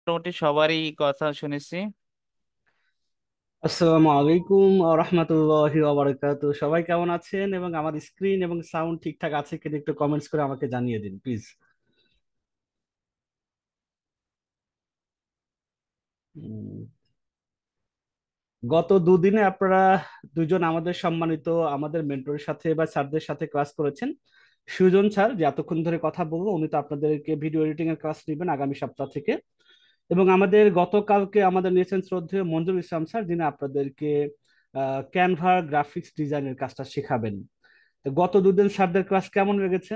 মোটামুটি সবারই কথা শুনেছি। আসসালামু আলাইকুম রহমতুল্লাহি ওয়া সবাই কেমন আছেন এবং আমার স্ক্রিন এবং সাউন্ড ঠিকঠাক আছে কিনা একটু কমেন্টস করে আমাকে জানিয়ে দিন প্লিজ। গত দুদিনে আপনারা দুজন আমাদের সম্মানিত আমাদের মেন্টরের সাথে বা স্যারদের সাথে ক্লাস করেছেন। সুজন স্যার যে এতক্ষণ ধরে কথা বলবো উনি তো আপনাদেরকে ভিডিও এডিটিং এর ক্লাস নেবেন আগামী সপ্তাহ থেকে। এবং আমাদের গতকালকে আমাদের নিয়েছেন শ্রদ্ধেয় মঞ্জুর ইসলাম স্যার যিনি আপনাদেরকে ক্যানভা গ্রাফিক্স ডিজাইনের কাজটা শেখাবেন। তো গত দুদিন স্যারদের ক্লাস কেমন লেগেছে?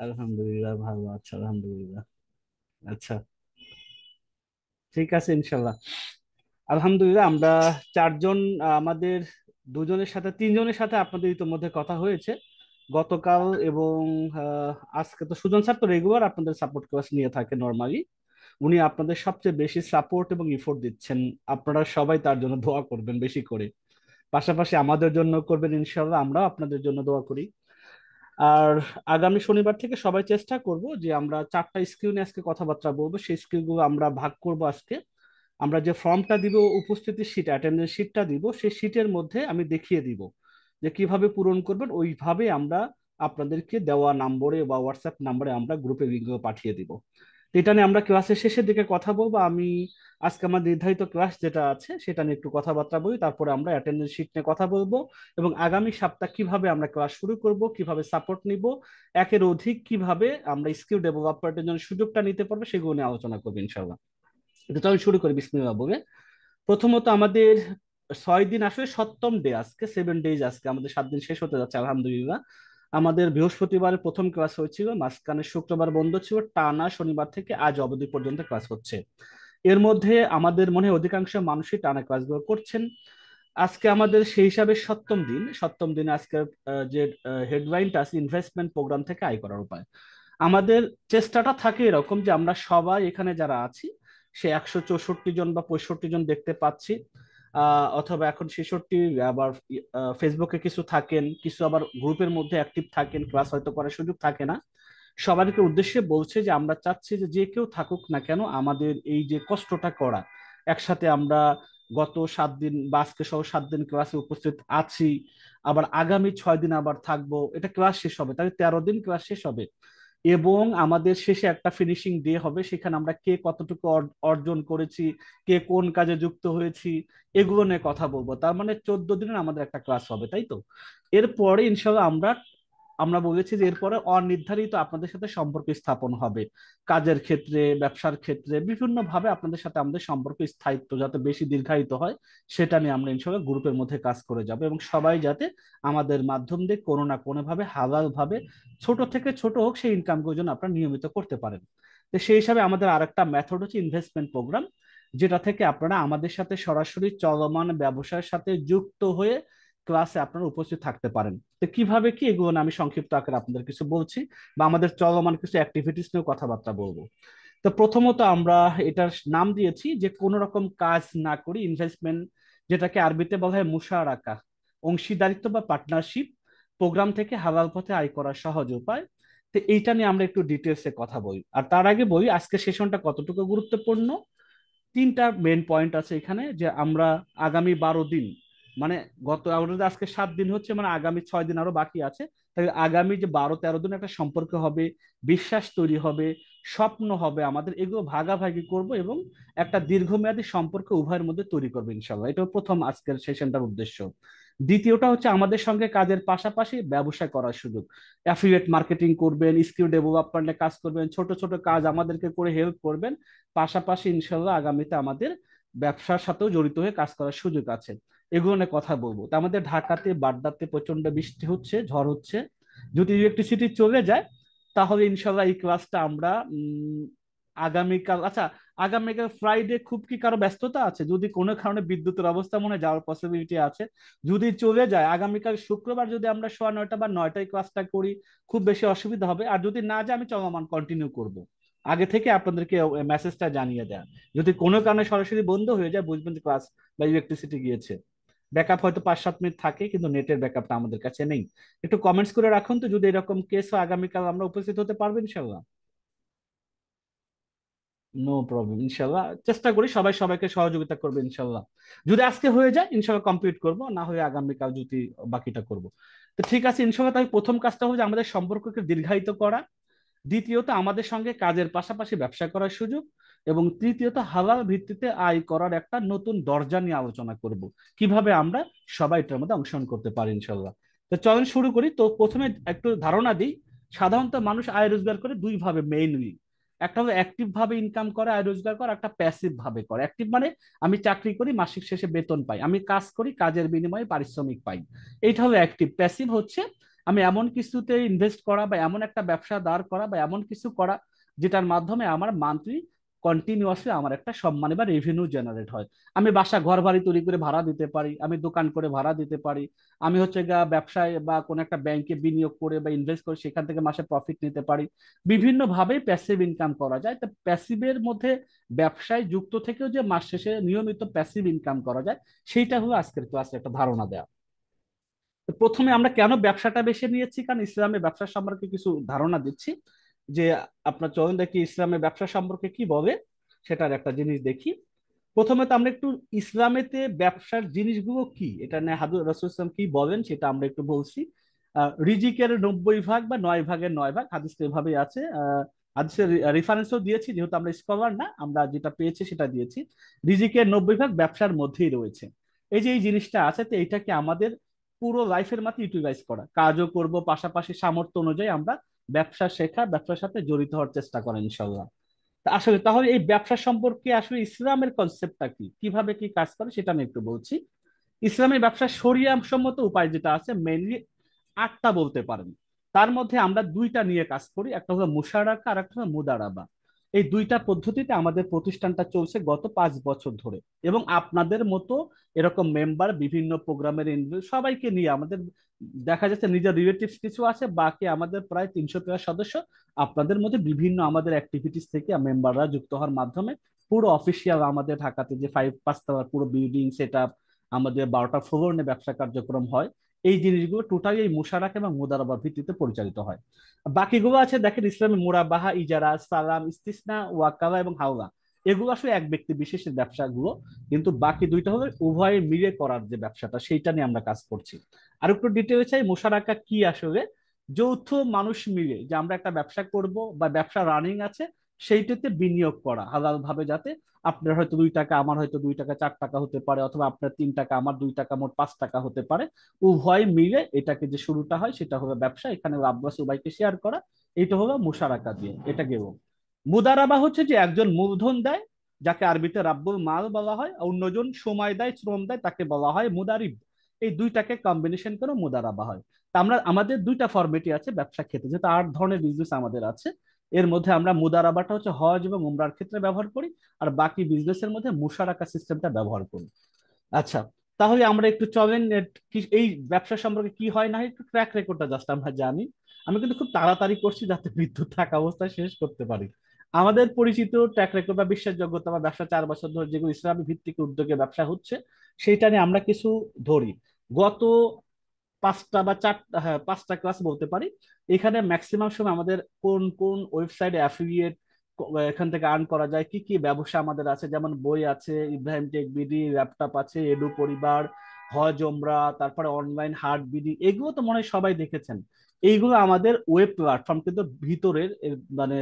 আলহামদুলিল্লাহ, ভালো আছে আলহামদুলিল্লাহ। আচ্ছা, ঠিক আছে ইনশাল্লাহ। আলহামদুলিল্লাহ আমরা চারজন, আমাদের দুজনের সাথে তিনজনের সাথে আপনাদের ইতিমধ্যে কথা হয়েছে গতকাল এবং আহ, আজকে। তো সুজন স্যার তো রেগুলার আপনাদের সাপোর্ট ক্লাস নিয়ে থাকে নর্মালি। উনি আপনাদের সবচেয়ে বেশি সাপোর্ট এবং ইফোর্ট দিচ্ছেন। আপনারা সবাই তার জন্য দোয়া করবেন বেশি করে, পাশাপাশি আমাদের জন্য করবেন ইনশাল্লাহ, আমরাও আপনাদের জন্য দোয়া করি। আর আগামী শনিবার থেকে সবাই চেষ্টা করব যে আমরা চারটা স্কিল নিয়ে আজকে কথাবার্তা বলবো, সেই স্কিলগুলো আমরা ভাগ করব আজকে। আমরা যে ফর্মটা দিব, উপস্থিতি শীট অ্যাটেন্ডেন্স শীটটা দিব, সেই শীটের মধ্যে আমি দেখিয়ে দিব যে কিভাবে পূরণ করবেন। ওইভাবে আমরা আপনাদেরকে দেওয়া নম্বরে বা হোয়াটসঅ্যাপ নম্বরে আমরা গ্রুপে লিঙ্ক পাঠিয়ে দিব। তো এটা নিয়ে আমরা ক্লাসের শেষের দিকে কথা বলবো। আমি আজকে আমার নির্ধারিত ক্লাস যেটা আছে সেটা নিয়ে একটু কথাবার্তা বলি, তারপরে আমরা অ্যাটেন্ডেন্স শিট নিয়ে কথা বলবো এবং আগামী সপ্তাহ কিভাবে আমরা ক্লাস শুরু করব, কিভাবে সাপোর্ট নিব, একের অধিক কিভাবে আমরা স্কিল ডেভেলপমেন্টের জন্য সুযোগটা নিতে পারবো সেগুলো নিয়ে আলোচনা করবো ইনশাল্লাহ। এটা তো আমি শুরু করি বিসমিল্লাহ বলে। প্রথমত আমাদের 6 দিন, আসলে সপ্তম ডে আজকে, 7 ডেজ, আজকে আমাদের 7 দিন শেষ হতে যাচ্ছে আলহামদুলিল্লাহ। আমাদের বৃহস্পতিবারে প্রথম ক্লাস হয়েছিল, মাঝখানে শুক্রবার বন্ধ ছিল, টানা শনিবার থেকে আজ অবধি পর্যন্ত ক্লাস হচ্ছে। এর মধ্যে আমাদের মনে হয় অধিকাংশ মানুষই টানা ক্লাসগুলো করছেন। আজকে আমাদের সেই হিসাবে সপ্তম দিন। সপ্তম দিনে আজকে যে হেডলাইনটা আছে ইনভেস্টমেন্ট প্রোগ্রাম থেকে আয় করার উপায়। আমাদের চেষ্টাটা থাকে এরকম যে আমরা সবাই এখানে যারা আছি সে 164 জন বা 65 জন দেখতে পাচ্ছি। অথবা এখন 66, আবার ফেসবুকে কিছু থাকেন, কিছু আবার গ্রুপের মধ্যে অ্যাক্টিভ থাকেন, ক্লাস হয়তো করার সুযোগ থাকে না। সবাইকে উদ্দেশ্যে বলছে যে আমরা চাচ্ছি যে যে কেউ থাকুক না কেন আমাদের এই যে কষ্টটা করা, একসাথে আমরা গত 7 দিন বা আজকে সহ 7 দিন ক্লাসে উপস্থিত আছি, আবার আগামী 6 দিন আবার থাকবো, এটা ক্লাস শেষ হবে তাহলে 13 দিন ক্লাস শেষ হবে এবং আমাদের শেষে একটা ফিনিশিং ডে হবে, সেখানে আমরা কে কতটুকু অর্জন করেছি, কে কোন কাজে যুক্ত হয়েছি, এগুলো নিয়ে কথা বলবো। তার মানে 14 দিনের আমাদের একটা ক্লাস হবে, তাই তো? এরপরে ইনশাল্লাহ আমরা আমরা বলেছি যে এরপরে অনির্ধারিত আপনাদের সাথে সম্পর্ক স্থাপন হবে। কাজের ক্ষেত্রে, ব্যবসার ক্ষেত্রে, বিভিন্ন ভাবে আপনাদের সাথে আমাদের সম্পর্ক স্থায়িত্ব যাতে বেশি দীর্ঘায়িত হয় সেটা নিয়ে আমরা ইনশাল্লাহ গ্রুপের মধ্যে কাজ করে যাব এবং সবাই যাতে আমাদের মাধ্যম দিয়ে কোনো না কোনো ভাবে হালাল ভাবে, ছোট থেকে ছোট হোক, সেই ইনকামগুলো যেন আপনারা নিয়মিত করতে পারেন। তো সেই হিসাবে আমাদের আরেকটা মেথড হচ্ছে ইনভেস্টমেন্ট প্রোগ্রাম, যেটা থেকে আপনারা আমাদের সাথে সরাসরি চলমান ব্যবসার সাথে যুক্ত হয়ে ক্লাসে আপনারা উপস্থিত থাকতে পারেন। তো কিভাবে কি, এগুলো না আমি সংক্ষিপ্ত আকারে আপনাদের কিছু বলছি বা আমাদের চলমান কিছু অ্যাক্টিভিটিস নিয়ে কথাবার্তা বলবো। তো প্রথমত আমরা এটার নাম দিয়েছি যে কোনো রকম কাজ না করি ইনভেস্টমেন্ট, যেটাকে আরবিতে বলা হয় মুশারাকা, অংশীদারিত্ব বা পার্টনারশিপ, প্রোগ্রাম থেকে হালাল পথে আয় করার সহজ উপায়। তো এইটা নিয়ে আমরা একটু ডিটেলসে কথা বলি। আর তার আগে বলি আজকে সেশনটা কতটুকু গুরুত্বপূর্ণ। তিনটা মেন পয়েন্ট আছে এখানে, যে আমরা আগামী 12 দিন, মানে গত আমাদের আজকে 7 দিন হচ্ছে, মানে আগামী 6 দিন আরো বাকি আছে। তাই আগামী যে 12-13 দিন একটা সম্পর্ক হবে, বিশ্বাস তৈরি হবে, স্বপ্ন হবে আমাদের, এগুলো ভাগাভাগি করব এবং একটা দীর্ঘমেয়াদী সম্পর্ক উভয়ের মধ্যে তৈরি করবো ইনশাল্লাহ। এটা প্রথম আজকের সেশনটার উদ্দেশ্য। দ্বিতীয়টা হচ্ছে আমাদের সঙ্গে কাজের পাশাপাশি ব্যবসা করার সুযোগ। অ্যাফিলিয়েট মার্কেটিং করবেন, স্কিল ডেভেলপমেন্টে কাজ করবেন, ছোট ছোট কাজ আমাদেরকে করে হেল্প করবেন। পাশাপাশি ইনশাল্লাহ আগামীতে আমাদের ব্যবসার সাথেও জড়িত হয়ে কাজ করার সুযোগ আছে। এগুলো নিয়ে কথা বলবো। তো আমাদের ঢাকাতে বাড্ডাতে প্রচন্ড বৃষ্টি হচ্ছে, ঝড় হচ্ছে। যদি ইলেকট্রিসিটি চলে যায় তাহলে ইনশাল্লাহ এই ক্লাসটা আমরা আগামীকাল, আচ্ছা, আগামীকাল ফ্রাইডে খুব কি কারো ব্যস্ততা আছে? যদি কোনো কারণে বিদ্যুতের অবস্থা মনে হয় যাওয়ার পসিবিলিটি আছে, যদি চলে যায় আগামীকাল শুক্রবার যদি আমরা সোয়া 9টা বা 9টায় ক্লাসটা করি খুব বেশি অসুবিধা হবে। আর যদি না যায় আমি চলমান কন্টিনিউ করব। আগে থেকে আপনাদেরকে মেসেজটা জানিয়ে দেয়া, যদি কোনো কারণে সরাসরি বন্ধ হয়ে যায় বুঝবেন যে ক্লাস বা ইলেকট্রিসিটি গিয়েছে। ব্যাকআপ হয়তো 5-7 মিনিট থাকে, কিন্তু নেটের ব্যাকআপটা আমাদের কাছে নেই। একটু কমেন্টস করে রাখুন তো, যদি এরকম কেস হয় আগামীকাল আমরা উপস্থিত হতে পারবো ইনশাল্লাহ। নো প্রবলেম, ইনশাল্লাহ চেষ্টা করি, সবাই সবাইকে সহযোগিতা করবে ইনশাল্লাহ। যদি আজকে হয়ে যায় ইনশাল্লাহ কমপ্লিট করব, না হয়ে আগামীকাল যদি বাকিটা করব। তো ঠিক আছে ইনশাল্লাহ, তাই প্রথম কাজটা হচ্ছে আমাদের সম্পর্ককে দীর্ঘায়িত করা, দ্বিতীয়ত আমাদের সঙ্গে কাজের পাশাপাশি ব্যবসা করার সুযোগ, এবং তৃতীয়ত হালাল ভিত্তিতে আয় করার একটা নতুন দরজা নিয়ে আলোচনা করব, কিভাবে আমরা সবাই এটার মধ্যে অংশগ্রহণ করতে পারি ইনশাল্লাহ। তো চলেন শুরু করি। তো প্রথমে একটু ধারণা দিই, সাধারণত মানুষ আয় রোজগার করে দুই ভাবে মেইনলি। একটা হলো অ্যাক্টিভ ভাবে ইনকাম করে আয় রোজগার করে, একটা প্যাসিভ ভাবে করে। অ্যাক্টিভ মানে আমি চাকরি করি, মাসিক শেষে বেতন পাই, আমি কাজ করি, কাজের বিনিময়ে পারিশ্রমিক পাই, এইটা হলো অ্যাক্টিভ। প্যাসিভ হচ্ছে আমি এমন কিছুতে ইনভেস্ট করা, বা এমন একটা ব্যবসা দাঁড় করা, বা এমন কিছু করা যেটার মাধ্যমে আমার মান্থলি কন্টিনিউয়াসলি আমার একটা সম্মানী বা রেভিনিউ জেনারেট হয়। আমি বাসা ঘর বাড়ি তৈরি করে ভাড়া দিতে পারি, আমি দোকান করে ভাড়া দিতে পারি, আমি হচ্ছে গা ব্যবসায় বা কোনো একটা ব্যাংকে বিনিয়োগ করে বা ইনভেস্ট করে সেখান থেকে মাসে প্রফিট নিতে পারি। বিভিন্ন ভাবে প্যাসিভ ইনকাম করা যায়। তো প্যাসিভের মধ্যে ব্যবসায় যুক্ত থেকেও যে মাস শেষে নিয়মিত প্যাসিভ ইনকাম করা যায়, সেইটা হলো আজকের ক্লাসে একটা ধারণা দেওয়া। তো প্রথমে আমরা কেন ব্যবসাটা বেছে নিয়েছি, কারণ ইসলামের ব্যবসা সম্পর্কে কিছু ধারণা দিচ্ছি। যে আপনার চলুন দেখি ইসলামের ব্যবসা সম্পর্কে কি বলে, সেটার একটা জিনিস দেখি। প্রথমে তো আমরা একটু ইসলামেতে ব্যবসার জিনিসগুলো কি, এটা নিয়ে হাজরত রাসূল ইসলাম কি বলেন সেটা আমরা একটু বলছি। রিজিকের 90 ভাগ বা 9 ভাগের 9 ভাগ, হাদিস তো এভাবেই আছে। হাদিসের রেফারেন্সও দিয়েছি, যেহেতু আমরা স্কলার না, আমরা যেটা পেয়েছি সেটা দিয়েছি। রিজিকের 90 ভাগ ব্যবসার মধ্যেই রয়েছে। এই যে এই জিনিসটা আছে, তো এইটাকে আমাদের পুরো লাইফের মাঝে ইউটিলাইজ করা, কাজও করব, পাশাপাশি সামর্থ্য অনুযায়ী আমরা ব্যবসা শেখা, ব্যবসার সাথে জড়িত হওয়ার চেষ্টা করা ইনশাল্লাহ। তা আসলে তাহলে এই ব্যবসা সম্পর্কে আসলে ইসলামের কনসেপ্টটা কি, কিভাবে কি কাজ করে সেটা আমি একটু বলছি। ইসলামের ব্যবসা শরিয়া সম্মত উপায় যেটা আছে মেইনলি 8টা বলতে পারেন। তার মধ্যে আমরা 2টা নিয়ে কাজ করি, একটা হলো মুশারাকা আর একটা হলো মুদারাবা। এই 2টা পদ্ধতিতে আমাদের প্রতিষ্ঠানটা চলছে গত 5 বছর ধরে। এবং আপনাদের মতো এরকম মেম্বার বিভিন্ন প্রোগ্রামের সবাইকে নিয়ে আমাদের দেখা যাচ্ছে নিজের রিলেটিভস কিছু আছে, বাকি আমাদের প্রায় 300 প্লাস সদস্য আপনাদের মধ্যে বিভিন্ন আমাদের অ্যাক্টিভিটিস থেকে মেম্বাররা যুক্ত হওয়ার মাধ্যমে পুরো অফিসিয়াল আমাদের ঢাকাতে যে 5-5 তলার পুরো বিল্ডিং সেট, আমাদের 12টা ফ্লোর নিয়ে ব্যবসা কার্যক্রম হয়। এই জিনিসগুলো টোটালি এই মুশারাকা এবং মুদারাবার ভিত্তিতে পরিচালিত হয়। বাকিগুলো আছে দেখেন ইসলামী মুরাবাহা, ইজারা, সালাম, ইস্তিসনা, ওয়াকালা এবং হাওলা। এগুলো আসলে এক ব্যক্তি বিশেষের ব্যবসাগুলো, কিন্তু বাকি 2টা হলো উভয়ে মিলে করার যে ব্যবসাটা, সেইটা নিয়ে আমরা কাজ করছি। আর একটু ডিটেলস চাই, মুশারাকা কি আসলে। যৌথ মানুষ মিলে যে আমরা একটা ব্যবসা করব বা ব্যবসা রানিং আছে, সেইটাতে বিনিয়োগ করা হালাল ভাবে, যাতে আপনার হয়তো 2 টাকা, আমার হয়তো 2 টাকা 4 টাকা হতে পারে, অথবা আপনার 3 টাকা আমার 2 টাকা, মোট 5 টাকা হতে পারে। উভয় মিলে এটাকে যে শুরুটা হয় সেটা হলো ব্যবসা, এখানে আব্বাস উভয়কে শেয়ার করা। এটা হলো মুশারাকা দিয়ে এটাকে। মুদারাবা হচ্ছে যে একজন মূলধন দেয়, যাকে আরবিতে রাব্বুল মাল বলা হয়, অন্যজন সময় দেয়, শ্রম দেয়, তাকে বলা হয় মুদারিব। এই 2টাকে কম্বিনেশন করে মুদারাবা হয়। তা আমরা আমাদের 2টা ফরম্যাটই আছে ব্যবসা ক্ষেত্রে, যেহেতু 8 ধরনের বিজনেস আমাদের আছে। এর মধ্যে আমরা মুদারাবাটা হচ্ছে হজ এবং উমরার ক্ষেত্রে ব্যবহার করি, আর বাকি বিজনেসের মধ্যে মুশারাকা সিস্টেমটা ব্যবহার করি। আচ্ছা, তাহলে আমরা একটু চলেন এই ব্যবসা সম্পর্কে কি হয় না হয় একটু ট্র্যাক রেকর্ডটা জাস্ট আমরা জানি। আমি কিন্তু খুব তাড়াতাড়ি করছি যাতে বিদ্যুৎ থাকা অবস্থায় শেষ করতে পারি। আমাদের পরিচিত ট্র্যাক রেকর্ড বা বিশ্বাসযোগ্যতা বা ব্যবসা 4 বছর ধরে যেগুলো ইসলামী ভিত্তিক উদ্যোগে ব্যবসা হচ্ছে, সেইটা নিয়ে আমরা কিছু ধরি। গত 5টা বা 4টা, হ্যাঁ 5টা ক্লাস বলতে পারি। এখানে ম্যাক্সিমাম সময় আমাদের কোন কোন ওয়েবসাইটে অ্যাফিলিয়েট এখান থেকে আর্ন করা যায়, কি কি ব্যবসা আমাদের আছে, যেমন বই আছে, ইব্রাহিম টেক বিডি, ল্যাপটপ আছে, এডু পরিবার, হজ ওমরা, তারপরে অনলাইন হাট বিডি, এগুলো তো মনে হয় সবাই দেখেছেন। এইগুলো আমাদের ওয়েব প্ল্যাটফর্ম, কিন্তু ভিতরের মানে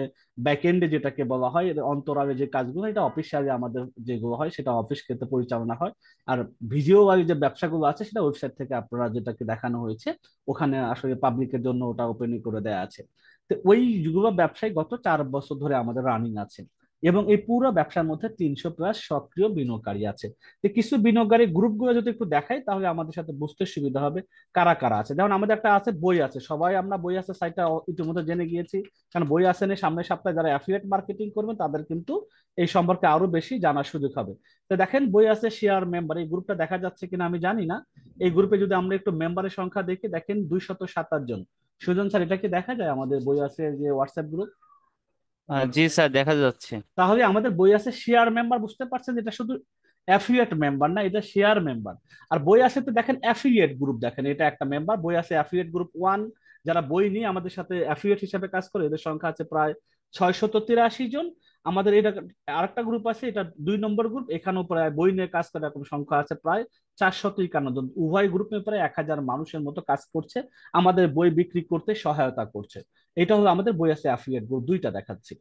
ব্যাকএন্ডে যেটাকে বলা হয়, এর অন্তরালে যে কাজগুলো, এটা অফিসিয়ালি আমাদের যেগুলো হয় সেটা অফিস ক্ষেত্রে পরিচালনা হয়। আর ভিজিও ওয়াইজ যে ব্যবসাগুলো আছে সেটা ওয়েবসাইট থেকে আপনারা যেটাকে দেখানো হয়েছে, ওখানে আসলে পাবলিকের জন্য ওটা ওপেনই করে দেয়া আছে। তো ওইগুলো ব্যবসায় গত 4 বছর ধরে আমাদের রানিং আছে। এবং এই পুরো ব্যবসার মধ্যে 300 প্লাস সক্রিয় বিনিয়োগকারী আছে। তো কিছু বিনিয়োগকারী গ্রুপগুলো যদি একটু দেখাই তাহলে আমাদের সাথে বুঝতে সুবিধা হবে কারা কারা আছে। যেমন আমাদের একটা আছে বই আছে, সবাই আমরা বই আছে সাইটটা ইতিমধ্যে জেনে গিয়েছি, কারণ বই আছে না, সামনের সপ্তাহে যারা অ্যাফিলিয়েট মার্কেটিং করবেন তাদের কিন্তু এই সম্পর্কে আরো বেশি জানার সুযোগ হবে। তো দেখেন বই আছে শেয়ার মেম্বার, এই গ্রুপটা দেখা যাচ্ছে কিনা আমি জানি না। এই গ্রুপে যদি আমরা একটু মেম্বারের সংখ্যা দেখি, দেখেন 227 জন। সুজন স্যার, এটা কি দেখা যায় আমাদের বই আছে যে হোয়াটসঅ্যাপ গ্রুপ? জি স্যার, দেখা যাচ্ছে। তাহলে আমাদের বই আছে শেয়ার মেম্বার, বুঝতে পারছেন, এটা শুধু অ্যাফিলিয়েট মেম্বার না, এটা শেয়ার মেম্বার। আর বই আছে তো দেখেন অ্যাফিলিয়েট গ্রুপ, দেখেন এটা একটা মেম্বার, বই আছে অ্যাফিলিয়েট গ্রুপ ওয়ান, যারা বই নিয়ে আমাদের সাথে অ্যাফিলিয়েট হিসাবে কাজ করে, এদের সংখ্যা আছে প্রায় 683 জন। আমাদের এটা আরেকটা গ্রুপ আছে, এটা 2 নম্বর গ্রুপ, এখানেও প্রায় বই নিয়ে কাজ করে এরকম সংখ্যা আছে প্রায় 451 জন। উভয় গ্রুপে প্রায় 1000 মানুষের মতো কাজ করছে, আমাদের বই বিক্রি করতে সহায়তা করছে। এটা হলো আমাদের বই আছে অ্যাফিলিয়েট গ্রুপ, দুইটা দেখাচ্ছি।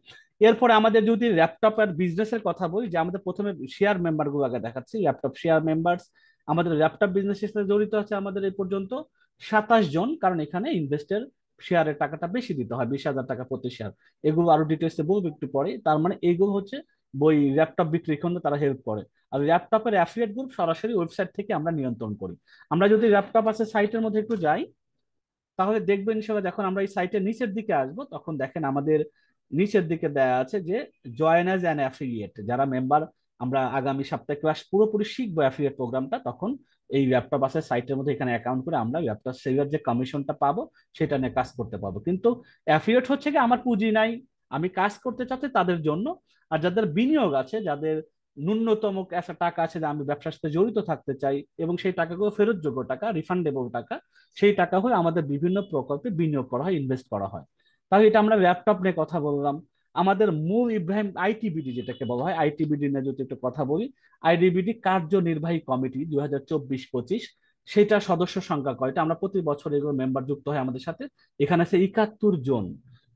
এরপরে আমাদের যদি ল্যাপটপ আর বিজনেসের কথা বলি, যে আমাদের প্রথমে শেয়ার মেম্বার গুলো আগে দেখাচ্ছি, ল্যাপটপ শেয়ার মেম্বার্স। আমাদের ল্যাপটপ বিজনেসের সাথে জড়িত আছে আমাদের এই পর্যন্ত 27 জন, কারণ এখানে ইনভেস্টের শেয়ারের টাকাটা বেশি দিতে হয়, 20,000 টাকা প্রতি শেয়ার। এগুলো আরো ডিটেলসে বলবো একটু পরে। তার মানে এইগুলো হচ্ছে বই ল্যাপটপ বিক্রি করতে তারা হেল্প করে। আর ল্যাপটপের অ্যাফিলিয়েট গ্রুপ সরাসরি ওয়েবসাইট থেকে আমরা নিয়ন্ত্রণ করি। আমরা যদি ল্যাপটপ আছে সাইটের মধ্যে একটু যাই, তাহলে দেখবেন ইনশাল্লাহ যখন আমরা এই সাইটের নিচের দিকে আসবো, তখন দেখেন আমাদের নিচের দিকে দেয়া আছে যে জয়েন অ্যাজ অ্যান অ্যাফিলিয়েট, যারা মেম্বার, আমরা আগামী সপ্তাহে ক্লাস পুরোপুরি শিখবো অ্যাফিলিয়েট প্রোগ্রামটা, তখন এই ল্যাপটপ আছে সাইটের মধ্যে এখানে অ্যাকাউন্ট করে আমরা ল্যাপটপ সেলার যে কমিশনটা পাবো সেটা নিয়ে কাজ করতে পারবো। কিন্তু অ্যাফিলিয়েট হচ্ছে কি, আমার পুঁজি নাই, আমি কাজ করতে চাচ্ছি তাদের জন্য। আর যাদের বিনিয়োগ আছে, যাদের ন্যূনতম একটা টাকা আছে যে আমি ব্যবসার সাথে জড়িত থাকতে চাই, এবং সেই টাকাগুলো ফেরতযোগ্য টাকা, রিফান্ডেবল টাকা, সেই টাকা হয়ে আমাদের বিভিন্ন প্রকল্পে বিনিয়োগ করা হয়, ইনভেস্ট করা হয়। তাহলে এটা আমরা ল্যাপটপ নিয়ে কথা বললাম। আমাদের মূল ইব্রাহিম আইটিবিডি যেটাকে বলা হয়, আইটিবিডি নিয়ে যদি একটু কথা বলি, আইটিবিডি কার্যনির্বাহী কমিটি 2024-25, সেটা সদস্য সংখ্যা কয়টা, আমরা প্রতি বছর এগুলো মেম্বার যুক্ত হয় আমাদের সাথে। এখানে আছে 71 জন।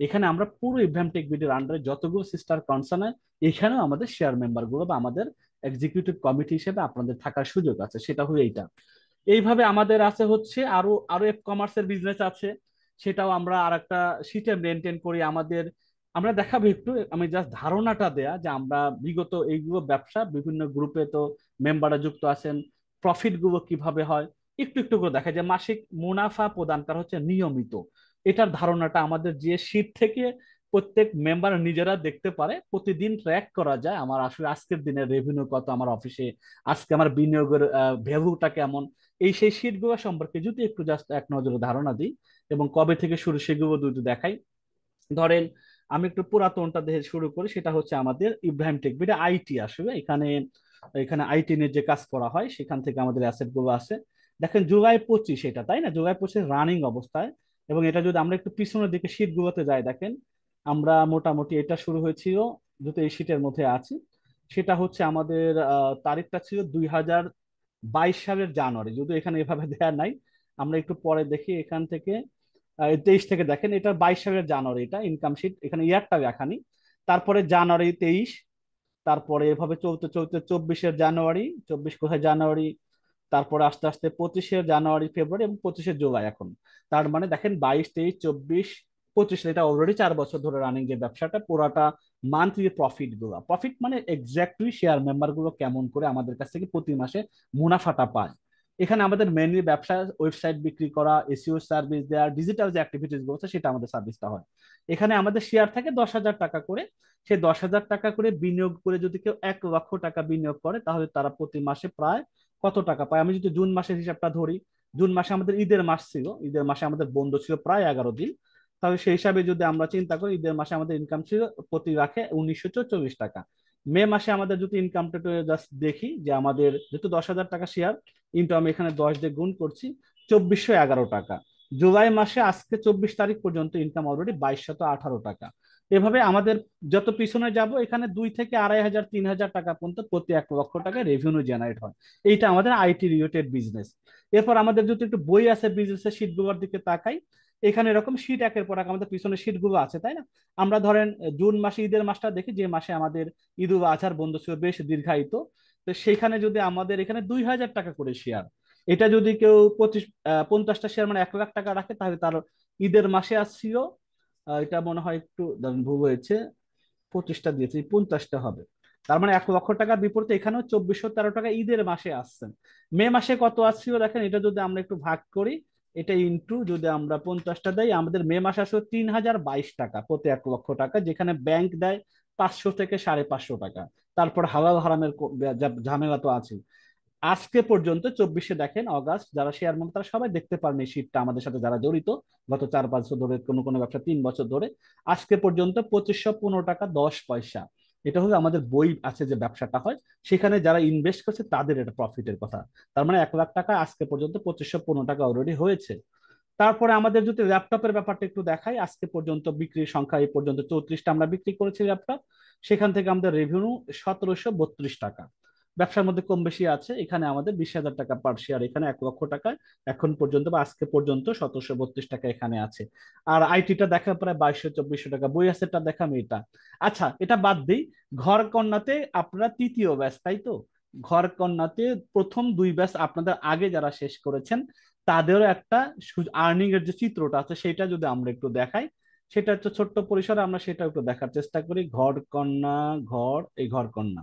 এখানে আমরা পুরো ইব্রাহিম টেক বিডির আন্ডারে যতগুলো সিস্টার কনসার্ন হয়, এখানেও আমাদের শেয়ার মেম্বার গুলো বা আমাদের এক্সিকিউটিভ কমিটি হিসেবে আপনাদের থাকার সুযোগ আছে, সেটা হলো এইটা। এইভাবে আমাদের আছে হচ্ছে আরো আরো এফ কমার্সের বিজনেস আছে, সেটাও আমরা আর একটা সিস্টেম মেনটেন করি আমাদের। আমরা দেখাবো একটু, আমি জাস্ট ধারণাটা দেয়া যে আমরা বিগত এইগুলো ব্যবসা বিভিন্ন গ্রুপে তো মেম্বাররা যুক্ত আছেন, প্রফিট গুলো কিভাবে হয় একটু একটু করে দেখা যায়, মাসিক মুনাফা প্রদান করা হচ্ছে নিয়মিত। এটার ধারণাটা আমাদের যে শীট থেকে প্রত্যেক মেম্বার নিজেরা দেখতে পারে, প্রতিদিন ট্র্যাক করা যায় আমার আসলে আজকের দিনের রেভিনিউ কত আমার অফিসে, আজকে আমার বিনিয়োগের ভ্যালুটা কেমন, এই সেই শীটগুলো সম্পর্কে যদি একটু জাস্ট এক নজরে ধারণা দিই, এবং কবে থেকে শুরু সেগুলো দুটো দেখাই। ধরেন আমি একটু পুরাতনটা দেখে শুরু করি, সেটা হচ্ছে আমাদের ইব্রাহিম টেকবিটা আইটি। আসবে এখানে, এখানে আইটি নিয়ে যে কাজ করা হয় সেখান থেকে আমাদের অ্যাসেট গুলো আছে। দেখেন জুলাই 25, এটা তাই না, জুলাই 25 রানিং অবস্থায়। এবং এটা যদি আমরা একটু পিছনের দিকে শীট গুলোতে যাই, দেখেন আমরা মোটামুটি এটা শুরু হয়েছিল, যেহেতু এই শীটের মধ্যে আছি, সেটা হচ্ছে আমাদের তারিখটা ছিল 2022 সালের জানুয়ারি, যদিও এখানে এভাবে দেয়া নাই, আমরা একটু পরে দেখি এখান থেকে। 23 থেকে দেখেন, এটা 22 সালের জানুয়ারি, এটা ইনকাম শিট, এখানে ইয়ারটা দেখানি। তারপরে জানুয়ারি 23, তারপরে এভাবে চলতে চলতে 24 জানুয়ারি, 24 কোথায় জানুয়ারি, তারপরে আস্তে আস্তে 25 জানুয়ারি, ফেব্রুয়ারি, এবং 25 জুলাই এখন। তার মানে দেখেন 22, 23, 24, এটা অলরেডি 4 বছর ধরে রানিং যে ব্যবসাটা পুরাটা। মান্থলি প্রফিট গুলো, প্রফিট মানে এক্স্যাক্টলি শেয়ার মেম্বার গুলো কেমন করে আমাদের কাছ থেকে প্রতি মাসে মুনাফাটা পায়। এখানে আমাদের মেনলি ব্যবসা, ওয়েবসাইট বিক্রি করা, এসইও সার্ভিস দেওয়া, ডিজিটাল যে অ্যাক্টিভিটিস গুলো আছে সেটা আমাদের সার্ভিসটা হয়। এখানে আমাদের শেয়ার থাকে 10,000 টাকা করে। সেই 10,000 টাকা করে বিনিয়োগ করে যদি কেউ 1 লক্ষ টাকা বিনিয়োগ করে, তাহলে তারা প্রতি মাসে প্রায় কত টাকা পায়। আমি যদি জুন মাসের হিসাবটা ধরি, জুন মাসে আমাদের ঈদের মাস ছিল, ঈদের মাসে আমাদের বন্ধ ছিল প্রায় 11 দিন। তাহলে সেই হিসাবে যদি আমরা চিন্তা করি, ঈদের মাসে আমাদের ইনকাম ছিল প্রতি লাখে 1944 টাকা। মে মাসে আমাদের যদি ইনকামটা জাস্ট দেখি, যে আমাদের যেহেতু 10,000 টাকা শেয়ার, কিন্তু আমি এখানে 10 দিয়ে গুণ করছি, 2411 টাকা। জুলাই মাসে আজকে 24 তারিখ পর্যন্ত ইনকাম অলরেডি 2218 টাকা। এভাবে আমাদের যত পিছনে যাব, এখানে 2 থেকে 2,500, 3,000 টাকা পর্যন্ত প্রতি 1 লক্ষ টাকা রেভিনিউ জেনারেট হয়। এইটা আমাদের আইটি রিলেটেড বিজনেস। এরপর আমাদের যদি একটু বই আছে বিজনেসের শীট গুলোর দিকে তাকাই, এখানে এরকম শীট একের পর এক আমাদের পিছনে শীট গুলো আছে, তাই না। আমরা ধরেন জুন মাসে ঈদের মাসটা দেখি, যে মাসে আমাদের ঈদ উল আজহার বন্ধ ছিল বেশ দীর্ঘায়িত। তো সেখানে যদি আমাদের এখানে 2,000 টাকা করে শেয়ার, এটা যদি কেউ 50টা শেয়ার মানে 1 লাখ টাকা রাখে, তাহলে তার ঈদের মাসে আসছিল, এটা মনে হয় একটু ধরেন ভুল হয়েছে, 25টা দিয়েছে, 50টা হবে। তার মানে 1 লক্ষ টাকার বিপরীতে এখানেও 2,413 টাকা ঈদের মাসে আসছেন। মে মাসে কত আসছিল দেখেন, এটা যদি আমরা একটু ভাগ করি, এটা ইন্টু যদি আমরা 50টা দেই, আমাদের মে মাসে আসলে 3,022 টাকা প্রতি 1 লক্ষ টাকা, যেখানে ব্যাংক দেয় 500 থেকে 550 টাকা। তারপর হালাল হারামের ঝামেলা তো আছে। আজকে পর্যন্ত 24-এ দেখেন অগাস্ট, যারা শেয়ার মার্কেট তারা সবাই দেখতে পারেন এই শীটটা, আমাদের সাথে যারা জড়িত গত 4-5 বছর ধরে, কোনো কোনো ব্যবসা 3 বছর ধরে, আজকে পর্যন্ত 2515 টাকা 10 পয়সা এটা হলো আমাদের বই আছে যে ব্যবসাটা হয়, সেখানে যারা ইনভেস্ট করছে তাদের এটা প্রফিটের কথা। তার মানে 1 লাখ টাকা আজকে পর্যন্ত 2515 টাকা অলরেডি হয়েছে। তারপরে আমাদের যদি ল্যাপটপের ব্যাপারটা একটু দেখাই, আজকে পর্যন্ত বিক্রির সংখ্যা এই পর্যন্ত 34টা আমরা বিক্রি করেছি ল্যাপটপ। সেখান থেকে আমাদের রেভিনিউ 1732 টাকা। ব্যবসার মধ্যে কম বেশি আছে, এখানে আমাদের 20,000 টাকা পার শেয়ার, এখানে 1 লক্ষ টাকা এখন পর্যন্ত বা আজকে পর্যন্ত 1732 টাকা এখানে আছে। আর আইটিটা দেখা প্রায় 2200-2400 টাকা, বই আছেটা দেখাম এটা। আচ্ছা, এটা বাদ দিই। ঘর কন্যাতে আপনারা তৃতীয় ব্যাচ, তাই তো? ঘর কন্যাতে প্রথম 2 ব্যাচ আপনাদের আগে যারা শেষ করেছেন, তাদেরও একটা আর্নিং এর যে চিত্রটা আছে সেটা যদি আমরা একটু দেখাই, সেটা হচ্ছে ছোট্ট পরিসরে আমরা সেটা একটু দেখার চেষ্টা করি। ঘর কন্যা, ঘর কন্যা,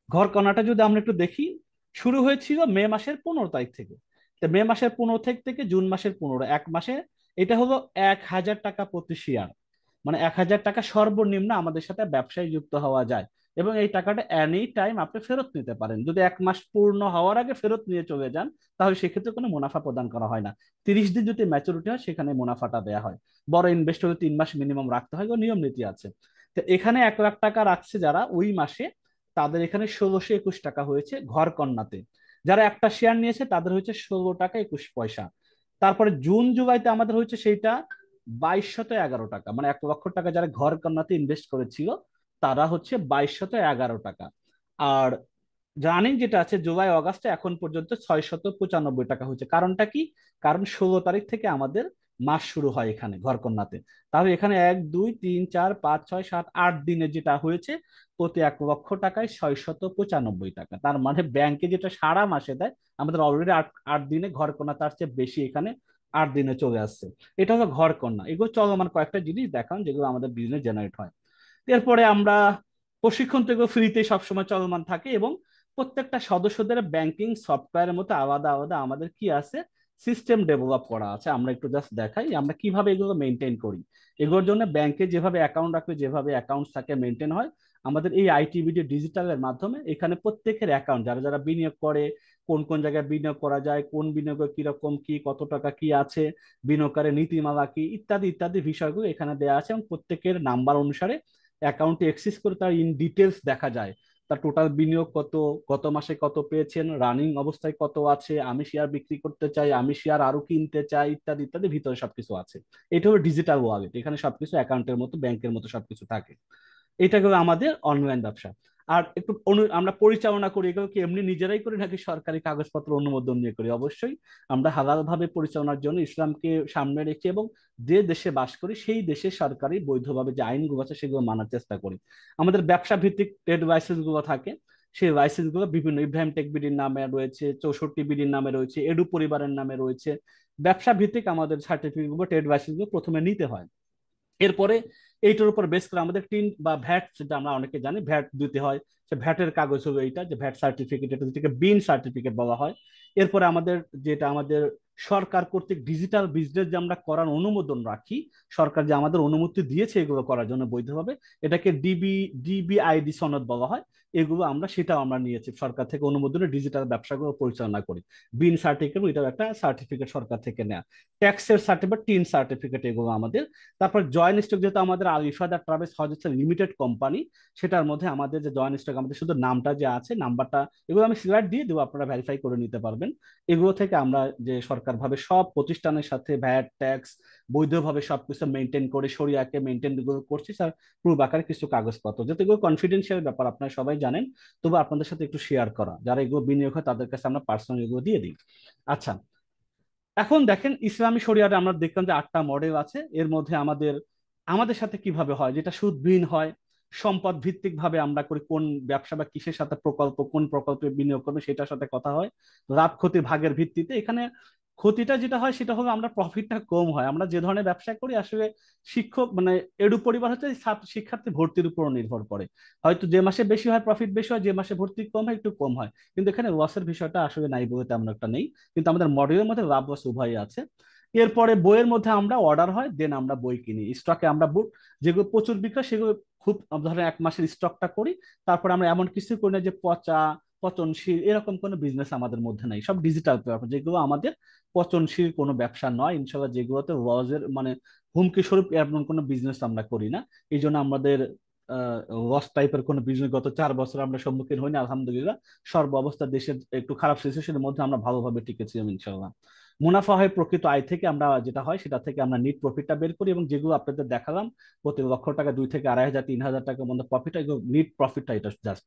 ঘর কন্যাটা যদি আমরা একটু দেখি, শুরু হয়েছিল মে মাসের 15 তারিখ থেকে। তো মে মাসের 15 তারিখ থেকে জুন মাসের 15, 1 মাসে এটা হলো 1,000 টাকা প্রতি শেয়ার। মানে 1,000 টাকা সর্বনিম্ন আমাদের সাথে ব্যবসায় যুক্ত হওয়া যায়। এবং এই টাকাটা এনি টাইম আপনি ফেরত নিতে পারেন। যদি 1 মাস পূর্ণ হওয়ার আগে ফেরত নিয়ে চলে যান, তাহলে সেক্ষেত্রে কোনো মুনাফা প্রদান করা হয় না। 30 দিন যদি ম্যাচুরিটি হয়, সেখানে মুনাফাটা দেওয়া হয়। বড় ইনভেস্ট হলে 3 মাস মিনিমাম রাখতে হয়, নিয়ম নীতি আছে। তো এখানে 1 লাখ টাকা রাখছে যারা ওই মাসে, তাদের এখানে 1621 টাকা হয়েছে ঘর কন্যাতে। যারা একটা শেয়ার নিয়েছে তাদের হচ্ছে 16 টাকা 21 পয়সা। তারপরে জুন জুলাইতে আমাদের হচ্ছে সেইটা 2211 টাকা। মানে 1 লক্ষ টাকা যারা ঘর কন্যাতে ইনভেস্ট করেছিল, তারা হচ্ছে 2211 টাকা। আর রানিং যেটা আছে জুলাই অগাস্টে এখন পর্যন্ত 695 টাকা হচ্ছে। কারণটা কি? কারণ 16 তারিখ থেকে আমাদের মাস শুরু হয় এখানে ঘরকন্যাতে। তাহলে এখানে 1 2 3 4 5 6 7 8 দিনে যেটা হয়েছে, প্রতি 1 লক্ষ টাকায় 695 টাকা। তার মানে ব্যাংকে যেটা সারা মাসে দেয়, আমাদের অলরেডি আট আট দিনে ঘরকন্যা তার চেয়ে বেশি এখানে 8 দিনে চলে আসছে। এটা হলো ঘরকন্যা। এগুলো চলমান কয়েকটা জিনিস দেখান যেগুলো আমাদের বিজনেস জেনারেট হয়। এরপরে আমরা প্রশিক্ষণ থেকে ফ্রিতে সবসময় চলমান থাকে, এবং প্রত্যেকটা সদস্যদের ব্যাংকিং সফটওয়্যারের মতো আলাদা আলাদা আমাদের কি আছে, সিস্টেম ডেভেলপ করা আছে। আমরা একটু জাস্ট দেখাই আমরা কিভাবে এগুলো মেনটেন করি। এগুলোর জন্য ব্যাংকে যেভাবে অ্যাকাউন্ট রাখবে, যেভাবে অ্যাকাউন্ট থাকে মেনটেন হয়, আমাদের এই আইটিবিডি ডিজিটালের মাধ্যমে এখানে প্রত্যেকের অ্যাকাউন্ট, যারা যারা বিনিয়োগ করে, কোন কোন জায়গায় বিনিয়োগ করা যায়, কোন বিনিয়োগে কিরকম কি, কত টাকা কি আছে, বিনিয়োগকারী নীতিমালা কি, ইত্যাদি ইত্যাদি বিষয়গুলো এখানে দেওয়া আছে। এবং প্রত্যেকের নাম্বার অনুসারে অ্যাকাউন্টে অ্যাক্সেস করে তার ইন ডিটেলস দেখা যায়। তার টোটাল বিনিয়োগ কত, গত মাসে কত পেয়েছেন, রানিং অবস্থায় কত আছে, আমি শেয়ার বিক্রি করতে চাই, আমি শেয়ার আরো কিনতে চাই, ইত্যাদি ইত্যাদি ভিতরে সবকিছু আছে। এটা হলো ডিজিটাল ওয়ালেট, এখানে সবকিছু অ্যাকাউন্টের মতো ব্যাংকের মতো সবকিছু থাকে। এটা গেলো আমাদের অনলাইন ব্যবসা। আর একটু আমরা পরিচালনা করি, এগুলো কি এমনি নিজেরাই করি নাকি সরকারি কাগজপত্র অনুমোদন নিয়ে করি? অবশ্যই আমরা হালাল ভাবে পরিচালনার জন্য ইসলামকে সামনে রেখে এবং যে দেশে বাস করি সেই দেশের সরকারি বৈধভাবে যে আইনগুলো আছে সেগুলো মানার চেষ্টা করি। আমাদের ব্যবসা ভিত্তিক ট্রেড লাইসেন্স গুলো থাকে, সেই লাইসেন্স গুলো বিভিন্ন ইব্রাহিম টেক বিডির নামে রয়েছে, 64 বিডির নামে রয়েছে, এডু পরিবারের নামে রয়েছে। ব্যবসা ভিত্তিক আমাদের সার্টিফিকেট গুলো, ট্রেড লাইসেন্স গুলো প্রথমে নিতে হয়। এরপরে এইটার উপর বেস করে আমাদের টিন বা ভ্যাট, যেটা আমরা অনেকে জানি ভ্যাট দিতে হয়, সে ভ্যাটের কাগজ হলো এইটা, যে ভ্যাট সার্টিফিকেট, এটা যেটাকে বিন সার্টিফিকেট বলা হয়। এরপরে আমাদের যেটা আমাদের সরকার কর্তৃক ডিজিটাল বিজনেস যে আমরা করার অনুমোদন রাখি, সরকার যে আমাদের অনুমতি দিয়েছে এগুলো করার জন্য বৈধভাবে, এটাকে ডিবিআইডি সনদ বলা হয়। এগুলো আমরা সেটাও আমরা নিয়েছি সরকার থেকে অনুমোদনে, ডিজিটাল ব্যবসাগুলো পরিচালনা করি। বিন সার্টিফিকেট, এটাও একটা সার্টিফিকেট সরকার থেকে নেওয়া। ট্যাক্সের সার্টিফিকেট, টিন সার্টিফিকেট, এগুলো আমাদের। তারপর জয়েন্ট স্টক, যেহেতু আমাদের আল ইফাদা ট্রাভেলস হজ হচ্ছে লিমিটেড কোম্পানি, সেটার মধ্যে আমাদের যে জয়েন্ট স্টক, আমাদের শুধু নামটা যে আছে, নাম্বারটা, এগুলো আমি সিলেক্ট দিয়ে দেবো, আপনারা ভেরিফাই করে নিতে পারবেন। এগুলো থেকে আমরা যে সরকারভাবে সব প্রতিষ্ঠানের সাথে ভ্যাট ট্যাক্স বৈধভাবে সবকিছু মেনটেন করে, শরিয়াকে মেনটেন এগুলো করছি স্যার। প্রুফ আকারে কিছু কাগজপত্র, যেহেতু এগুলো কনফিডেন্সিয়াল ব্যাপার আপনারা সবাই জানেন, তবু আপনাদের সাথে একটু শেয়ার করা, যারা এগুলো বিনিয়োগ হয় তাদের কাছে আমরা পার্সোনাল এগুলো দিয়ে দিই। আচ্ছা, এখন দেখেন ইসলামী শরিয়ারে আমরা দেখলাম যে 8টা মডেল আছে। এর মধ্যে আমাদের আমাদের সাথে কিভাবে হয়, যেটা সুদবিহীন হয়, সম্পদ ভিত্তিক ভাবে আমরা করি, কোন ব্যবসা বা কিসের সাথে প্রকল্প, কোন প্রকল্পে বিনিয়োগ করবে সেটার সাথে কথা হয়। লাভ ক্ষতি ভাগের ভিত্তিতে এখানে ক্ষতিটা যেটা হয় সেটা হলো আমরা প্রফিটটা কম হয়। আমরা যে ধরনের ব্যবসা করি আসলে শিক্ষক মানে এডু পরিবার হচ্ছে শিক্ষার্থী ভর্তির উপর নির্ভর করে। হয়তো যে মাসে বেশি হয় প্রফিট বেশি হয়, যে মাসে ভর্তি কম হয় একটু কম হয়। কিন্তু এখানে লসের বিষয়টা আসলে নাই বলে তেমন একটা নেই। কিন্তু আমাদের মডেলের মধ্যে লাভ লস উভয়ই আছে। এরপরে বইয়ের মধ্যে আমরা অর্ডার হয়, দেন আমরা বই কিনি। স্টকে আমরা বুক, যেগুলো প্রচুর বিক্রয় সেগুলো খুব, ধরেন 1 মাসের স্টকটা করি। তারপরে আমরা এমন কিছু করি না যে পচা, পচনশীল এরকম কোনো বিজনেস আমাদের মধ্যে নাই। সব ডিজিটাল প্ল্যাটফর্ম, যেগুলো আমাদের পচনশীল কোনো ব্যবসা নয় ইনশাল্লাহ, যেগুলোতে লসের মানে হুমকি স্বরূপ এমন কোনো বিজনেস আমরা করি না। এই জন্য আমাদের লস টাইপের কোনো বিজনেস গত 4 বছর আমরা সম্মুখীন হইনি আলহামদুলিল্লাহ। সর্ব অবস্থা দেশের একটু খারাপ সিচুয়েশনের মধ্যে আমরা ভালোভাবে টিকেছিলাম ইনশাল্লাহ। মুনাফা হয় প্রকৃত আয় থেকে, আমরা যেটা হয় সেটা থেকে আমরা নিট প্রফিটটা বের করি, এবং যেগুলো আপনাদের দেখালাম প্রতি লক্ষ টাকা 2 থেকে 2.5 হাজার 3 হাজার টাকার মধ্যে প্রফিট, এগুলো নিট প্রফিটটা, এটা জাস্ট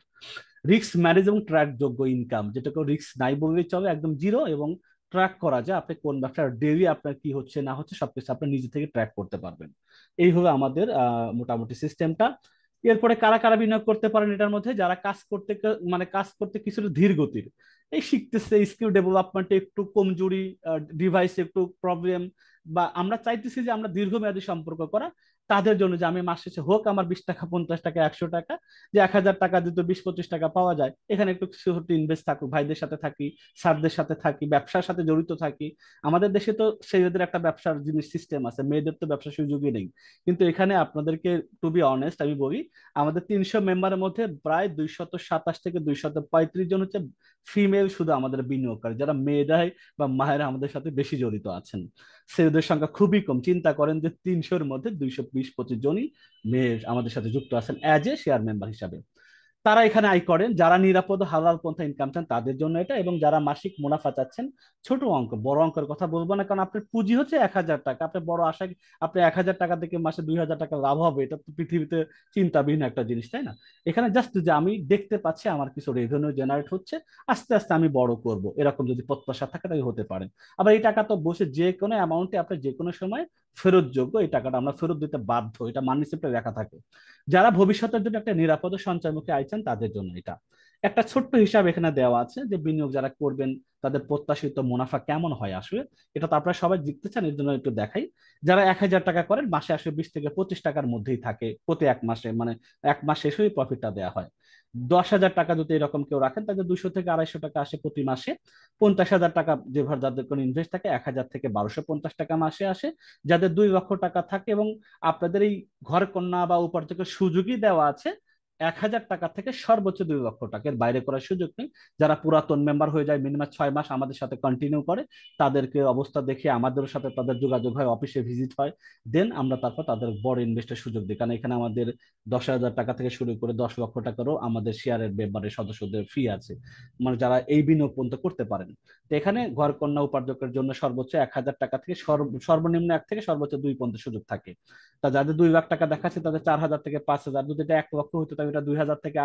রিস্ক ম্যানেজ এবং ট্র্যাক যোগ্য ইনকাম, যেটাকে রিস্ক নাই বললেই চলে, একদম জিরো, এবং ট্র্যাক করা যায় আপনি কোন ব্যবসা ডেইলি আপনার কি হচ্ছে না হচ্ছে সবকিছু আপনি নিজে থেকে ট্র্যাক করতে পারবেন। এই হলো আমাদের মোটামুটি সিস্টেমটা। এরপরে কারা কারা বিনিয়োগ করতে পারেন এটার মধ্যে? যারা কাজ করতে কিছুটা ধীর গতির, এই শিখতেছে, স্কিল ডেভেলপমেন্টে একটু কমজোরি, ডিভাইসে একটু প্রবলেম, বা আমরা চাইতেছি যে আমরা দীর্ঘমেয়াদী সম্পর্ক করা, তাদের জন্য যে আমি মাস শেষে হোক আমার 20 টাকা 50 টাকা 100 টাকা, যে 1,000 টাকা দিতে 20-25 টাকা পাওয়া যায়, এখানে একটু কিছু ইনভেস্ট থাকুক, ভাইদের সাথে থাকি, স্যারদের সাথে থাকি, ব্যবসার সাথে জড়িত থাকি। আমাদের দেশে তো ছেলেদের একটা ব্যবসার জিনিস সিস্টেম আছে, মেয়েদের তো ব্যবসার সুযোগই নেই। কিন্তু এখানে আপনাদেরকে, টু বি অনেস্ট আমি বলি, আমাদের 300 মেম্বারের মধ্যে প্রায় 227 থেকে 235 জন হচ্ছে ফিমেল, শুধু আমাদের বিনিয়োগকারী, যারা মেয়েরাই বা মায়েরা আমাদের সাথে বেশি জড়িত আছেন। ছেলেদের সংখ্যা খুবই কম, চিন্তা করেন যে 300-র মধ্যে 220-25 জনই মেয়ে আমাদের সাথে যুক্ত আছেন অ্যাজ এ শেয়ার মেম্বার হিসাবে। তারা এখানে আয় করেন, যারা নিরাপদ ও হালাল পন্থা ইনকাম চান তাদের জন্য এটা, এবং যারা মাসিক মুনাফা চাচ্ছেন, ছোট অঙ্ক, বড় অঙ্কের কথা বলবো না, কারণ আপনার পুঁজি হচ্ছে 1,000 টাকা, আপনার বড় আশা আপনি 1,000 টাকা থেকে মাসে 2,000 টাকা লাভ হবে, এটা তো পৃথিবীতে চিন্তাবিহীন একটা জিনিস, তাই না? এখানে জাস্ট যে আমি দেখতে পাচ্ছি আমার কিছু রেভিনিউ জেনারেট হচ্ছে, আস্তে আস্তে আমি বড় করব, এরকম যদি প্রত্যাশা থাকে তাহলে হতে পারে। আবার এই টাকা তো বসে যে কোনো অ্যামাউন্টে আপনি যে কোনো সময় ফেরত যোগ্য, এই টাকাটা আমরা ফেরত দিতে বাধ্য, এটা মানি রিসিপ্টে লেখা থাকে। যারা ভবিষ্যতের জন্য একটা নিরাপদ ও সঞ্চয়মুখী আইছেন তাদের জন্য এটা একটা ছোট্ট হিসাব এখানে দেওয়া আছে, যে বিনিয়োগ যারা করবেন তাদের প্রত্যাশিত মুনাফা কেমন হয় আসলে। এটা তো আপনারা সবাই দেখতে চান, এর জন্য একটু দেখাই। যারা 1,000 টাকা করেন, মাসে আসলে 20 থেকে 25 টাকার মধ্যেই থাকে প্রতি এক মাসে, মানে এক মাস শেষ হয়ে প্রফিটটা দেওয়া হয়। 10,000 টাকা যদি এরকম কেউ রাখেন, তাদের 200 থেকে 250 টাকা আসে প্রতি মাসে। 50,000 টাকা যেভাবে যাদের কোনো ইনভেস্ট থাকে, 1,000 থেকে 1,250 টাকা মাসে আসে। যাদের 2 লক্ষ টাকা থাকে, এবং আপনাদের এই ঘর কন্যা বা উপার্জকের সুযোগই দেওয়া আছে, 1,000 টাকা থেকে সর্বোচ্চ 2 লক্ষ টাকার বাইরে করার সুযোগ নেই। যারা পুরাতন মেম্বার হয়ে যায়, মিনিমাম 6 মাস আমাদের সাথে কন্টিনিউ করে, তাদেরকে অবস্থা দেখে আমাদের সাথে তাদের যোগাযোগ হয়, অফিসে ভিজিট হয়, দেন আমরা তারপর তাদের বড় ইনভেস্টের সুযোগ দিই, কারণ এখানে আমাদের 10,000 টাকা থেকে শুরু করে 10 লক্ষ টাকারও আমাদের শেয়ারের মেম্বারের সদস্যদের ফি আছে, মানে যারা এই বিনিয়োগ পর্যন্ত করতে পারেন। তো এখানে ঘর কন্যা উপার্জকের জন্য সর্বোচ্চ 1,000 টাকা থেকে সর্বনিম্ন 1 থেকে সর্বোচ্চ 2 পর্যন্ত সুযোগ থাকে। তা যাদের 2 লাখ টাকা দেখাচ্ছে তাদের 4,000 থেকে 5,000, যদি এটা 1 লক্ষ হইতো তাহলে এটা 2,000 থেকে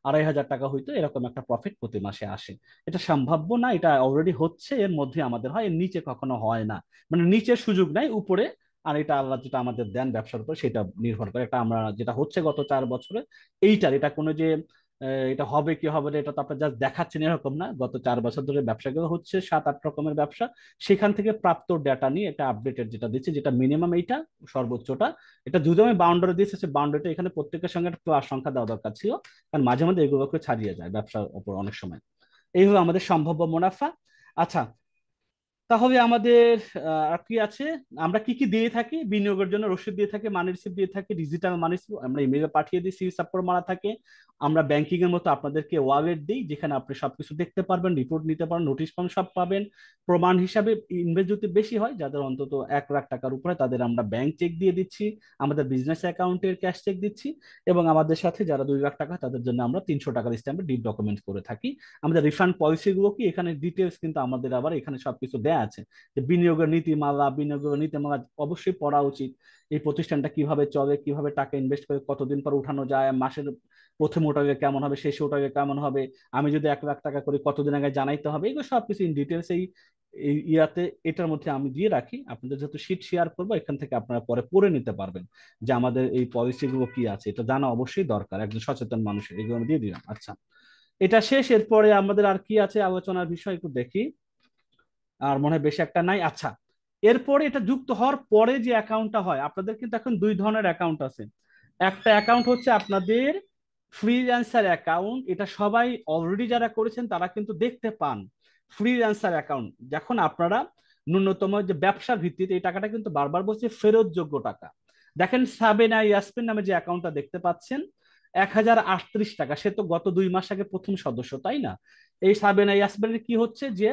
2,500 টাকা হইতো, এরকম একটা প্রফিট প্রতি মাসে আসে। এটা সম্ভাব্য না, এটা অলরেডি হচ্ছে, এর মধ্যে আমাদের হয়, এর নিচে কখনো হয় না, মানে নিচের সুযোগ নাই, উপরে। আর এটা আল্লাহ যেটা আমাদের দেন ব্যবসার উপর সেটা নির্ভর করে, এটা আমরা যেটা হচ্ছে গত 4 বছরে এইটার, এটা কোনো যে এটা হবে কি হবে না এটা তো আপনার জাস্ট দেখাচ্ছেন এরকম না, গত 4 বছর ধরে ব্যবসাগুলো হচ্ছে 7-8 রকমের ব্যবসা, সেখান থেকে প্রাপ্ত ডেটা নিয়ে এটা আপডেটেড যেটা দিচ্ছে, যেটা মিনিমাম এইটা, সর্বোচ্চটা এটা, যদি আমি বাউন্ডারি দিয়েছি সে বাউন্ডারিটা এখানে প্রত্যেকের সঙ্গে একটা প্লাস সংখ্যা দেওয়া দরকার ছিল, কারণ মাঝে মাঝে এগুলোকে ছাড়িয়ে যায় ব্যবসার উপর অনেক সময়। এই হলো আমাদের সম্ভাব্য মুনাফা। আচ্ছা, তাহলে আমাদের আর কি আছে? আমরা কি কি দিয়ে থাকি বিনিয়োগের জন্য? রসিদ দিয়ে থাকি, মানি রিসিপ্ট দিয়ে থাকি, ডিজিটাল মানি আমরা ইমেলে পাঠিয়ে দিই, সিভি সাপোর্ট মারা থাকে। আমরা ব্যাংকিং এর মতো আপনাদেরকে ওয়ালেট দিই, যেখানে আপনি সবকিছু দেখতে পারবেন, রিপোর্ট নিতে পারেন, নোটিশ পান, সব পাবেন। প্রমাণ হিসাবে ইনভেস্ট যদি বেশি হয়, যাদের অন্তত 1 লাখ টাকার উপরে, তাদের আমরা ব্যাংক চেক দিয়ে দিচ্ছি, আমাদের বিজনেস অ্যাকাউন্টের ক্যাশ চেক দিচ্ছি, এবং আমাদের সাথে যারা 2 লাখ টাকা, তাদের জন্য আমরা 300 টাকার স্ট্যাম্পে ডিড ডকুমেন্ট করে থাকি। আমাদের রিফান্ড পলিসি গুলো কি, এখানে ডিটেলস কিন্তু আমাদের আবার এখানে সবকিছু দেয়া আছে, যে বিনিয়োগের নীতিমালা অবশ্যই পড়া উচিত। এই প্রতিষ্ঠানটা কিভাবে চলে, কিভাবে টাকা ইনভেস্ট করে কতদিন পর উঠানো যায়, মাসের প্রথম ওঠাগে কেমন হবে, শেষে ওঠাগে কেমন হবে, আমি যদি 1 লাখ টাকা করি কতদিন আগে জানাইতে হবে, এগুলো সবকিছু ইন ডিটেলস এই এই ইয়াতে, এটার মধ্যে আমি দিয়ে রাখি। আপনাদের যেহেতু শিট শেয়ার করবো, এখান থেকে আপনারা পরে পড়ে নিতে পারবেন যে আমাদের এই পলিসি গুলো কি আছে, এটা জানা অবশ্যই দরকার একজন সচেতন মানুষের। এগুলো আমি দিয়ে দিলাম। আচ্ছা, এটা শেষ, এরপরে আমাদের আর কি আছে আলোচনার বিষয় একটু দেখি। আর মনে হয় বেশি একটা নাই। আচ্ছা, এরপরে এটা যুক্ত হওয়ার পরে যে অ্যাকাউন্টটা হয়, আপনাদের কিন্তু এখন 2 ধরনের অ্যাকাউন্ট আছে। একটা অ্যাকাউন্ট হচ্ছে আপনাদের ফ্রিল্যান্সার অ্যাকাউন্ট, এটা সবাই অলরেডি যারা করেছেন তারা কিন্তু দেখতে পান। ফ্রিল্যান্সার অ্যাকাউন্ট যখন আপনারা ন্যূনতম যে ব্যবসার ভিত্তিতে, এই টাকাটা কিন্তু বারবার বলছে ফেরত যোগ্য টাকা। দেখেন সাবেনা ইয়াসমিন নামে যে অ্যাকাউন্টটা দেখতে পাচ্ছেন, 1,038 টাকা, সে তো গত 2 মাস আগে প্রথম সদস্য, তাই না? এই সাবেনা ইয়াসমিনের কি হচ্ছে যে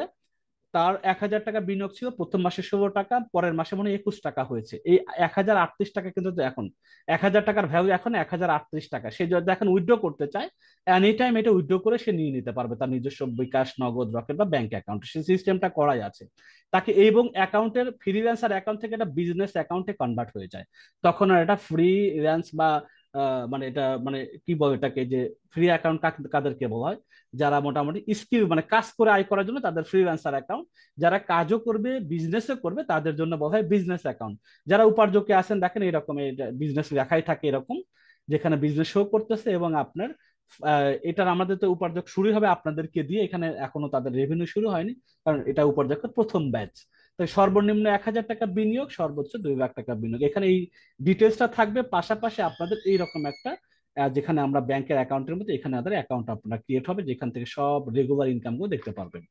তার 1,000 টাকা বিনিয়োগ ছিল, প্রথম মাসে 16 টাকা, পরের মাসে মনে হয় 21 টাকা হয়েছে। এই 1,038 টাকা কিন্তু এখন 1,000 টাকার ভ্যালু এখন 1,038 টাকা। সে যদি এখন উইথড্র করতে চায়, এনি টাইম এটা উইথড্র করে সে নিয়ে নিতে পারবে তার নিজস্ব বিকাশ, নগদ, রকেট বা ব্যাংক অ্যাকাউন্ট, সেই সিস্টেমটা করাই আছে তাকে। এবং অ্যাকাউন্টের ফ্রিল্যান্সার অ্যাকাউন্ট থেকে এটা বিজনেস অ্যাকাউন্টে কনভার্ট হয়ে যায়। তখন আর এটা ফ্রিল্যান্স বা মানে এটা মানে কি বলে এটাকে, যে ফ্রি অ্যাকাউন্ট কাদেরকে বলা হয়, যারা মোটামুটি স্কিল মানে কাজ করে আয় করার জন্য তাদের ফ্রিল্যান্সার অ্যাকাউন্ট, যারা কাজও করবে বিজনেসও করবে তাদের জন্য বলা হয় বিজনেস অ্যাকাউন্ট। যারা উপার্জকে আছেন দেখেন এরকম বিজনেস লেখাই থাকে এরকম, যেখানে বিজনেস শো করতেছে এবং আপনার এটার আমাদের তো উপার্জক শুরু হবে আপনাদেরকে দিয়ে, এখানে এখনো তাদের রেভিনিউ শুরু হয়নি, কারণ এটা উপার্জকের প্রথম ব্যাচ। তাই সর্বনিম্ন 1,000 টাকা বিনিয়োগ, সর্বোচ্চ 2 লাখ টাকা বিনিয়োগ, এখানে এই ডিটেলসটা থাকবে। পাশাপাশি আপনাদের এইরকম একটা যেখানে আমরা ব্যাংকের অ্যাকাউন্টের মধ্যে এখানে আমাদের অ্যাকাউন্ট আপনার ক্রিয়েট হবে, যেখান থেকে সব রেগুলার ইনকাম গুলো দেখতে পারবেন।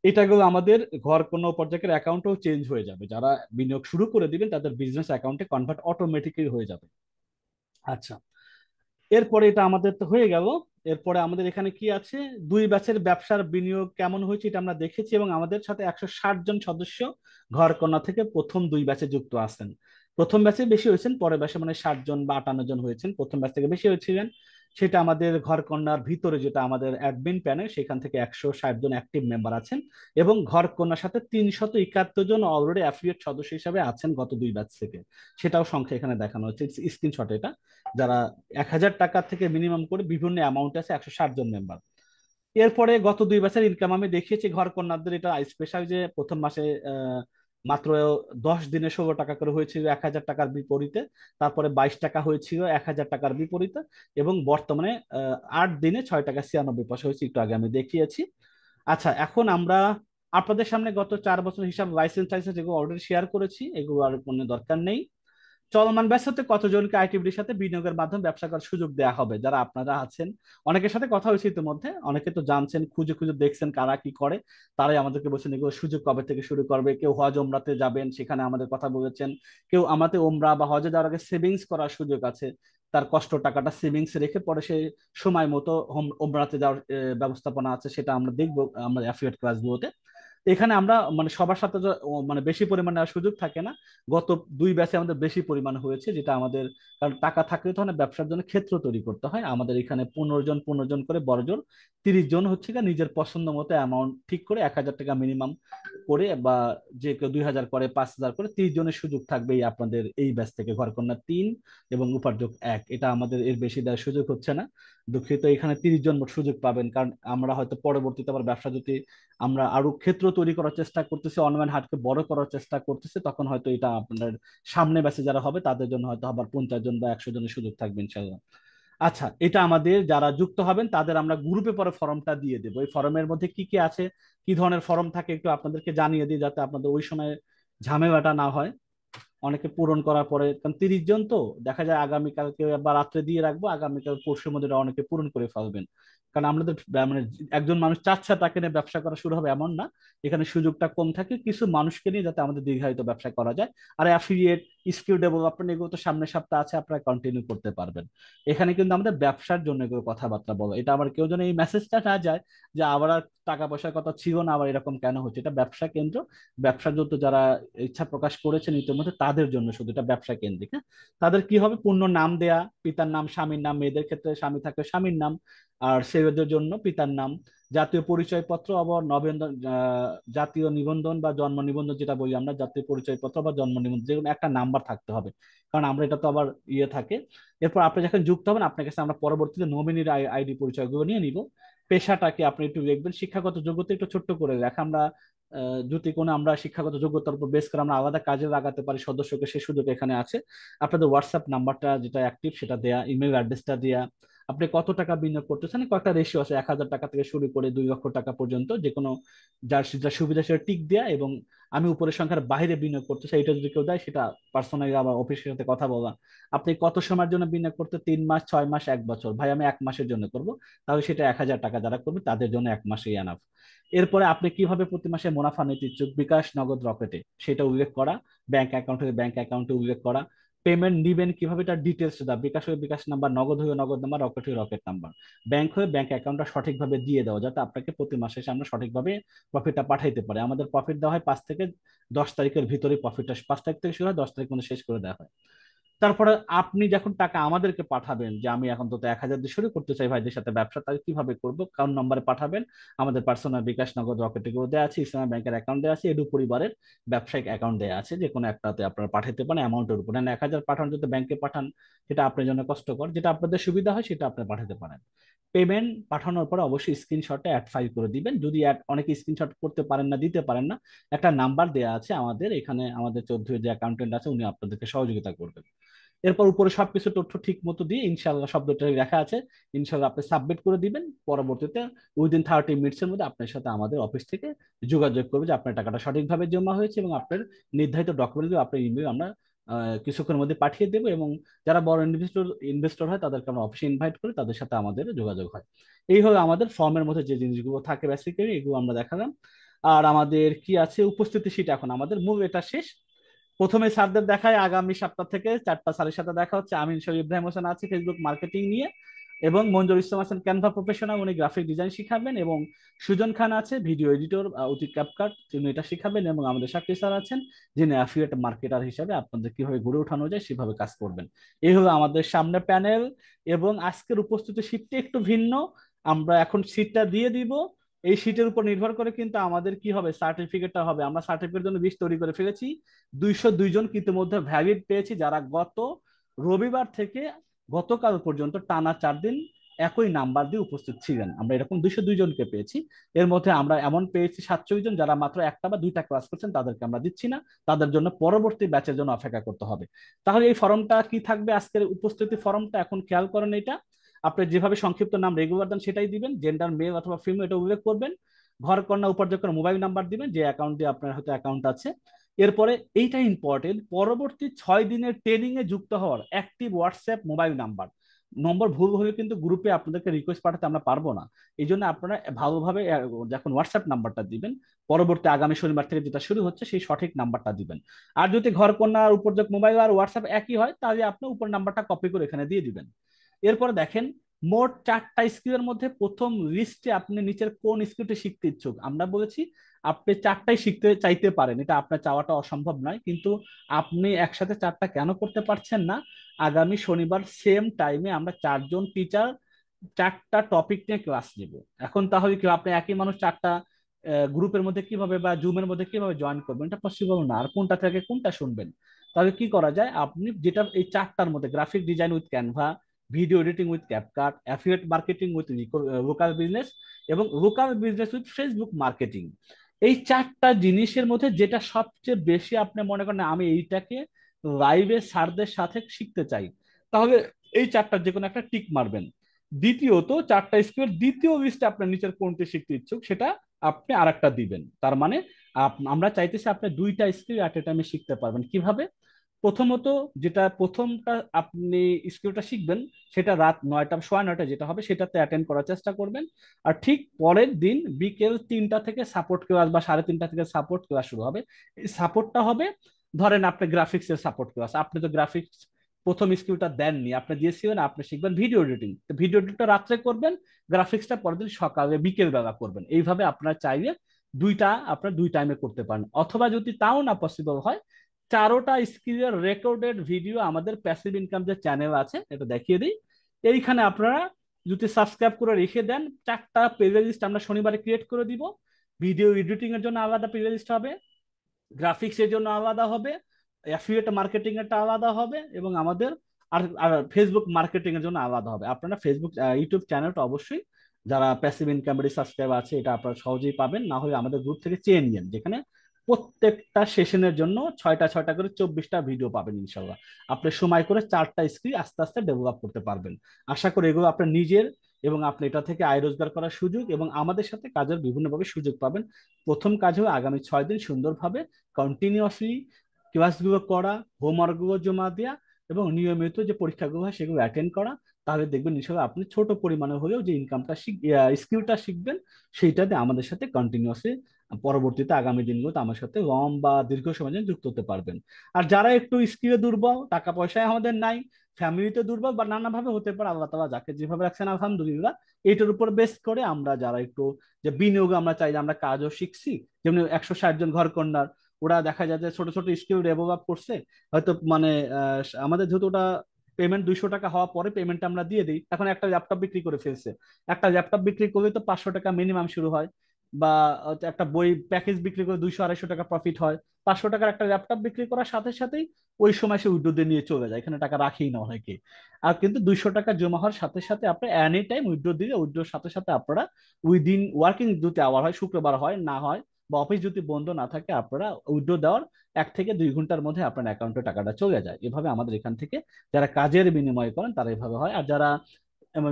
এটাগুলো আমাদের ঘর কোনো পর্যায়ের অ্যাকাউন্টও চেঞ্জ হয়ে যাবে, যারা বিনিয়োগ শুরু করে দিবেন তাদের বিজনেস অ্যাকাউন্টে কনভার্ট অটোমেটিক্যালি হয়ে যাবে। আচ্ছা, এরপরে এটা আমাদের তো হয়ে গেল। এরপরে আমাদের এখানে কি আছে, দুই ব্যাচের ব্যবসার বিনিয়োগ কেমন হয়েছে এটা আমরা দেখেছি, এবং আমাদের সাথে 160 জন সদস্য ঘরকন্যা থেকে প্রথম দুই ব্যাচে যুক্ত আছেন। প্রথম ব্যাচে বেশি হয়েছেন, পরের ব্যাচে মানে 60 জন বা 58 জন হয়েছেন, প্রথম ব্যাচ থেকে বেশি হয়েছিলেন। সেটা আমাদের ঘরকন্যার ভিতরে যেটা আমাদের অ্যাডমিন প্যানেল, সেখান থেকে 160 জন অ্যাক্টিভ মেম্বার আছেন, এবং ঘরকন্যার সাথে 371 জন অলরেডি অ্যাফিলিয়েট সদস্য হিসাবে আছেন গত দুই ব্যাচ থেকে। সেটাও সংখ্যা এখানে দেখানো হচ্ছে স্ক্রিনশট এটা, যারা 1,000 টাকা থেকে মিনিমাম করে বিভিন্ন অ্যামাউন্ট আছে 160 জন মেম্বার। এরপরে গত দুই বছর ইনকাম আমি দেখিয়েছি ঘর কন্যাদের, এটা স্পেশাল যে প্রথম মাসে মাত্র 10 দিনে 16 টাকা করে হয়েছিল 1,000 টাকার বিপরীতে, তারপরে 22 টাকা হয়েছিল 1,000 টাকার বিপরীতে, এবং বর্তমানে 8 দিনে 6 টাকা 96 পয়সা হয়েছে, একটু আগে আমি দেখিয়েছি। আচ্ছা, এখন আমরা আপনাদের সামনে গত 4 বছর হিসাব লাইসেন্স টাইসেন্স এগুলো অলরেডি শেয়ার করেছি, এগুলো আর কোনো দরকার নেই। চলমান ব্যবসাতে কতজনকে আইটিভিটির সাথে বিনিয়োগের মাধ্যমে ব্যবসা করার সুযোগ দেওয়া হবে, যারা আপনারা আছেন, অনেকের সাথে কথা হয়েছে ইতিমধ্যে, অনেকে তো জানছেন, খুঁজে খুঁজে দেখছেন কারা কি করে, তারাই আমাদেরকে বলছেন এগুলো সুযোগ কবে থেকে শুরু করবে। কেউ হজ ওমরাতে যাবেন, সেখানে আমাদের কথা বলেছেন। কেউ আমাদের ওমরা বা হজে যাওয়ার আগে সেভিংস করার সুযোগ আছে, তার কষ্ট টাকাটা সেভিংস রেখে পরে সেই সময় মতো ওমরাতে যাওয়ার ব্যবস্থাপনা আছে, সেটা আমরা দেখবো আমরা অ্যাফিলিয়েট ক্লাসগুলোতে। এখানে আমরা মানে সবার সাথে তো মানে বেশি পরিমাণে আর সুযোগ থাকে না। গত দুই ব্যাচে আমাদের বেশি পরিমাণ হয়েছে, যেটা আমাদের, কারণ টাকা থাকলে তো মানে ব্যবসার জন্য ক্ষেত্র তৈরি করতে হয়। আমাদের এখানে 15 জন করে বড়জোর 30 জন হচ্ছে গিয়ে নিজের পছন্দ মতো অ্যামাউন্ট ঠিক করে 1,000 টাকা মিনিমাম করে, বা যে কেউ 2,000 করে 5,000 করে 30 জনের সুযোগ থাকবে এই আপনাদের এই ব্যাচ থেকে, ঘরকন্যা 3 এবং উপার্জক 1, এটা আমাদের এর বেশি দেওয়ার সুযোগ হচ্ছে না। দুঃখিত, এখানে 30 জন মোট সুযোগ পাবেন, কারণ আমরা হয়তো পরবর্তীতে আবার ব্যবসা যদি আমরা আরো ক্ষেত্র তৈরি করার চেষ্টা করতেছি, অনলাইন হাটকে বড় করার চেষ্টা করতেছি, তখন হয়তো এটা আপনার সামনে ব্যাচে যারা হবে তাদের জন্য হয়তো আবার 50 জন বা 100 জনের সুযোগ থাকবে ইনশাল্লাহ। আচ্ছা, এটা আমাদের যারা যুক্ত হবেন তাদের আমরা গ্রুপে পরে ফর্মটা দিয়ে দেবো। এই ফর্মের মধ্যে কি কি আছে, কি ধরনের ফর্ম থাকে একটু আপনাদেরকে জানিয়ে দিই, যাতে আপনাদের ওই সময় ঝামেলাটা না হয় অনেকে পূরণ করার পরে। কারণ 30 জন তো দেখা যায় আগামীকালকে বা রাত্রে দিয়ে রাখবো, আগামীকাল পরশুর মধ্যে এটা অনেকে পূরণ করে ফেলবেন। কারণ আমাদের মানে একজন মানুষ চাচ্ছে তাকে নিয়ে ব্যবসা করা শুরু হবে এমন না, এখানে সুযোগটা কম থাকে কিছু মানুষকে নিয়ে, যাতে আমাদের দীর্ঘায়িত ব্যবসা করা যায়। আর অ্যাফিলিয়েট, স্কিল ডেভেলপমেন্ট এগুলো তো সামনের সপ্তাহ আছে, আপনারা কন্টিনিউ করতে পারবেন। এখানে কিন্তু আমাদের ব্যবসার জন্য এগুলো কথাবার্তা বলো, এটা আবার কেউ যেন এই মেসেজটা না যায় যে আবার আর টাকা পয়সার কথা ছিল না, আবার এরকম কেন হচ্ছে। এটা ব্যবসা কেন্দ্র, ব্যবসার জন্য যারা ইচ্ছা প্রকাশ করেছেন ইতিমধ্যে তাদের জন্য শুধু, এটা ব্যবসা কেন্দ্রিক। হ্যাঁ, তাদের কি হবে, পূর্ণ নাম দেয়া, পিতার নাম, স্বামীর নাম, মেয়েদের ক্ষেত্রে স্বামী থাকলে স্বামীর নাম, আর ছেলেদের জন্য পিতার নাম, জাতীয় পরিচয়পত্র আবার নবেন্দন, জাতীয় নিবন্ধন বা জন্ম নিবন্ধন যেটা বলি আমরা, জাতীয় পরিচয়পত্র বা জন্ম নিবন্ধন, যে কোনো একটা নাম্বার থাকতে হবে, কারণ আমরা এটা তো আবার ইয়ে থাকে। এরপর আপনি যখন যুক্ত হবেন আপনার কাছে আমরা পরবর্তীতে নমিনির আইডি পরিচয়গুলো নিয়ে নিব। পেশাটাকে আপনি একটু দেখবেন, শিক্ষাগত যোগ্যতা একটু ছোট্ট করে রাখা, আমরা যদি কোনো আমরা শিক্ষাগত যোগ্যতার উপর বেস করে আমরা আলাদা কাজে লাগাতে পারি সদস্যকে, সে সুযোগ এখানে আছে। আপনাদের হোয়াটসঅ্যাপ নাম্বারটা যেটা অ্যাক্টিভ সেটা দেয়া, ইমেল অ্যাড্রেসটা দেয়া, আপনি কত টাকা বিনিয়োগ করতেছেন, কয়েকটা রেশিও আছে, 1,000 টাকা থেকে শুরু করে 2 লক্ষ টাকা পর্যন্ত, যে কোনো যার যার সুবিধা সেটা টিক দেয়া, এবং আমি উপরের সংখ্যার বাইরে বিনিয়োগ করতে চাই এটা যদি কেউ দেয় সেটা পার্সোনালি আবার অফিসের সাথে কথা বলা। আপনি কত সময়ের জন্য বিনিয়োগ করতে, 3 মাস, 6 মাস, 1 বছর, ভাই আমি 1 মাসের জন্য করব, তাহলে সেটা 1,000 টাকা যারা করবে তাদের জন্য 1 মাসেই এনাফ। এরপরে আপনি কিভাবে প্রতি মাসে মুনাফা নিতে ইচ্ছুক, বিকাশ, নগদ, রকেটে, সেটা উল্লেখ করা, ব্যাংক অ্যাকাউন্ট থেকে ব্যাংক অ্যাকাউন্টে উল্লেখ করা, পেমেন্ট নিবেন কিভাবে, তার ডিটেলস দেওয়া, বিকাশ হয়ে বিকাশ নাম্বার, নগদ হয়ে নগদ নাম্বার, রকেট হয়ে রকেট নাম্বার, ব্যাংক হয়ে ব্যাংক অ্যাকাউন্টটা সঠিকভাবে দিয়ে দেওয়া, যাতে আপনাকে প্রতি মাসে শেষে আমরা সঠিকভাবে প্রফিটটা পাঠাইতে পারি। আমাদের প্রফিট দেওয়া হয় 5 থেকে 10 তারিখের ভিতরে, প্রফিটটা 5 তারিখ থেকে শুরু হয়, 10 তারিখ মধ্যে শেষ করে দেওয়া হয়। তারপরে আপনি যখন টাকা আমাদেরকে পাঠাবেন, যে আমি এখন তো 1,000 দিয়ে শুরু করতে চাই ভাইদের সাথে ব্যবসা, তাহলে কিভাবে করবো, কোন নম্বরে পাঠাবেন? আমাদের পার্সোনাল বিকাশ, নগদ, রকেট এগুলো দেওয়া আছে, ইসলামী ব্যাংকের অ্যাকাউন্ট দেওয়া আছে, এডু পরিবারের ব্যবসায়িক অ্যাকাউন্ট দেওয়া আছে, যে কোনো একটাতে আপনারা পাঠাতে পারেন অ্যামাউন্টের উপর। 1,000 পাঠান যদি ব্যাংকে পাঠান, সেটা আপনার জন্য কষ্টকর, যেটা আপনাদের সুবিধা হয় সেটা আপনি পাঠাতে পারেন। পেমেন্ট পাঠানোর পরে অবশ্যই স্ক্রিনশটে অ্যাড ফাইল করে দিবেন। যদি অনেকে স্ক্রিনশট করতে পারেন না, দিতে পারেন না, একটা নাম্বার দেওয়া আছে আমাদের এখানে, আমাদের চৌধুরী যে অ্যাকাউন্টেন্ট আছে উনি আপনাদেরকে সহযোগিতা করবেন। এরপর উপরে সবকিছু তথ্য ঠিক মতো দিয়ে ইনশাল্লাহ, শব্দটা লেখা আছে, ইনশাল্লাহ আপনি সাবমিট করে দিবেন। পরবর্তীতে উইদিন 30 মিনিটসের মধ্যে আপনার সাথে আমাদের অফিস থেকে যোগাযোগ করবে যে আপনার টাকাটা সঠিকভাবে জমা হয়েছে, এবং আপনার নির্ধারিত ডকুমেন্টগুলো আপনার ইমেল আমরা কিছুক্ষণের মধ্যে পাঠিয়ে দেবো। এবং যারা বড় ইনভেস্টর ইনভেস্টর হয় তাদেরকে আমরা অফিসে ইনভাইট করে তাদের সাথে আমাদের যোগাযোগ হয়। এই হলো আমাদের ফর্মের মধ্যে যে জিনিসগুলো থাকে বেসিক্যালি, এগুলো আমরা দেখালাম। আর আমাদের কি আছে, উপস্থিতি শীট, এখন আমাদের মূল এটা শেষ। প্রথমে স্যারদের দেখায়, আগামী সপ্তাহ থেকে 4টা স্যারের সাথে দেখা হচ্ছে। আমিন শরীফ ইব্রাহিম হোসেন আছে ফেসবুক মার্কেটিং নিয়ে, এবং মঞ্জুর ইসলাম আছেন ক্যানভা প্রফেশনাল, উনি গ্রাফিক ডিজাইন শিখাবেন, এবং সুজন খান আছে ভিডিও এডিটর অতি ক্যাপকাট, তিনি এটা শিখাবেন, এবং আমাদের শাকির স্যার আছেন যিনি অ্যাফিলিয়েট মার্কেটার হিসাবে আপনাদের কিভাবে গড়ে ওঠানো যায় সেভাবে কাজ করবেন। এই হলো আমাদের সামনে প্যানেল। এবং আজকের উপস্থিত শীটটা একটু ভিন্ন, আমরা এখন শীটটা দিয়ে দিব। এই শীটের উপর নির্ভর করে কিন্তু আমাদের কি হবে, সার্টিফিকেটটা হবে। আমরা সার্টিফিকেট জন্য লিস্ট তৈরি করে ফেলেছি। 202 জন ইতিমধ্যে ভ্যালিড পেয়েছি, যারা গত রবিবার থেকে গতকাল পর্যন্ত টানা 4 দিন একই নাম্বার দিয়ে উপস্থিত ছিলেন। আমরা এরকম 202 জনকে পেয়েছি। এর মধ্যে আমরা এমন পেয়েছি 47 জন যারা মাত্র একটা বা দুইটা ক্লাস করছেন, তাদেরকে আমরা দিচ্ছি না, তাদের জন্য পরবর্তী ব্যাচের জন্য অপেক্ষা করতে হবে। তাহলে এই ফর্মটা কি থাকবে, আজকের উপস্থিতি ফর্মটা এখন খেয়াল করেন। এটা আপনি যেভাবে সংক্ষিপ্ত নাম রেগুলার দেন সেটাই দিবেন, জেন্ডার মেল অথবা ফিমেল এটা উল্লেখ করবেন, ঘর কন্যা উপার্জন করে মোবাইল নাম্বার দিবেন, যে অ্যাকাউন্ট দিয়ে আপনার হয়তো অ্যাকাউন্ট আছে। এরপরে এইটা ইম্পর্টেন্ট, পরবর্তী 6 দিনের ট্রেনিং এ যুক্ত হওয়ার অ্যাক্টিভ হোয়াটসঅ্যাপ মোবাইল নাম্বার। নম্বর ভুল হলে কিন্তু গ্রুপে আপনাদেরকে রিকোয়েস্ট পাঠাতে আমরা পারবো না। এই জন্য আপনারা ভালোভাবে যখন হোয়াটসঅ্যাপ নাম্বারটা দিবেন, পরবর্তী আগামী শনিবার থেকে যেটা শুরু হচ্ছে সেই সঠিক নাম্বারটা দিবেন। আর যদি ঘর কন্যা আর উপযোগ মোবাইল আর হোয়াটসঅ্যাপ একই হয়, তাহলে আপনি উপর নাম্বারটা কপি করে এখানে দিয়ে দিবেন। এরপরে দেখেন, মোট 4টা স্কিলের মধ্যে প্রথম লিস্টে আপনি নিচের কোন স্কিলটি শিখতে ইচ্ছুক। আমরা বলেছি আপনি 4টাই শিখতে চাইতে পারেন, এটা আপনার চাওয়াটা অসম্ভব নয়, কিন্তু আপনি একসাথে 4টা কেন করতে পারছেন না? আগামী শনিবার সেম টাইমে আমরা 4 জন টিচার 4টা টপিক নিয়ে ক্লাস নিব। এখন তাহলে কি আপনি একই মানুষ 4টা গ্রুপের মধ্যে কিভাবে বা জুমের মধ্যে কিভাবে জয়েন করবেন? এটা পসিবল না। আর কোনটা থেকে কোনটা শুনবেন? তাহলে কি করা যায়, আপনি যেটা এই 4টার মধ্যে graphic design with Canva, video editing with CapCut, affiliate marketing with local business, এবং local business with Facebook marketing, এই 4টা জিনিসের মধ্যে যেটা সবচেয়ে বেশি আপনি মনে করেন আমি এইটাকে লাইভে স্যারদের সাথে শিখতে চাই, তাহলে এই 4টার যে কোনো একটা টিক মারবেন। দ্বিতীয়ত, 4টা স্কিল দ্বিতীয় লিস্টে আপনার নিচের কোনটি শিখতে ইচ্ছুক সেটা আপনি আরেকটা দিবেন। তার মানে আমরা চাইতেছি আপনি 2টা স্কিল অ্যাট এ টাইমে শিখতে পারবেন। কিভাবে? প্রথমত, যেটা প্রথমটা আপনি স্কিলটা শিখবেন, সেটা রাত 9টা, সোয়া 9টা যেটা হবে সেটাতে অ্যাটেন্ড করার চেষ্টা করবেন। আর ঠিক পরের দিন বিকেল 3টা থেকে সাপোর্ট ক্লাস বা 3:30 থেকে সাপোর্ট ক্লাস শুরু হবে। এই সাপোর্টটা হবে, ধরেন আপনি গ্রাফিক্স এর সাপোর্ট ক্লাস, আপনি তো গ্রাফিক্স প্রথম স্কিলটা দেননি, আপনি দিয়েছিলেন, আপনি শিখবেন ভিডিও এডিটিং, তো ভিডিও এডিটটা রাত্রে করবেন, গ্রাফিক্সটা পরের দিন সকালে বিকেল বেলা করবেন। এইভাবে আপনার চাইলে দুইটা আপনার 2 টাইমে করতে পারেন। অথবা যদি তাও না পসিবল হয়, 4টা স্কিলের রেকর্ডেড ভিডিও আমাদের প্যাসিভ ইনকাম যে চ্যানেল আছে এটা দেখিয়ে দিই। এইখানে আপনারা যদি সাবস্ক্রাইব করে রেখে দেন, 4টা প্লে লিস্ট আমরা শনিবারে ক্রিয়েট করে দিব। ভিডিও এডিটিং এর জন্য আলাদা প্লে লিস্ট হবে, গ্রাফিক্স এর জন্য আলাদা হবে, অ্যাফিলিয়েট মার্কেটিং এরটা আলাদা হবে, এবং আমাদের আর ফেসবুক মার্কেটিং এর জন্য আলাদা হবে। আপনারা ফেসবুক ইউটিউব চ্যানেলটা অবশ্যই, যারা প্যাসিভ ইনকামের সাবস্ক্রাইব আছে এটা আপনারা সহজেই পাবেন, না হলে আমাদের গ্রুপ থেকে চেয়ে নিন, যেখানে প্রত্যেকটা সেশনের জন্য 6টা 6টা করে 24টা ভিডিও পাবেন ইনশাল্লাহ। আপনি সময় করে 4টা স্কিল আস্তে আস্তে ডেভেলপ করতে পারবেন। আশা করি এগুলো আপনার নিজের, এবং আপনি এটা থেকে আয় রোজগার করার সুযোগ এবং আমাদের সাথে কাজের বিভিন্নভাবে সুযোগ পাবেন। প্রথম কাজ হবে আগামী 6 দিন সুন্দরভাবে কন্টিনিউয়াসলি ক্লাসগুলো করা, হোমওয়ার্কগুলো জমা দেওয়া, এবং নিয়মিত যে পরীক্ষাগুলো হয় সেগুলো অ্যাটেন্ড করা। তাহলে দেখবেন নিশ্চয়ই আপনি ছোট পরিমাণে হলেও যে ইনকামটা স্কিলটা শিখবেন, সেইটাতে আমাদের সাথে কন্টিনিউয়াসলি পরবর্তীতে আগামী দিনগুলোতে আমার সাথে লম্বা দীর্ঘ সময় জন্য যুক্ত হতে পারবেন। আর যারা একটু স্কিলে দুর্বল, টাকা পয়সায় আমাদের নাই, ফ্যামিলিতে দুর্বল বা নানাভাবে হতে পারে, আল্লাহ তাআলা যাকে যেভাবে রাখছেন আলহামদুলিল্লাহ, এইটার উপর বেস করে আমরা যারা একটু যে বিনিয়োগ আমরা চাই, যে আমরা কাজও শিখছি, যেমন 160 জন ঘর কন্যার, ওরা দেখা যায় যে ছোট ছোট স্কিল ডেভেলপ করছে, হয়তো মানে আমাদের যেহেতু ওটা পেমেন্ট 200 টাকা হওয়ার পরে পেমেন্ট আমরা দিয়ে দিই, এখন একটা ল্যাপটপ বিক্রি করে ফেলছে। একটা ল্যাপটপ বিক্রি করলে তো 500 টাকা মিনিমাম শুরু হয়, বা একটা বই প্যাকেজ বিক্রি করে 200 250 টাকা প্রফিট হয়। 500 টাকার একটা ল্যাপটপ বিক্রি করার সাথে সাথেই ওই সময় সে উইথড্র নিয়ে চলে যায়, এখানে টাকা রাখেই না অনেকে। আর কিন্তু 200 টাকা জমা হওয়ার সাথে সাথে আপনি এনি টাইম উইথড্র দিলে, উইথড্রর সাথে সাথে আপনারা উইদিন ওয়ার্কিং যদি আওয়ার হয়, শুক্রবার হয় না হয় বা অফিস যদি বন্ধ না থাকে, আপনারা উইথড্র দেওয়ার 1 থেকে 2 ঘন্টার মধ্যে আপনার অ্যাকাউন্টে টাকাটা চলে যায়। এভাবে আমাদের এখান থেকে যারা কাজের বিনিময় করেন তারা এভাবে হয়। আর যারা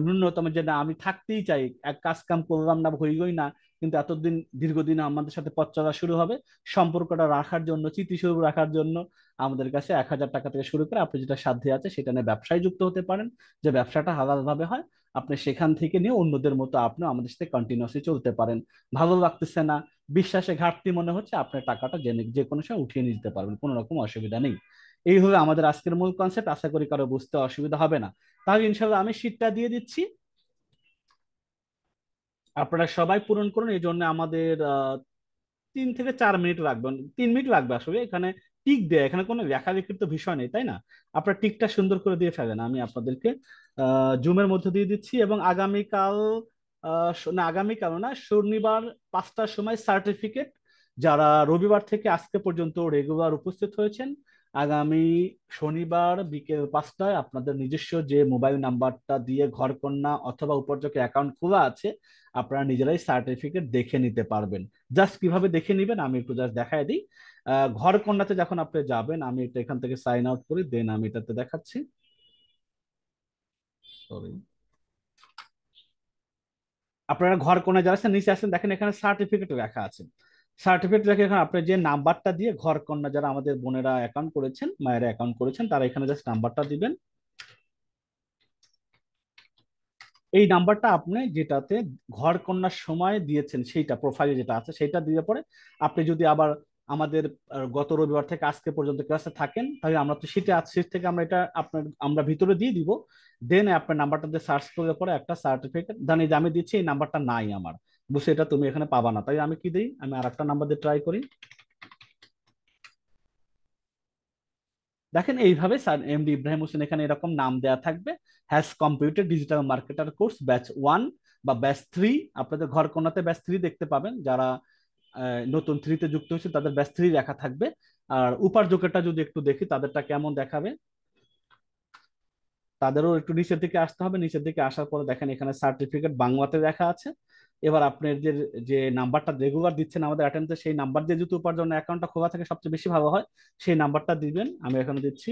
ন্যূনতম যে না আমি থাকতেই চাই, এক কাজ কাম করলাম না হইলই না, কিন্তু এতদিন দীর্ঘদিন আমাদের সাথে পথ চলা শুরু হবে, সম্পর্কটা রাখার জন্য, স্মৃতিস্বরূপ রাখার জন্য আমাদের কাছে 1,000 টাকা থেকে শুরু করে আপনি যেটা সাধ্যে আছে সেটা নিয়ে ব্যবসায় যুক্ত হতে পারেন, যে ব্যবসাটা হালাল ভাবে হয়। আপনি সেখান থেকে নিয়ে অন্যদের মতো আপনিও আমাদের সাথে কন্টিনিউসলি চলতে পারেন। ভালো লাগতেছে না, বিশ্বাসে ঘাটতি মনে হচ্ছে, আপনার টাকাটা যে কোনো সময় উঠিয়ে নিয়ে যেতে পারবেন, কোনো রকম অসুবিধা নেই। এই হলো আমাদের আজকের মূল কনসেপ্ট, আশা করি কারো বুঝতে অসুবিধা হবে না। তাহলে ইনশাল্লাহ আমি শীটটা দিয়ে দিচ্ছি, আপনারা সবাই পূরণ করুন। এই জন্য আমাদের 3 থেকে 4 মিনিট লাগবে, 3 মিনিট লাগবে আসলে। এখানে টিক দেয়, এখানে কোনো লেখালেখির তো বিষয় নেই, তাই না? আপনার টিকটা সুন্দর করে দিয়ে ফেলেন, আমি আপনাদেরকে জুমের মধ্যে দিয়ে দিচ্ছি। এবং আগামীকাল, না আগামীকাল না, শনিবার 5টার সময় সার্টিফিকেট, যারা রবিবার থেকে আজকে পর্যন্ত রেগুলার উপস্থিত হয়েছেন, আগামী শনিবার বিকেল 5টায় আপনাদের নিজস্ব যে মোবাইল নাম্বারটা দিয়ে ঘরকন্যা অথবা উপার্জকের অ্যাকাউন্ট খোলা আছে, আপনারা নিজেরাই সার্টিফিকেট দেখে নিতে পারবেন। জাস্ট কিভাবে দেখে নিবেন আমি একটু জাস্ট দেখায় দিই। ঘর কন্যাতে যখন আপনি যাবেন, আমি এটা এখান থেকে সাইন আউট করি, দেন আমি এটাতে দেখাচ্ছি। সরি, আপনারা ঘর কন্যা যারা আছেন নিচে আসেন, দেখেন এখানে সার্টিফিকেট লেখা আছে। সার্টিফিকেট লেখা, এখানে আপনার যে নাম্বারটা দিয়ে ঘর কন্যা যারা আমাদের বোনেরা অ্যাকাউন্ট করেছেন, মায়েরা অ্যাকাউন্ট করেছেন, তারা এখানে জাস্ট নাম্বারটা দিবেন। এই নাম্বারটা আপনি যেটাতে ঘর কন্যার সময় দিয়েছেন, সেইটা প্রোফাইলে যেটা আছে সেটা দিয়ে পরে আপনি যদি আবার আমাদের গত রবিবার থেকে আজকে পর্যন্ত ক্লাসে থাকেন, তাহলে আমরা তো শীতে আজ শীত থেকে আমরা এটা আপনার আমরা ভিতরে দিয়ে দিব। দেন আপনার নাম্বারটা দিয়ে সার্চ করলে পরে একটা সার্টিফিকেট জানি যে আমি দিচ্ছি, এই নাম্বারটা নাই আমার, বুঝছি এটা তুমি এখানে পাবা না, তাই আমি কি দিই, আমি আর একটা নাম্বার দিয়ে ট্রাই করি। দেখেন এইভাবে স্যার এমডি ইব্রাহিম হোসেন এখানে এরকম নাম দেয়া থাকবে, has computer digital marketer course batch 1 বা ব্যাচ 3। আপনাদের ঘর কোনাতে ব্যাচ 3 দেখতে পাবেন, যারা নতুন 3-তে যুক্ত হয়েছে তাদের ব্যাচ 3 লেখা থাকবে। আর উপার্জকেরটা যদি একটু দেখি তাদেরটা কেমন দেখাবে, তাদেরও একটু নিচের দিকে আসতে হবে। নিচের দিকে আসার পরে দেখেন এখানে সার্টিফিকেট বাংলাতে দেখা আছে। এবার আপনার যে যে নাম্বারটা রেগুলার দিচ্ছেন আমাদের অ্যাটেন্ডে, সেই নাম্বার দিয়ে যদি উপার্জনের অ্যাকাউন্টটা খোলা থাকে সবচেয়ে বেশি ভালো হয়, সেই নাম্বারটা দিবেন, আমি এখানে দিচ্ছি।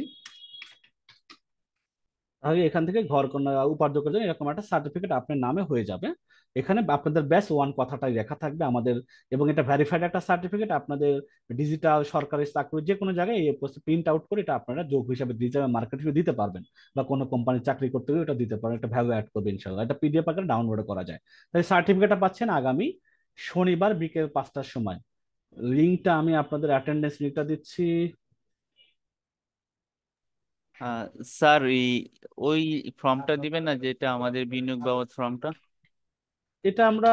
তাহলে এখান থেকে ঘর কন্যা উপার্জকের জন্য এরকম একটা সার্টিফিকেট আপনার নামে হয়ে যাবে। এখানে আপনাদের ব্যাচ 1 কথাটাই লেখা থাকবে আমাদের, এবং এটা ভেরিফাইড একটা সার্টিফিকেট। আপনাদের ডিজিটাল সরকারি চাকরি যে কোনো জায়গায় এই প্রিন্ট আউট করে এটা আপনারা যোগ হিসাবে ডিজিটাল মার্কেটিং দিতে পারবেন, বা কোনো কোম্পানি চাকরি করতে গেলে এটা দিতে পারবেন, একটা ভ্যালু অ্যাড করবে ইনশাল্লাহ। এটা পিডিএফ আকারে ডাউনলোড করা যায়। তাই সার্টিফিকেটটা পাচ্ছেন আগামী শনিবার বিকেল 5টার সময়। লিঙ্কটা আমি আপনাদের অ্যাটেন্ডেন্স লিঙ্কটা দিচ্ছি। আহ, স্যার ওই ফর্মটা দিবেন না, যেটা আমাদের বিনিয়োগ বাবদ ফর্মটা? এটা আমরা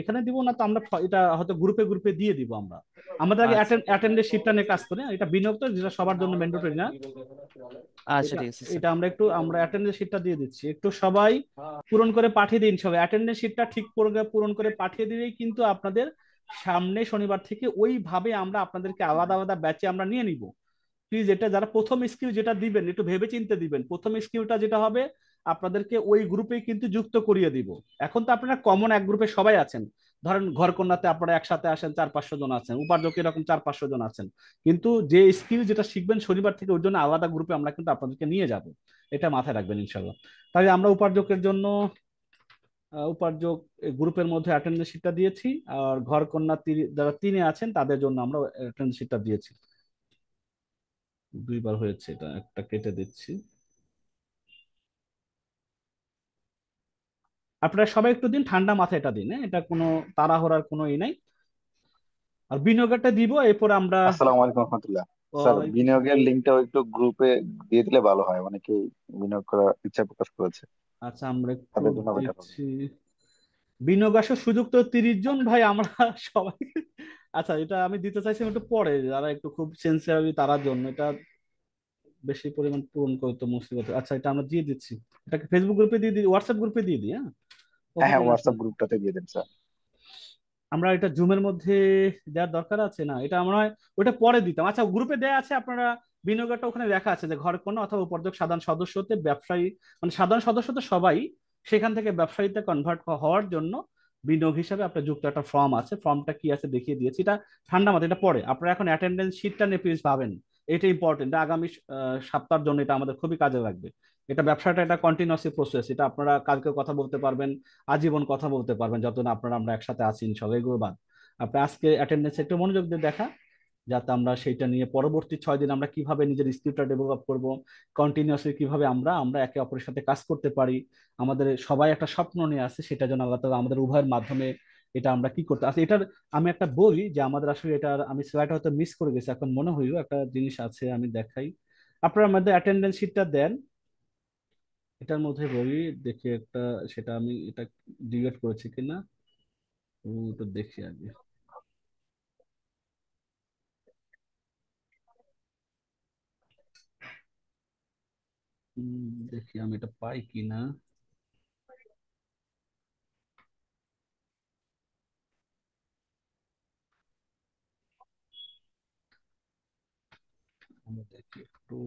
এখানে দিব না তো, আমরা এটা হয়তো গ্রুপে গ্রুপে দিয়ে দিব আমরা। আমাদের আগে আচ্ছা, অ্যাটেন্ডেন্স শিটটা নিয়ে কাজ করি, এটা বিনিয়োগ তো, যেটা সবার জন্য ম্যান্ডেটরি না। আচ্ছা, এটা ঠিক আছে স্যার। এটা আমরা অ্যাটেন্ডেন্স শিটটা দিয়ে দিচ্ছি, একটু সবাই পূরণ করে পাঠিয়ে দিন। সবাই অ্যাটেন্ডেন্স শিটটা ঠিক করে পূরণ করে পাঠিয়ে দিলেই কিন্তু আপনাদের সামনে শনিবার থেকে ওইভাবে আমরা আপনাদেরকে আলাদা আলাদা ব্যাচে আমরা নিয়ে নিব। প্লিজ এটা যারা প্রথম স্কিল যেটা দিবেন একটু ভেবে চিন্তে দিবেন, প্রথম স্কিলটা যেটা হবে আপনাদেরকে ওই গ্রুপে কিন্তু যুক্ত করিয়ে দিব। এখন তো আপনারা কমন এক গ্রুপে সবাই আছেন, ধরেন ঘরকন্যাতে আপনারা একসাথে আসেন 400-500 জন আছেন, উপার্জক এরকম 400-500 জন আছেন, কিন্তু যে স্কিল যেটা শিখবেন শনিবার থেকে ওর জন্য আলাদা গ্রুপে আমরা কিন্তু আপনাদেরকে নিয়ে যাব। এটা মাথায় রাখবেন ইনশাল্লাহ। তাই আমরা উপার্জকের জন্য উপার্জক গ্রুপের মধ্যে অ্যাটেন্ডেন্স শিটটা দিয়েছি, আর ঘরকন্যা যারা 3-এ আছেন তাদের জন্য আমরা অ্যাটেন্ডেন্স শিটটা দিয়েছি। 2বার হয়েছে, এটা একটা কেটে দিচ্ছি। আপনারা সবাই একটু দিন, ঠান্ডা মাথায় এটা দিন, হ্যাঁ? এটা কোনো তাড়াহুড়ার কোনো ই নাই। আর বিনিয়োগটা দিব, এরপর আমরা। আসসালামু আলাইকুম রহমতুল্লাহ। স্যার, ওয়ালাইকুম আসসালাম। বিনিয়োগের লিঙ্কটাও একটু গ্রুপে দিয়ে দিলে ভালো হয়, অনেকেই বিনিয়োগ করার ইচ্ছা প্রকাশ করেছে। আচ্ছা, আমরা একটু তাদের জন্য বেটার হবে। দিচ্ছি। বিনিয়োগ আসার সুযোগ তো 30 জন ভাই আমরা সবাই। আচ্ছা, এটা আমি দিতে চাইছি একটু পরে, যারা একটু খুব সেন্সিটিভ তারার জন্য এটা বেশি পরিমাণ পূরণ করতে মুশকিল হতো। আচ্ছা, এটা আমরা দিয়ে দিচ্ছি। এটাকে ফেসবুক গ্রুপে দিয়ে দিই, হোয়াটসঅ্যাপ গ্রুপে দিয়ে দিই, হ্যাঁ? হ্যাঁ ওকে হ্যাঁ, ঠিক আছে। হোয়াটসঅ্যাপ গ্রুপটাতে দিয়ে দেন স্যার। আমরা এটা জুমের মধ্যে দেওয়ার দরকার আছে না, এটা আমরা হয় ওটা পরে দিতাম। আচ্ছা, গ্রুপে দেয়া আছে, আপনারা বিনিয়োগটা ওখানে লেখা আছে যে ঘর কন্যা অথবা উপার্জক সাধারণ সদস্য হতে ব্যবসায়ী, মানে সাধারণ সদস্য তো সবাই, সেখান থেকে ব্যবসায়ীতে কনভার্ট হওয়ার জন্য বিনিয়োগ হিসাবে আপনার যুক্ত একটা ফর্ম আছে। ফর্মটা কি আছে দেখিয়ে দিয়েছি, এটা ঠান্ডা মাথায় এটা পরে আপনারা এখন অ্যাটেন্ডেন্স শিটটা নিয়ে প্লিজ ভাবেন। এটা ইম্পর্টেন্ট, আগামী সপ্তাহের জন্য এটা আমাদের খুবই কাজে লাগবে। এটা ব্যবসাটা এটা কন্টিনিউয়াসলি প্রসেস, এটা আপনারা কালকে কথা বলতে পারবেন, আজীবন কথা বলতে পারবেন যত না আপনারা আমরা একসাথে আছি ইনশাল্লাহ, এগুলো বাদ। আপনি আজকে অ্যাটেন্ডেন্স একটু মনোযোগ দিয়ে দেখা, যাতে আমরা সেইটা নিয়ে পরবর্তী 6 দিন আমরা কিভাবে নিজের স্কিলটা ডেভেলপ করব, কন্টিনিউয়াসলি কিভাবে আমরা আমরা একে অপরের সাথে কাজ করতে পারি। আমাদের সবাই একটা স্বপ্ন নিয়ে আছে, সেটা যেন আল্লাহ তাআলা আমাদের উভয়ের মাধ্যমে এটা আমরা কি করতে আচ্ছা এটার আমি একটা বলি যে আমাদের আসলে এটার আমি স্লাইড হয়তো মিস করে গেছি, এখন মনে হইলো একটা জিনিস আছে, আমি দেখাই। আপনারা আমাদের অ্যাটেন্ডেন্স শিটটা দেন, এটার মধ্যে বলি দেখি একটা, সেটা আমি এটা ডিলিট করেছি কিনা, তো দেখি আগে। দেখি আমি এটা পাই কিনা। আমরা দেখি একটু।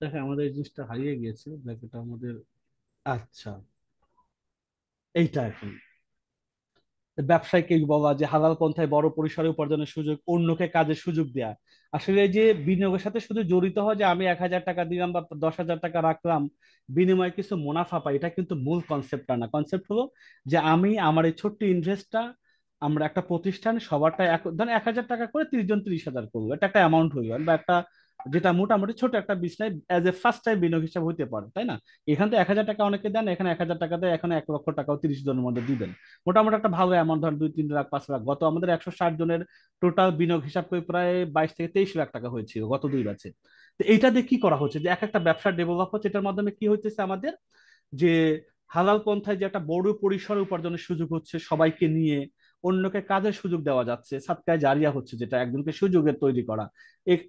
দেখেন আমাদের এই জিনিসটা হারিয়ে গিয়েছে, দেখ এটা আমাদের। আচ্ছা, এইটা এখন ব্যবসায়কে বলা যে হালাল পন্থায় বড় পরিসরে উপার্জনের সুযোগ, অন্যকে কাজের সুযোগ দেয়া। আসলে এই যে বিনিয়োগের সাথে শুধু জড়িত হয় যে আমি 1,000 টাকা দিলাম বা 10,000 টাকা রাখলাম, বিনিময়ে কিছু মুনাফা পাই, এটা কিন্তু মূল কনসেপ্টটা না। কনসেপ্ট হলো যে আমি আমার এই ছোট্ট ইনভেস্টটা, আমরা একটা প্রতিষ্ঠান সবারটা ধরেন 1,000 টাকা করে 30 জন 30,000 করলো, এটা একটা অ্যামাউন্ট হইলো বা একটা যেটা মোটামুটি ছোট একটা business as a first time বিনিয়োগ হিসাব হইতে পারে, তাই না? এখান থেকে 1,000 টাকা অনেকে দেন, এখানে 1,000 টাকা দেয়, এখানে 1,00,000 টাকাও 30 জনের মধ্যে দিবেন। মোটামুটি একটা ভালো অ্যামাউন্ট, ধর 2-3 লাখ 5 লাখ, গত আমাদের 160 জনের টোটাল বিনিয়োগ হিসাব করে প্রায় 22 থেকে 23 লাখ টাকা হয়েছিল গত 2 ব্যাচে। তো এইটা দিয়ে কি করা হচ্ছে যে এক একটা ব্যবসা ডেভেলপ হচ্ছে, এটার মাধ্যমে কি হইতেছে আমাদের যে হালাল পন্থায় যে একটা বড় পরিসরে উপার্জনের সুযোগ হচ্ছে, সবাইকে নিয়ে অন্যকে কাজের সুযোগ দেওয়া যাচ্ছে, সাদকায়ে জারিয়া হচ্ছে, যেটা একজনকে সুযোগের তৈরি করা।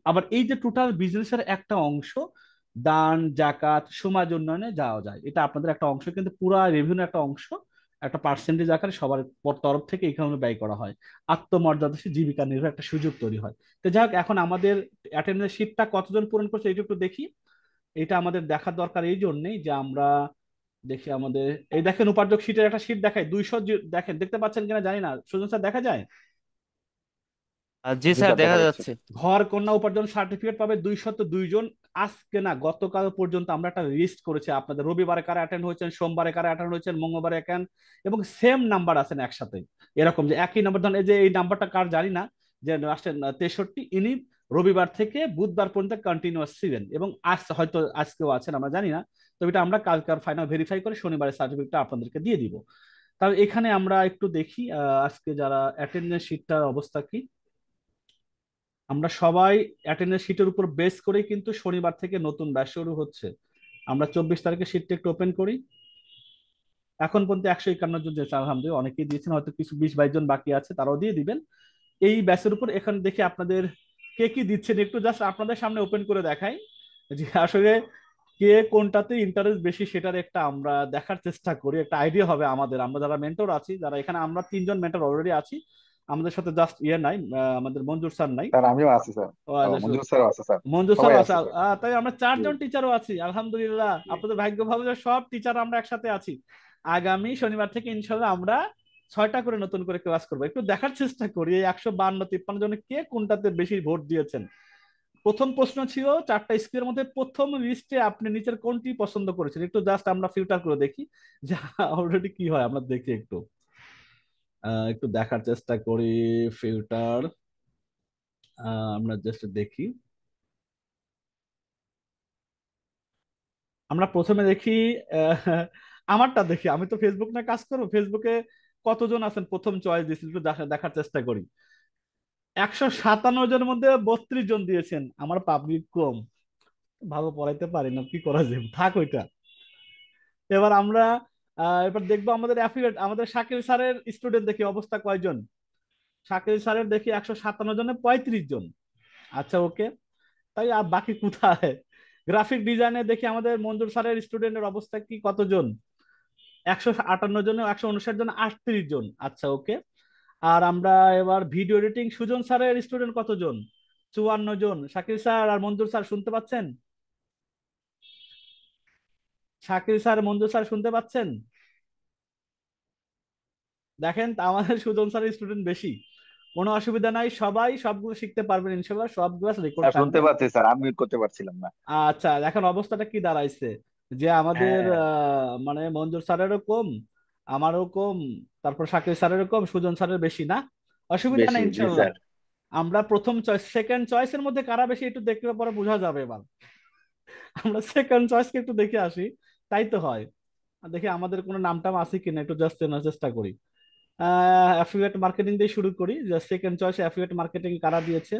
আবার এই যে টোটাল বিজনেসের একটা অংশ দান জাকাত সমাজ উন্নয়নে যাওয়া যায়, এটা আপনাদের একটা অংশ, কিন্তু পুরা রেভিনিউ একটা অংশ একটা পার্সেন্টেজ আকারে সবার তরফ থেকে এখানে ব্যয় করা হয়। আত্মমর্যাদাশীল জীবিকা নির্বাহের একটা সুযোগ তৈরি হয়। তো যাই হোক, এখন আমাদের অ্যাটেন্ডেন্স শিটটা কতজন পূরণ করছে এটা একটু দেখি। এটা আমাদের দেখার দরকার এই জন্যই যে আমরা দেখি আমাদের, এই দেখেন উপার্জক শীটের একটা শীট দেখায় 200, দেখেন দেখতে পাচ্ছেন কিনা জানি না, সুজন স্যার দেখা যায়? জি জি স্যার, স্যার, দেখা দেখা যাচ্ছে। যাচ্ছে। ঘর কন্যা উপার্জন সার্টিফিকেট পাবে 202 জন। আজকে না গতকাল পর্যন্ত আমরা একটা লিস্ট করেছি আপনাদের, রবিবারে কারা অ্যাটেন্ড হয়েছেন, সোমবারে কারা অ্যাটেন্ড হয়েছেন, মঙ্গলবারে অ্যাটেন্ড, এবং সেম নাম্বার আছেন একসাথে, এরকম যে একই নাম্বার। ধরেন এই যে এই নাম্বারটা কার জানি না, যে আসছেন 63, ইনি রবিবার থেকে বুধবার পর্যন্ত কন্টিনিউয়াস ছিলেন, এবং আজ হয়তো আজকেও আছেন আমরা জানি না। তো এটা আমরা কালকার ফাইনাল ভেরিফাই করে শনিবারের সার্টিফিকেটটা আপনাদেরকে দিয়ে দিব। তাহলে এখানে আমরা একটু দেখি আজকে যারা অ্যাটেন্ডেন্স শিটটার অবস্থা কি। আমরা সবাই অ্যাটেন্ডেন্স শিটের উপর বেস করে কিন্তু শনিবার থেকে নতুন ব্যাচ শুরু হচ্ছে। আমরা 24 তারিখে শিটটা একটু ওপেন করি। এখন পর্যন্ত 151 জন দিয়েছে আলহামদুলিল্লাহ, অনেকেই দিয়েছেন, হয়তো কিছু 20-22 জন বাকি আছে, তারাও দিয়ে দিবেন এই ব্যাচের উপর। এখন দেখি আপনাদের কে কি দিচ্ছেন, একটু জাস্ট আপনাদের সামনে ওপেন করে দেখাই যে আসলে কে কোনটাতে ইন্টারেস্ট বেশি, সেটার একটা আমরা দেখার চেষ্টা করি, একটা আইডিয়া হবে আমাদের। আমরা যারা মেন্টর আছি, যারা এখানে আমরা 3 জন মেন্টর অলরেডি আছি, আমাদের সাথে জাস্ট ইয়ে নাই, আমাদের মঞ্জুর স্যার নাই। স্যার, আমিও আছি স্যার। ও ও, আচ্ছা, মঞ্জুর স্যারও আছে স্যার। মঞ্জু সবাই স্যারও আছে। আছে স্যার। তাই আমরা জি 4 জন টিচারও আছি আলহামদুলিল্লাহ। জি। আপনাদের ভাগ্য ভালো যে সব টিচার আমরা একসাথে আছি। আগামী শনিবার থেকে ইনশাল্লাহ আমরা 6টা করে নতুন করে ক্লাস করবো, একটু দেখার চেষ্টা করি এই 152-53 জনে কে কোনটাতে বেশি ভোট দিয়েছেন। প্রথম প্রশ্ন ছিল চারটা স্কিলের মধ্যে প্রথম লিস্টে আপনি নিচের কোনটি পছন্দ করেছেন, একটু জাস্ট আমরা ফিল্টার করে দেখি যে অলরেডি কি হয়, আমরা দেখি একটু, একটু দেখার চেষ্টা করি। ফিল্টার, আমরা জাস্ট দেখি। আমরা প্রথমে দেখি, আহ, আমারটা দেখি, আমি তো ফেসবুক না কাজ করবো, ফেসবুকে কতজন আছেন প্রথম চয়েস দিয়েছেন একটু দেখার চেষ্টা করি। 157 জনের মধ্যে 32 জন দিয়েছেন। আমার পাবলিক কম, ভালো পড়াইতে পারি না, কি করা যায়, থাক ওইটা। এবার আমরা এবার দেখবো আমাদের অ্যাফিলিয়েট, আমাদের শাকিল স্যারের স্টুডেন্ট দেখি অবস্থা কয়জন। শাকিল স্যারের দেখি 157 জনে 35 জন। আচ্ছা ওকে, তাই আর বাকি কোথায়? গ্রাফিক ডিজাইনে দেখি আমাদের মঞ্জুর স্যারের স্টুডেন্টের অবস্থা কি, কতজন? 158 জনে, 159 জন, 38 জন। আচ্ছা ওকে। আর আমরা এবার ভিডিও এডিটিং সুজন স্যারের স্টুডেন্ট কতজন? 54 জন। শাকিল স্যার আর মঞ্জুর স্যার শুনতে পাচ্ছেন? শাকিল স্যার, মঞ্জুর স্যার শুনতে পাচ্ছেন? দেখেন তা আমাদের সুজন স্যারের স্টুডেন্ট বেশি। কোনো অসুবিধা নাই, সবাই সবগুলো শিখতে পারবেন ইনশাল্লাহ, সব ক্লাস রেকর্ড স্যার শুনতে থাকবে। পাচ্ছি স্যার, আমি মিউট করতে পারছিলাম না। আচ্ছা, এখন অবস্থাটা কি দাঁড়াইছে, যে আমাদের হ্যাঁ। মানে মঞ্জুর স্যারেরও কম, আমারও কম, তারপর শাকিল স্যারেরও কম, সুজন স্যারের বেশি না? অসুবিধা বেশি, নেই জি ইনশাল্লাহ। স্যার। আমরা প্রথম চয়েস সেকেন্ড চয়েসের মধ্যে কারা বেশি একটু দেখলে পরে বোঝা যাবে এবার। আমরা সেকেন্ড চয়েসকে একটু দেখে আসি, তাই তো হয়। দেখি আমাদের কোনো নাম টাম আছে কিনা, একটু জাস্ট চেনার চেষ্টা করি। অ্যাফিলিয়েট মার্কেটিং দিয়ে শুরু করি, যে সেকেন্ড চয়েসে অ্যাফিলিয়েট মার্কেটিং কারা দিয়েছে,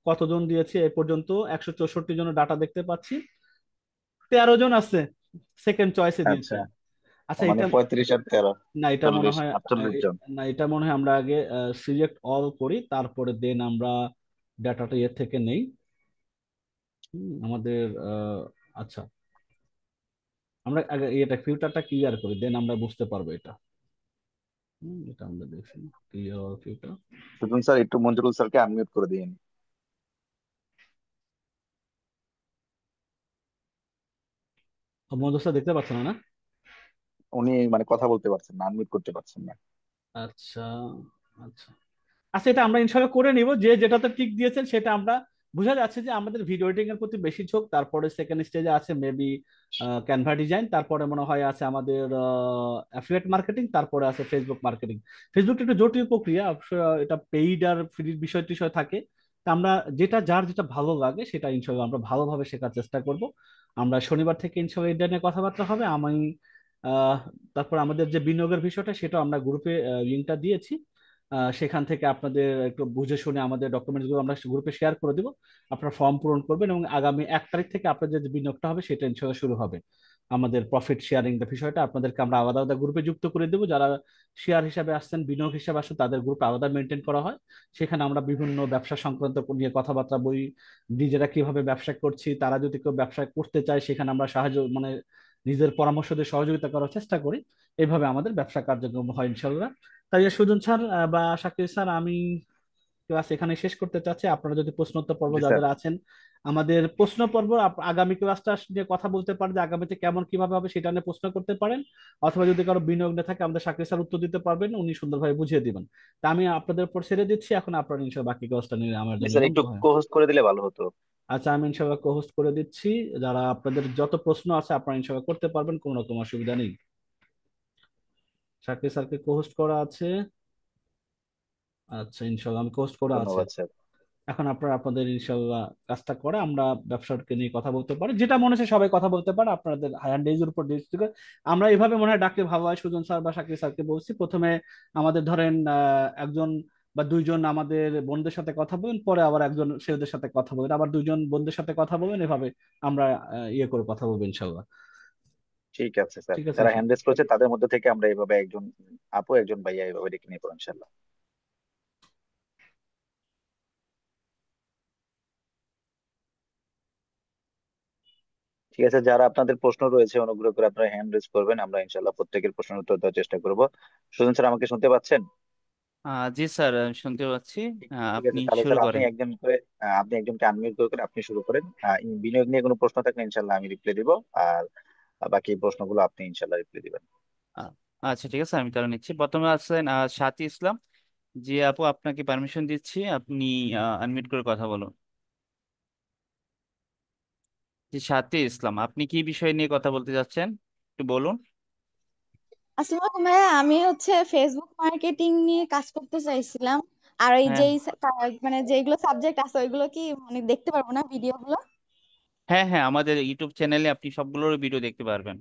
কতজন দিয়েছে এ পর্যন্ত? 164 জনের ডাটা দেখতে পাচ্ছি। 13 জন আছে সেকেন্ড চয়েসে দিয়েছে। আচ্ছা, আচ্ছা মানে এটা, 35 আর 13, না এটা মনে 40, হয় 48 জন। না এটা মনে হয় আমরা আগে সিলেক্ট অল করি, তারপরে দেন আমরা ডাটাটা এর থেকে নেই। আমাদের আচ্ছা, আমরা আগে এটা ফিল্টারটা ক্লিয়ার করি, দেন আমরা বুঝতে পারবো এটা। এটা আমরা দেখছি, ক্লিয়ার ফিল্টার। সুজন স্যার একটু মঞ্জুরুল স্যারকে আনমিউট করে দিন। মধ্যস্থ দেখতে পাচ্ছেন না? উনি মানে কথা বলতে পারছেন না, আনমিউট করতে পারছেন না। আচ্ছা, আচ্ছা, আচ্ছা, এটা আমরা ইনশাল্লাহ করে নিব, যে যেটাতে টিক দিয়েছেন সেটা আমরা, বোঝা যাচ্ছে যে আমাদের ভিডিও এডিটিং এর প্রতি বেশি ঝোঁক। তারপরে সেকেন্ড স্টেজে আছে মেবি ক্যানভা ডিজাইন, তারপরে মনে হয় আছে আমাদের অ্যাফিলিয়েট মার্কেটিং, তারপরে আছে ফেসবুক মার্কেটিং। ফেসবুক একটু জটিল প্রক্রিয়া, এটা পেইড আর ফ্রির বিষয় টিষয় থাকে। তা আমরা যেটা যার যেটা ভালো লাগে সেটা ইনশাল্লাহ আমরা ভালোভাবে শেখার চেষ্টা করব। আমরা শনিবার থেকে ইনশাল্লাহ এটা নিয়ে কথাবার্তা হবে। আমি আহ তারপর আমাদের যে বিনিয়োগের বিষয়টা সেটা আমরা গ্রুপে লিঙ্কটা দিয়েছি, সেখান থেকে আপনাদের একটু বুঝে শুনে আমাদের ডকুমেন্টস গুলো আমরা গ্রুপে শেয়ার করে দিব। আপনারা ফর্ম পূরণ করবেন এবং আগামী 1 তারিখ থেকে আপনাদের যে বিনিয়োগটা হবে সেটা ইনশাল্লাহ শুরু হবে। আমাদের প্রফিট শেয়ারিং এর বিষয়টা আপনাদেরকে আমরা আলাদা আলাদা গ্রুপে যুক্ত করে দেবো। যারা শেয়ার হিসাবে আসছেন, বিনিয়োগ হিসাবে আসছেন, তাদের গ্রুপ আলাদা মেনটেন করা হয়। সেখানে আমরা বিভিন্ন ব্যবসা সংক্রান্ত নিয়ে কথাবার্তা বলি, নিজেরা কিভাবে ব্যবসা করছি, তারা যদি কেউ ব্যবসা করতে চায় সেখানে আমরা সাহায্য, মানে নিজের পরামর্শ দিয়ে সহযোগিতা করার চেষ্টা করি। এইভাবে আমাদের ব্যবসা কার্যক্রম হয় ইনশাল্লাহ। তাই সুজন স্যার বা শাকির স্যার, আমি ক্লাস এখানে শেষ করতে চাচ্ছি। আপনারা যদি প্রশ্নোত্তর পর্ব জি স্যার। যাদের আছেন, আমাদের প্রশ্ন পর্ব আগামী ক্লাসটা নিয়ে কথা বলতে পারেন, যে আগামীতে কেমন কিভাবে হবে সেটা নিয়ে প্রশ্ন করতে পারেন। অথবা যদি কারো বিনিয়োগ না থাকে, আমাদের শাকির স্যার উত্তর দিতে পারবেন, উনি সুন্দরভাবে বুঝিয়ে দিবেন। তা আমি আপনাদের উপর ছেড়ে দিচ্ছি, এখন আপনারা ইনশাল্লাহ বাকি ক্লাসটা নিয়ে আমার জি জন্য স্যার, এবং একটু কোহোস্ট করে দিলে ভালো হতো। আচ্ছা, আমি ইনশাল্লাহ হোস্ট করে দিচ্ছি। যারা আপনাদের যত প্রশ্ন আছে আপনারা ইনশাল্লাহ করতে পারবেন, কোনো রকম অসুবিধা নেই। শাকির স্যারকে হোস্ট করা আছে। আচ্ছা, ইনশাল্লাহ আমি হোস্ট করা আছে। ধন্যবাদ স্যার। এখন আপনারা আপনাদের ইনশাল্লাহ কাজটা করে আমরা ব্যবসাকে নিয়ে কথা বলতে পারি, যেটা মনে হচ্ছে সবাই কথা বলতে পারে আপনাদের হ্যান্ড এর উপর ভিত্তি করে। আমরা এভাবে মনে হয় ডাকলে ভালো হয়। সুজন স্যার বা শাকির স্যারকে বলছি প্রথমে আমাদের ধরেন একজন বা দুইজন আমাদের বোনদের সাথে কথা বলেন, পরে আবার একজন ছেলেদের সাথে কথা বলেন, আবার দুইজন বোনদের সাথে কথা বলেন, এভাবে আমরা ইয়ে করে কথা বলবো ইনশাল্লাহ। ঠিক আছে স্যার, ঠিক আছে যারা হ্যান্ড ইনশাল্লাহ। রেজ করেছে তাদের মধ্যে থেকে আমরা এইভাবে একজন আপু, একজন ভাইয়া এইভাবে ডেকে নিয়ে পড়ো ইনশাল্লাহ। ঠিক আছে, যারা আপনাদের প্রশ্ন রয়েছে অনুগ্রহ করে আপনারা হ্যান্ড রেজ করবেন, আমরা ইনশাল্লাহ প্রত্যেকের প্রশ্নের উত্তর দেওয়ার চেষ্টা করব। সুজন স্যার আমাকে শুনতে পাচ্ছেন? জি স্যার, আমি শুনতে পাচ্ছি। ঠিক ঠিক আপনি আছে, তাহলে শুরু স্যার আপনি করেন। একজন করে আপনি একজনকে আনমিউট করে আপনি শুরু করেন। বিনিয়োগ নিয়ে কোনো প্রশ্ন থাকলে ইনশাল্লাহ আমি রিপ্লাই দিব। আর বাকি প্রশ্নগুলো আপনি ইনশাল্লাহ রিপ্লাই দিবেন। আ- আচ্ছা ঠিক আছে, আমি তাহলে নিচ্ছি। প্রথমে আছেন সাথী ইসলাম। জি আপু, আপনাকে পারমিশন দিচ্ছি, আপনি আনমিউট করে কথা বলুন। জি, সাথী ইসলাম। আপনি কি বিষয় নিয়ে কথা বলতে যাচ্ছেন, একটু বলুন। আসসালামু আলাইকুম ভাইয়া, আমি হচ্ছে ফেসবুক মার্কেটিং নিয়ে কাজ করতে চাইছিলাম। আর এই হ্যাঁ, যে মানে যেগুলো সাবজেক্ট আছে ওইগুলো কি মানে দেখতে পারবো না ভিডিওগুলো? হ্যাঁ, হ্যাঁ, আমাদের ইউটিউব চ্যানেলে আপনি সবগুলোর ভিডিও দেখতে পারবেন।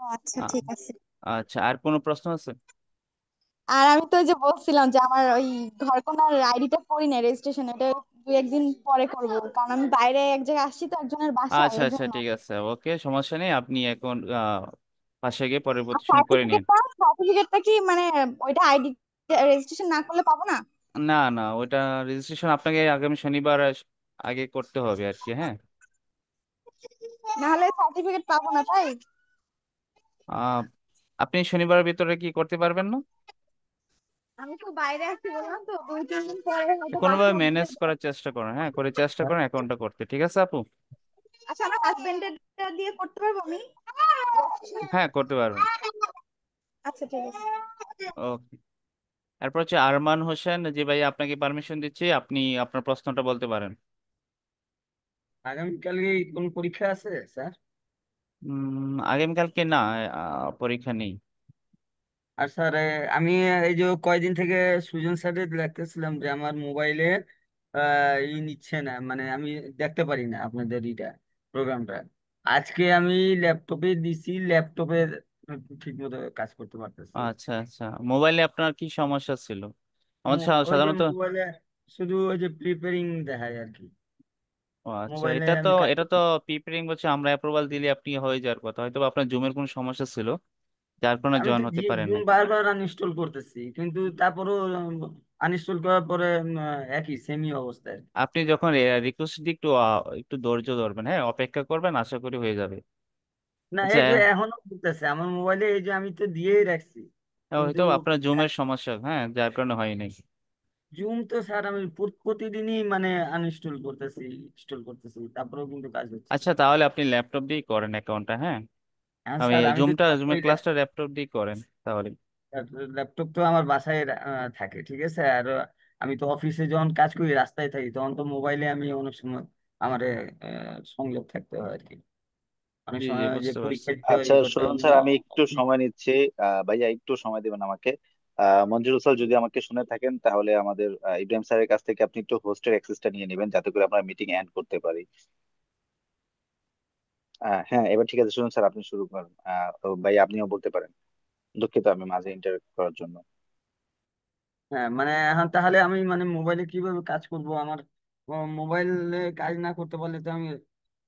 ও আচ্ছা, আ- ঠিক আছে। আচ্ছা, আর কোনো প্রশ্ন আছে? আর আমি তো ওই যে বলছিলাম যে আমার ওই ঘরকন্নার আইডিটা করি না, রেজিস্ট্রেশন এটা দুই একদিন পরে করব, কারণ আমি বাইরে এক জায়গায় আসছি তো একজনের বাসায়, আচ্ছা, এই আচ্ছা, জন্য। ঠিক আছে, ওকে, সমস্যা নেই। আপনি এখন পাশে গিয়ে আর পরবর্তী সময় করে নিন। সার্টিফিকেটটা কি মানে ওইটা আইডি রেজিস্ট্রেশন না করলে পাবো না? না, না, ওইটা রেজিস্ট্রেশন আপনাকে আগামী শনিবার আগে করতে হবে আর কি, হ্যাঁ। না হলে সার্টিফিকেট পাবো না, তাই? আহ, আপনি শনিবারের ভিতরে কি করতে পারবেন না? আমি তো বাইরে আছি বললাম তো, দুই তিন দিন পরে হয়তো কোনোভাবে পাসপোর্ট দিয়ে। ম্যানেজ করার চেষ্টা করেন, হ্যাঁ, করে চেষ্টা করেন অ্যাকাউন্টটা করতে, ঠিক আছে আপু? আচ্ছা, আমার হাজবেন্ডের দিয়ে করতে পারবো আমি? হ্যাঁ, করতে পারবেন। আচ্ছা, ঠিক আছে। ওকে। এরপর হচ্ছে আরমান হোসেন, যে ভাই আপনাকে পারমিশন দিচ্ছি, আপনি আপনার প্রশ্নটা বলতে পারেন। আগামীকালকে কোন পরীক্ষা আছে স্যার? আগামীকালকে না, পরীক্ষা নেই। আর স্যার আমি এই যে কয়দিন থেকে সুজন স্যারের দেখতেছিলাম যে আমার মোবাইলে নিচ্ছে না, মানে আমি দেখতে পারি না আপনাদের প্রোগ্রামটা। আজকে আমি ল্যাপটপে দিছি, ল্যাপটপে ঠিক মতো কাজ করতে পারতেছি। আচ্ছা, আচ্ছা, মোবাইলে আপনার কি সমস্যা ছিল? আমাদের ওই যে সাধারণত। মোবাইলে শুধু ওই যে প্রিপেয়ারিং দেখায় আর কি। ও আচ্ছা, মোবাইলে এটা তো আমি কাজ এটা তো করতে প্রিপেয়ারিং বলছে, আমরা অ্যাপ্রুভাল দিলে আপনি হয়ে যাওয়ার কথা, হয়তো বা আপনার জুমের কোনো সমস্যা ছিল, যার কারণে আমি জয়েন তো হতে পারেন জুম নাই। বারবার আনইনস্টল করতেছি, কিন্তু তারপরও আনইনস্টল করার পরে একই সেমই অবস্থা আর কি। আপনি যখন রিকোয়েস্ট দিয়ে একটু একটু ধৈর্য ধরবেন, হ্যাঁ, অপেক্ষা করবেন, আশা করি হয়ে যাবে। না, আচ্ছা, এই যে এখনো করতেছে আমার মোবাইলে, এই যে আমি তো দিয়েই রাখছি কিন্তু হয়তো আপনার জুমের সমস্যা, হ্যাঁ, যার কারণে হয় নাই। জুম তো স্যার আমি প্রতিদিনই মানে আনইনস্টল করতেছি, ইনস্টল করতেছি, তারপরেও কিন্তু কাজ হচ্ছে না। আচ্ছা, তাহলে আপনি ল্যাপটপ দিয়েই করেন অ্যাকাউন্টটা, হ্যাঁ। হ্যাঁ আমি স্যার, আমি তো জুমের ওইটা ক্লাসটা ল্যাপটপ দিয়ে করেন তাহলে। ল্যাপটপ তো আমার বাসায় থাকে, ঠিক আছে। আর আমি তো অফিসে যখন কাজ করি, রাস্তায় থাকি, তখন তো মোবাইলে আমি অনেক সময় আমার সংযোগ থাকতে হয় আর কি। অনেক জি, জি, সময় যে বুঝতে পারছি। পরীক্ষা দিতে হয়, আচ্ছা ই করতে হয়, সুজন স্যার, আমি একটু সময় নিচ্ছি। ভাইয়া একটু সময় দিবেন আমাকে। মঞ্জুরুল স্যার যদি আমাকে শুনে থাকেন, তাহলে আমাদের ইব্রাহিম স্যারের কাছ থেকে আপনি একটু হোস্টের অ্যাক্সেসটা নিয়ে নেবেন, যাতে করে আমরা মিটিং এন্ড করতে পারি। হ্যাঁ, এবার ঠিক আছে সুজন স্যার, আপনি শুরু করেন। তো ভাই আপনিও বলতে পারেন। দুঃখিত আমি মাঝে ইন্টারাপ্ট করার জন্য। হ্যাঁ মানে এখন তাহলে আমি মানে মোবাইলে কিভাবে কাজ করব? আমার মোবাইলে কাজ না করতে পারলে তো আমি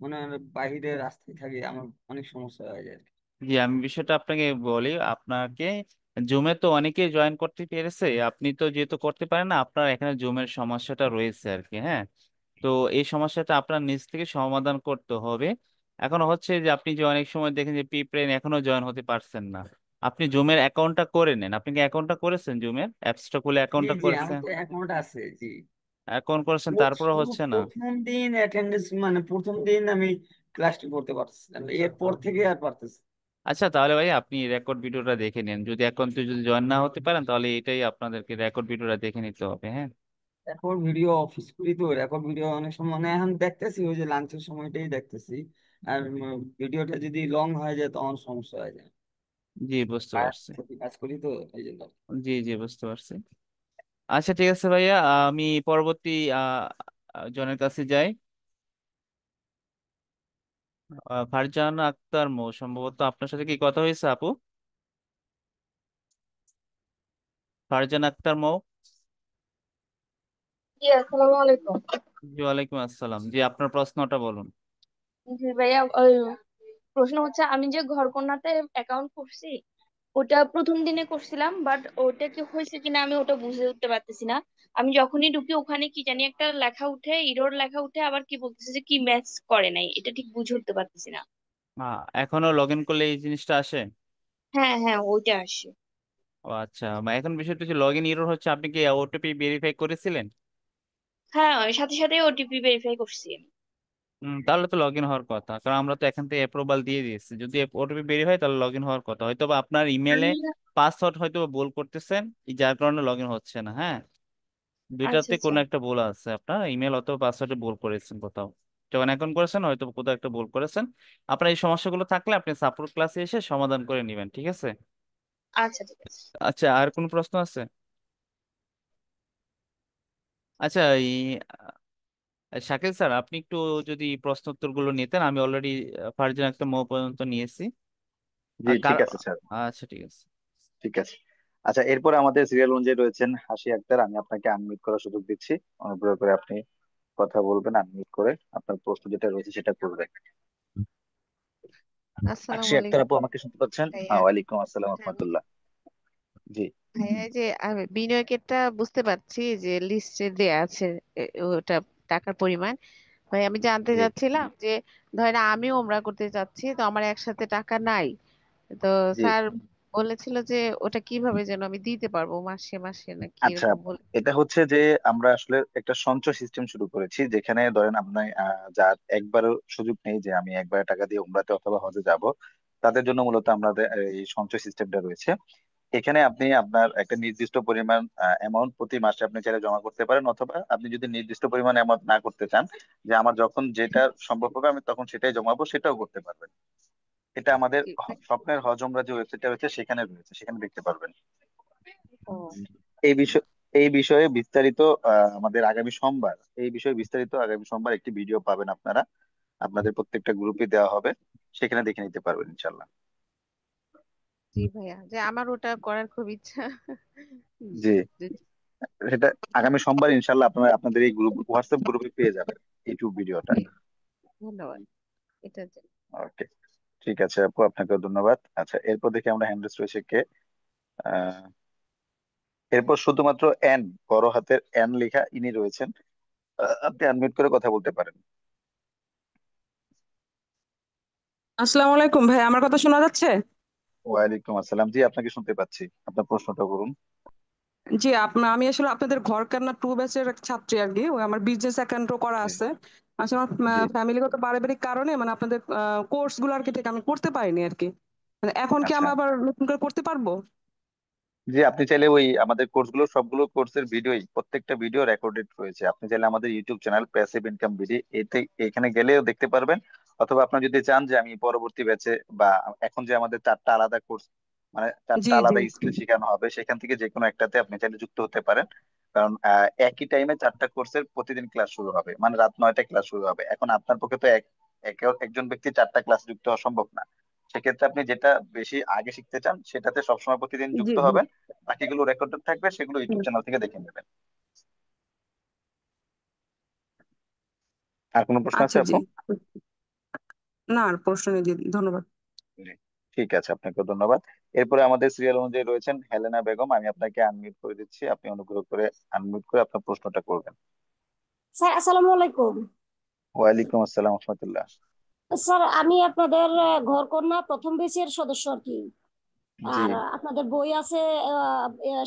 মানে বাইরে রাস্তায় থাকি, আমার অনেক সমস্যা হয়ে যায় আর কি। জি, আমি বিষয়টা আপনাকে বলি। আপনাকে জুমে তো অনেকেই জয়েন করতে পেরেছে, আপনি তো যেহেতু করতে পারেন না, আপনার এখানে জুমের সমস্যাটা রয়েছে আর কি, হ্যাঁ। তো এই সমস্যাটা আপনার নিজ থেকে সমাধান করতে হবে। এখন হচ্ছে যে আপনি যে অনেক সময় দেখেন যে পিপ্রেন এখনো জয়েন হতে পারছেন না, আপনি জুমের অ্যাকাউন্টটা করে নেন। আপনি কি অ্যাকাউন্টটা করেছেন? জুমের অ্যাপসটা খুলে জি অ্যাকাউন্টটা জি, আমার করেছেন? তো অ্যাকাউন্ট আছে, জি। অ্যাকাউন্ট করেছেন, তারপরে শুধু হচ্ছে না? প্রথম দিন অ্যাটেন্ডেন্স, মানে প্রথম দিন আমি ক্লাসটি করতে পারছিলাম, এরপর থেকে আর পারতেছি না। আচ্ছা, তাহলে ভাই আপনি রেকর্ড ভিডিওটা দেখে নিন, যদি অ্যাকাউন্টে যদি জয়েন না হতে পারেন, তাহলে এটাই আপনাদেরকে রেকর্ড ভিডিওটা দেখে নিতে হবে, হ্যাঁ। রেকর্ড ভিডিও অফিস করি তো, রেকর্ড ভিডিও অনেক সময় মানে এখন দেখতেছি, ওই যে লাঞ্চের সময়টাই দেখতেছি। আর ভিডিওটা যদি লং হয়ে যায় তখন সমস্যা হয়ে যায়। জি, বুঝতে কাজ পারছি। কাজ করি তো, এই জন্য। জি, জি, বুঝতে পারছি। আচ্ছা, ঠিক আছে ভাইয়া, আমি পরবর্তী জনের কাছে যাই। ফারজানা আক্তার মৌ, সম্ভবত আপনার সাথে কি কথা হয়েছে আপু? ফারজানা আক্তার মৌ। জি, আসসালামু আলাইকুম। জি, ওয়ালাইকুম আসসালাম। জি, আপনার প্রশ্নটা বলুন। জি ভাইয়া, ওই প্রশ্ন হচ্ছে আমি যে ঘরকন্নাতে অ্যাকাউন্ট করছি, ওটা প্রথম দিনে করছিলাম, বাট ওটা কি হয়েছে কিনা আমি ওটা বুঝে উঠতে পারতেছি না। আমি যখনই ঢুকি ওখানে কি জানি একটা লেখা উঠে, ইরর লেখা উঠে, আবার কি বলতেছে যে কি ম্যাচ করে নাই, এটা ঠিক বুঝে উঠতে পারতেছি না। এখনো লগ ইন করলে এই জিনিসটা আসে? হ্যাঁ হ্যাঁ, ওইটা আসে। ও আচ্ছা, এখন বিষয়টা হচ্ছে লগ ইন এরর হচ্ছে, আপনি কি ওটিপি ভেরিফাই করেছিলেন? হ্যাঁ, ওই সাথে সাথে ওটিপি ভেরিফাই করছি আমি। তাহলে তো লগ ইন হওয়ার কথা, কারণ আমরা তো এখান থেকে অ্যাপ্রুভাল দিয়ে দিয়েছি। যদি ওটিপি বের হয় তাহলে লগ ইন হওয়ার কথা, হয়তো বা আপনার ইমেলে আমি পাসওয়ার্ড হয়তো বা ভুল করতেছেন, যার কারণে লগ ইন হচ্ছে না, হ্যাঁ। আচ্ছা দুইটাতে আচ্ছা। কোনো একটা ভুল আছে, আপনার ইমেল অথবা পাসওয়ার্ডে ভুল করেছেন কোথাও। যখন অ্যাকাউন্ট করেছেন হয়তো কোথাও একটা ভুল করেছেন। আপনার এই সমস্যাগুলো থাকলে আপনি সাপোর্ট ক্লাসে এসে সমাধান করে নেবেন, ঠিক আছে? আচ্ছা ঠিক আছে। আচ্ছা, আর কোনো প্রশ্ন আছে? আচ্ছা, এই শাকিল স্যার, আপনি একটু যদি প্রশ্ন উত্তরগুলো নিতেন, আমি অলরেডি ফার্জিন একটা পর্যন্ত নিয়েছি। জি আর কার? ঠিক আছে স্যার। আচ্ছা, ঠিক আছে। ঠিক আছে। আচ্ছা, এরপরে আমাদের সিরিয়াল অনুযায়ী রয়েছেন হাসি আক্তার। আমি আপনাকে আনমিউট করার সুযোগ দিচ্ছি, অনুগ্রহ করে আপনি কথা বলবেন আনমিউট করে, আপনার প্রশ্ন যেটা রয়েছে সেটা করবেন। আসসালামু হাসি আক্তার আপু, আলাইকুম আমাকে শুনতে পাচ্ছেন? ভাইয়া। হ্যাঁ, ওয়ালাইকুম আসসালাম হ্যাঁ রহমতুল্লাহ। জি ভাইয়া, এই যে আমি বিনিয়োগেরটা বুঝতে পারছি যে লিস্টে দেয়া আছে ওটা টাকার পরিমাণ। ভাই আমি জানতে জি চাচ্ছিলাম যে ধরেন আমি ওমরা করতে চাচ্ছি, তো আমার একসাথে টাকা নাই। তো জি। স্যার বলেছিল যে ওটা কিভাবে যেন আমি দিতে পারবো, মাসে মাসে নাকি আচ্ছা এরকম আপু, বলে। এটা হচ্ছে যে আমরা আসলে একটা সঞ্চয় সিস্টেম শুরু করেছি, যেখানে ধরেন আপনি যার একবারও সুযোগ নেই যে আমি একবার টাকা দিয়ে উমরাতে অথবা হজে যাব, তাদের জন্য মূলত আমাদের এই সঞ্চয় সিস্টেমটা রয়েছে। এখানে আপনি আপনার একটা নির্দিষ্ট পরিমাণ অ্যামাউন্ট প্রতি মাসে আপনি চাইলে জমা করতে পারেন, অথবা আপনি যদি নির্দিষ্ট পরিমাণ অ্যামাউন্ট না করতে চান, যে আমার যখন যেটা সম্ভব হবে আমি তখন সেটাই জমাবো, সেটাও করতে পারবেন। এটা আমাদের কি স্বপ্নের হজ উমরা যে ওয়েবসাইটটা রয়েছে সেখানে রয়েছে, সেখানে দেখতে পারবেন। ও এই বিষয় এই বিষয়ে বিস্তারিত আমাদের আগামী সোমবার, এই বিষয়ে বিস্তারিত আগামী সোমবার একটি ভিডিও পাবেন আপনারা, আপনাদের প্রত্যেকটা গ্রুপে দেওয়া হবে, সেখানে দেখে নিতে পারবেন ইনশাল্লাহ। জি ভাইয়া, যে আমার ওটা করার খুব ইচ্ছা। জি, যদি- সেটা আগামী সোমবার ইনশাল্লাহ আপনারা আপনাদের এই গ্রুপ হোয়াটসঅ্যাপ গ্রুপে পেয়ে যাবেন ইউটিউব ভিডিওটা। জি, ধন্যবাদ। এটা ওকে, ঠিক আছে আপু, আপনাকেও ধন্যবাদ। আচ্ছা, এরপর দেখি আমরা হ্যান্ড রয়েছে কে। আহ এরপর শুধুমাত্র এন, বড় হাতের এন লেখা ইনি রয়েছেন। আপনি আনমিউট করে কথা বলতে পারেন। আসসালামু আলাইকুম ভাই, আমার কথা শোনা যাচ্ছে? ওয়ালাইকুম আসসালাম, জি আপনাকে শুনতে পাচ্ছি, আপনার প্রশ্নটা করুন। জি, আমি আসলে আপনাদের ঘর কান্না টু ব্যাচের এক ছাত্রী আর কি। ওই আমার বিজনেস অ্যাকাউন্টও করা জি আছে। আসলে জি। আমার ফ্যামিলিগত পারিবারিক কারণে মানে আপনাদের কোর্স গুলো আর কি ঠিক আমি করতে পারিনি আর কি। মানে এখন কি আচ্ছা, আমি আবার নতুন করে করতে পারবো? জি আপনি চাইলে ওই আমাদের কোর্সগুলো সবগুলো কোর্সের ভিডিওই, প্রত্যেকটা ভিডিও রেকর্ডেড রয়েছে, আপনি চাইলে আমাদের YouTube channel passive income BD এতে এখানে গেলেও দেখতে পারবেন। অথবা আপনি যদি চান যে আমি পরবর্তী ব্যাচে বা এখন যে আমাদের চারটা আলাদা কোর্স, মানে জি চারটা জি। আলাদা স্কিল শেখানো হবে, সেখান থেকে যে কোনো একটাতে আপনি চাইলে যুক্ত হতে পারেন। কারণ একই টাইমে চারটা কোর্সের প্রতিদিন ক্লাস শুরু হবে, মানে রাত 9টায় ক্লাস শুরু হবে। এখন আপনার পক্ষে তো একজন ব্যক্তি চারটা ক্লাস যুক্ত হওয়া সম্ভব না। সেক্ষেত্রে আপনি যেটা বেশি আগে শিখতে চান সেটাতে সবসময় প্রতিদিন জি যুক্ত জি। হবেন, বাকিগুলো রেকর্ডেড থাকবে, সেগুলো ইউটিউব হুম। চ্যানেল থেকে দেখে নেবেন। আর কোনো প্রশ্ন আছে আচ্ছা জি। আপু? না আর প্রশ্ন নেই জি, ধন্যবাদ। জি, ঠিক আছে, আপনাকে ধন্যবাদ। এরপরে আমাদের সিরিয়াল অনুযায়ী রয়েছেন হেলেনা বেগম। আমি আপনাকে আনমিউট করে দিচ্ছি, আপনি অনুগ্রহ করে আনমিউট করে আপনার প্রশ্নটা করবেন। স্যার আসসালামু আলাইকুম। ওয়ালাইকুম আসসালাম রহমতুল্লাহ। স্যার আমি আপনাদের ঘরকন্যা প্রথম ব্যাচের সদস্য আর কি। জি। আর আপনাদের বই আছে,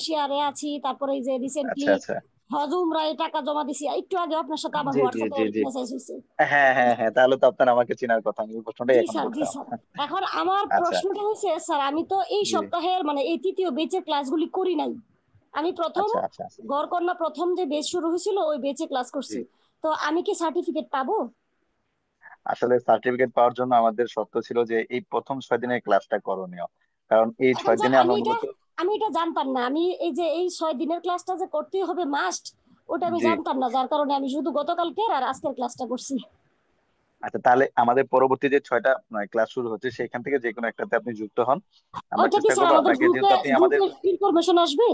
শেয়ারে আছি, তারপরে এই যে আচ্ছা রিসেন্টলি আচ্ছা। হজ উমরায় টাকা জমা দিছি, একটু আগে আপনার সাথে আমার জি জি হোয়াটসঅ্যাপে জি জি। মেসেজ হয়েছে। হ্যাঁ হ্যাঁ হ্যাঁ, তাহলে তো আপনার আমাকে চেনার কথা, আমি এই প্রশ্নটাই জি এখন স্যার, জি করতাম। স্যার। এখন আমার আচ্ছা। প্রশ্নটা হয়েছে স্যার, আমি তো এই জি। সপ্তাহের মানে এই তৃতীয় বেচের ক্লাসগুলি করি নাই। আমি প্রথম আচ্ছা আচ্ছা। ঘরকন্যা প্রথম যে বেচ শুরু হয়েছিল ওই বেচে ক্লাস জি। করছি। তো আমি কি সার্টিফিকেট পাবো? আসলে সার্টিফিকেট পাওয়ার জন্য আমাদের শর্ত ছিল যে এই প্রথম 6 দিনের ক্লাসটা করণীয়, কারণ এই এখন ছয় স্যার দিনে আমি আমরা এটা মূলত। আমি এটা জানতাম না। আমি এই যে এই 6 দিনের ক্লাসটা যে করতেই হবে মাস্ট, ওটা আমি জি। জানতাম না, যার কারণে আমি শুধু গতকালকে আর আজকের ক্লাসটা করছি। আচ্ছা, তাহলে আমাদের পরবর্তী যে 6টা ক্লাস শুরু হচ্ছে সেখান থেকে যে কোনো একটাতে আপনি যুক্ত হন। আমরা ওইটা কি চেষ্টা স্যার করবো আমাদের আপনাকে, গ্রুপে যেহেতু আপনি আমাদের গ্রুপে ইনফরমেশন আসবে?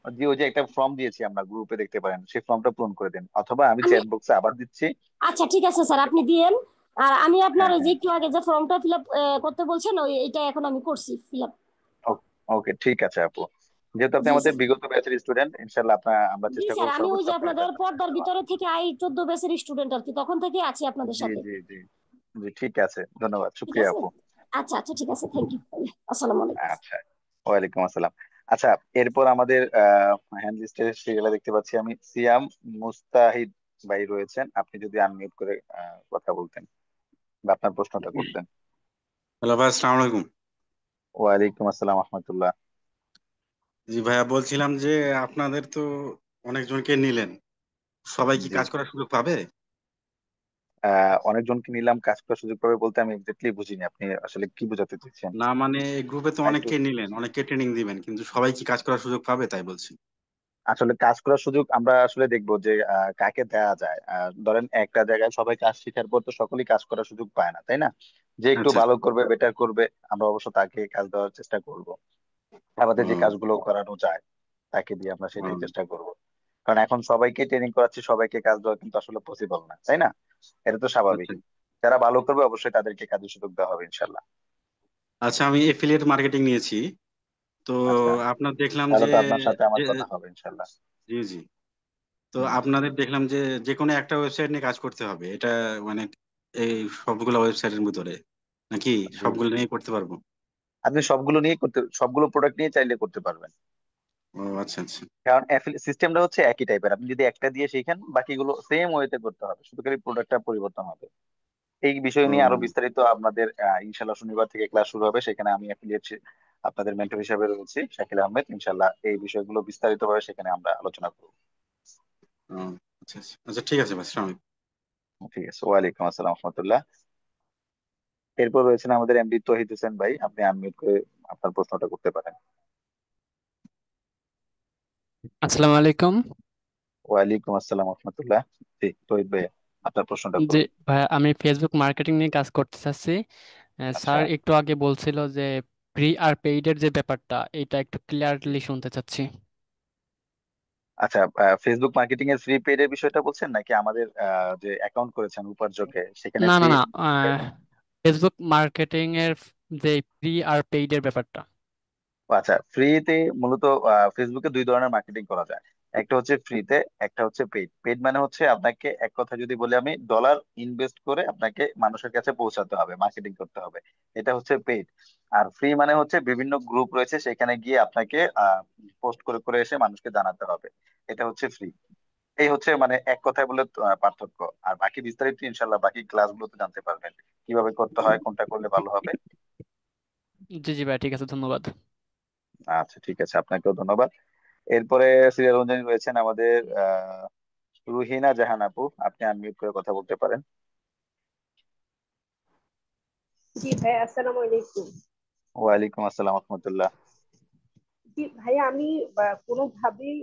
যে ওই যে একটা ফর্ম দিয়েছি আমরা গ্রুপে, দেখতে পারেন সেই ফর্মটা পূরণ করে দিন, অথবা আমি আমি চ্যাট বক্সে আবার দিচ্ছি। আচ্ছা ঠিক আছে স্যার, আপনি দিয়েন। আর আমি আপনার হ্যাঁ ওই যে হ্যাঁ। একটু আগে যে ফর্মটা ফিল আপ করতে বলছেন ওই এটা এখন আমি করছি ফিল আপ। ওকে, ঠিক আছে আপু, যেহেতু আপনি জি আমাদের স্যার। বিগত ব্যাচের স্টুডেন্ট, ইনশাল্লাহ আমরা জি চেষ্টা স্যার, করবো আমি ওই সর্বোচ্চ যে আপনার আপনাদের কাছে পৌঁছে পর্দার দেওয়া। ভিতরে থেকে 14 ব্যাচের স্টুডেন্ট আর কি, তখন থেকে আছি আপনাদের জি সাথে। জি জি। জি ঠিক আছে, ধন্যবাদ, ঠিক শুক্রিয়া আছে। আপু। আচ্ছা আচ্ছা ঠিক আছে, থ্যাংক ইউ। আসসালামু আলাইকুম। আচ্ছা, ওয়ালাইকুম আসসালাম। আচ্ছা, এরপর আমাদের হ্যান্ড লিস্টের সিরিয়ালে দেখতে পাচ্ছি আমি সিয়াম মুস্তাহিদ ভাই রয়েছেন, আপনি যদি আনমিউট করে কথা বলতেন বা আপনার প্রশ্নটা করতেন। হ্যালো ভাই, আসসালামু আলাইকুম। ওয়ালাইকুম আসসালাম রহমতুল্লাহ। জি ভাইয়া, বলছিলাম যে আপনাদের তো অনেকজনকে নিলেন, সবাই কি জি। কাজ করার সুযোগ পাবে? অনেকজনকে নিলাম, কাজ করার সুযোগ পাবে বলতে আমি এক্স্যাক্টলি বুঝিনি আপনি আসলে কি বোঝাতে চাইছেন। না মানে গ্রুপে তো একটু, অনেককে নিলেন, অনেককে ট্রেনিং দিবেন, কিন্তু সবাই কি কাজ করার সুযোগ পাবে তাই বলছি। আসলে কাজ করার সুযোগ আমরা আসলে দেখবো যে কাকে দেওয়া যায়। ধরেন একটা জায়গায় সবাই কাজ শেখার পর তো সকলেই কাজ করার সুযোগ পায় না, তাই না? যে একটু আচ্ছা। ভালো করবে, বেটার করবে, আমরা অবশ্য তাকে কাজ দেওয়ার চেষ্টা করব। আমাদের যে ও। কাজগুলো করানো যায় তাকে দিয়ে আমরা ও। সেটাই চেষ্টা করব। কারণ এখন সবাইকে ট্রেনিং করাচ্ছি, সবাইকে কাজ দেওয়া কিন্তু আসলে পসিবল না, তাই না? এটা তো স্বাভাবিক। আচ্ছা। যারা ভালো করবে অবশ্যই তাদেরকে কাজের সুযোগ দেওয়া হবে ইনশাল্লাহ। আচ্ছা, আমি এফিলিয়েট মার্কেটিং নিয়েছি। তো আচ্ছা, আপনার দেখলাম তাহলে যে তো আপনার সাথে আমার যে কথা হবে ইনশাল্লাহ। জি জি। তো হুম। আপনাদের দেখলাম যে যে কোনো একটা ওয়েবসাইট নিয়ে কাজ করতে হবে, এটা মানে এই সবগুলো ওয়েবসাইটের ভিতরে নাকি জি, সবগুলো নিয়ে করতে পারবো? আপনি সবগুলো নিয়ে করতে, সবগুলো প্রোডাক্ট নিয়ে চাইলে করতে পারবেন। ও আচ্ছা আচ্ছা। কারণ সিস্টেমটা হচ্ছে একই টাইপের, আপনি যদি একটা দিয়ে শিখেন বাকিগুলো সেম ওয়েতে করতে হবে, শুধু খালি প্রোডাক্টটা পরিবর্তন হবে। এই বিষয় নিয়ে আরো ও। বিস্তারিত আপনাদের ইনশাল্লাহ শনিবার থেকে ক্লাস শুরু হবে, সেখানে আমি অ্যাফিলিয়েট আপনাদের মেন্টর হিসেবে রয়েছি শাকিল আহমেদ। ইনশাল্লাহ এই বিষয়গুলো বিস্তারিত ভাবে সেখানে আমরা আলোচনা করব। ও আচ্ছা আচ্ছা আচ্ছা, ঠিক আছে ভাই, আসসালামু আলাইকুম। ঠিক আছে, ওয়ালাইকুম আসসালাম রহমতুল্লাহ। এরপর রয়েছেন আমাদের এমডি তহিদ হোসেন ভাই, আপনি আনমিউট করে আপনার প্রশ্নটা করতে পারেন। আসসালামু আলাইকুম। ওয়ালাইকুম আসসালাম রহমতুল্লাহ। জি তহিদ ভাই, আপনার প্রশ্নটা জি করুন। ভাই, আমি ফেসবুক মার্কেটিং নিয়ে কাজ করতে চাচ্ছি। আচ্ছা স্যার একটু আগে বলছিল যে ফ্রি আর পেইডের যে ব্যাপারটা, এটা একটু ক্লিয়ারলি শুনতে চাচ্ছি। আচ্ছা, ফেসবুক মার্কেটিং এর ফ্রি পেড এর বিষয়টা বলছেন নাকি আমাদের যে অ্যাকাউন্ট করেছেন উপার্জকে সেখানে না না ফ্রি? না, ফেসবুক মার্কেটিং এর যে ফ্রি আর পেইডের ব্যাপারটা। আচ্ছা, ফ্রিতে মূলত ফেসবুকে দুই ধরনের মার্কেটিং করা যায়। একটা হচ্ছে ফ্রিতে, একটা হচ্ছে পেইড। পেইড মানে হচ্ছে আপনাকে এক কথা যদি বলি আমি, ডলার ইনভেস্ট করে আপনাকে মানুষের কাছে পৌঁছাতে হবে, মার্কেটিং করতে হবে, এটা হচ্ছে পেইড। আর ফ্রি মানে হচ্ছে বিভিন্ন গ্রুপ রয়েছে সেখানে গিয়ে আপনাকে পোস্ট করে করে এসে মানুষকে জানাতে হবে, এটা হচ্ছে ফ্রি। এই হচ্ছে মানে এক কথায় বলে পার্থক্য। আর বাকি বিস্তারিত ইনশাল্লাহ বাকি ক্লাসগুলোতে জানতে পারবেন কিভাবে করতে হয়, কোনটা করলে ভালো হবে। জি জি ভাই, ঠিক আছে, ধন্যবাদ। আচ্ছা ঠিক আছে, আপনাকেও ধন্যবাদ। এরপরে সিরিয়াল অনুযায়ী রয়েছেন আমাদের রুহিনা জাহান আপু, আপনি আনমিউট করে কথা বলতে পারেন। জি ভাই, আসসালামু আলাইকুম। ওয়ালাইকুম আসসালাম রহমতুল্লাহ। জি ভাই, আমি কোনোভাবেই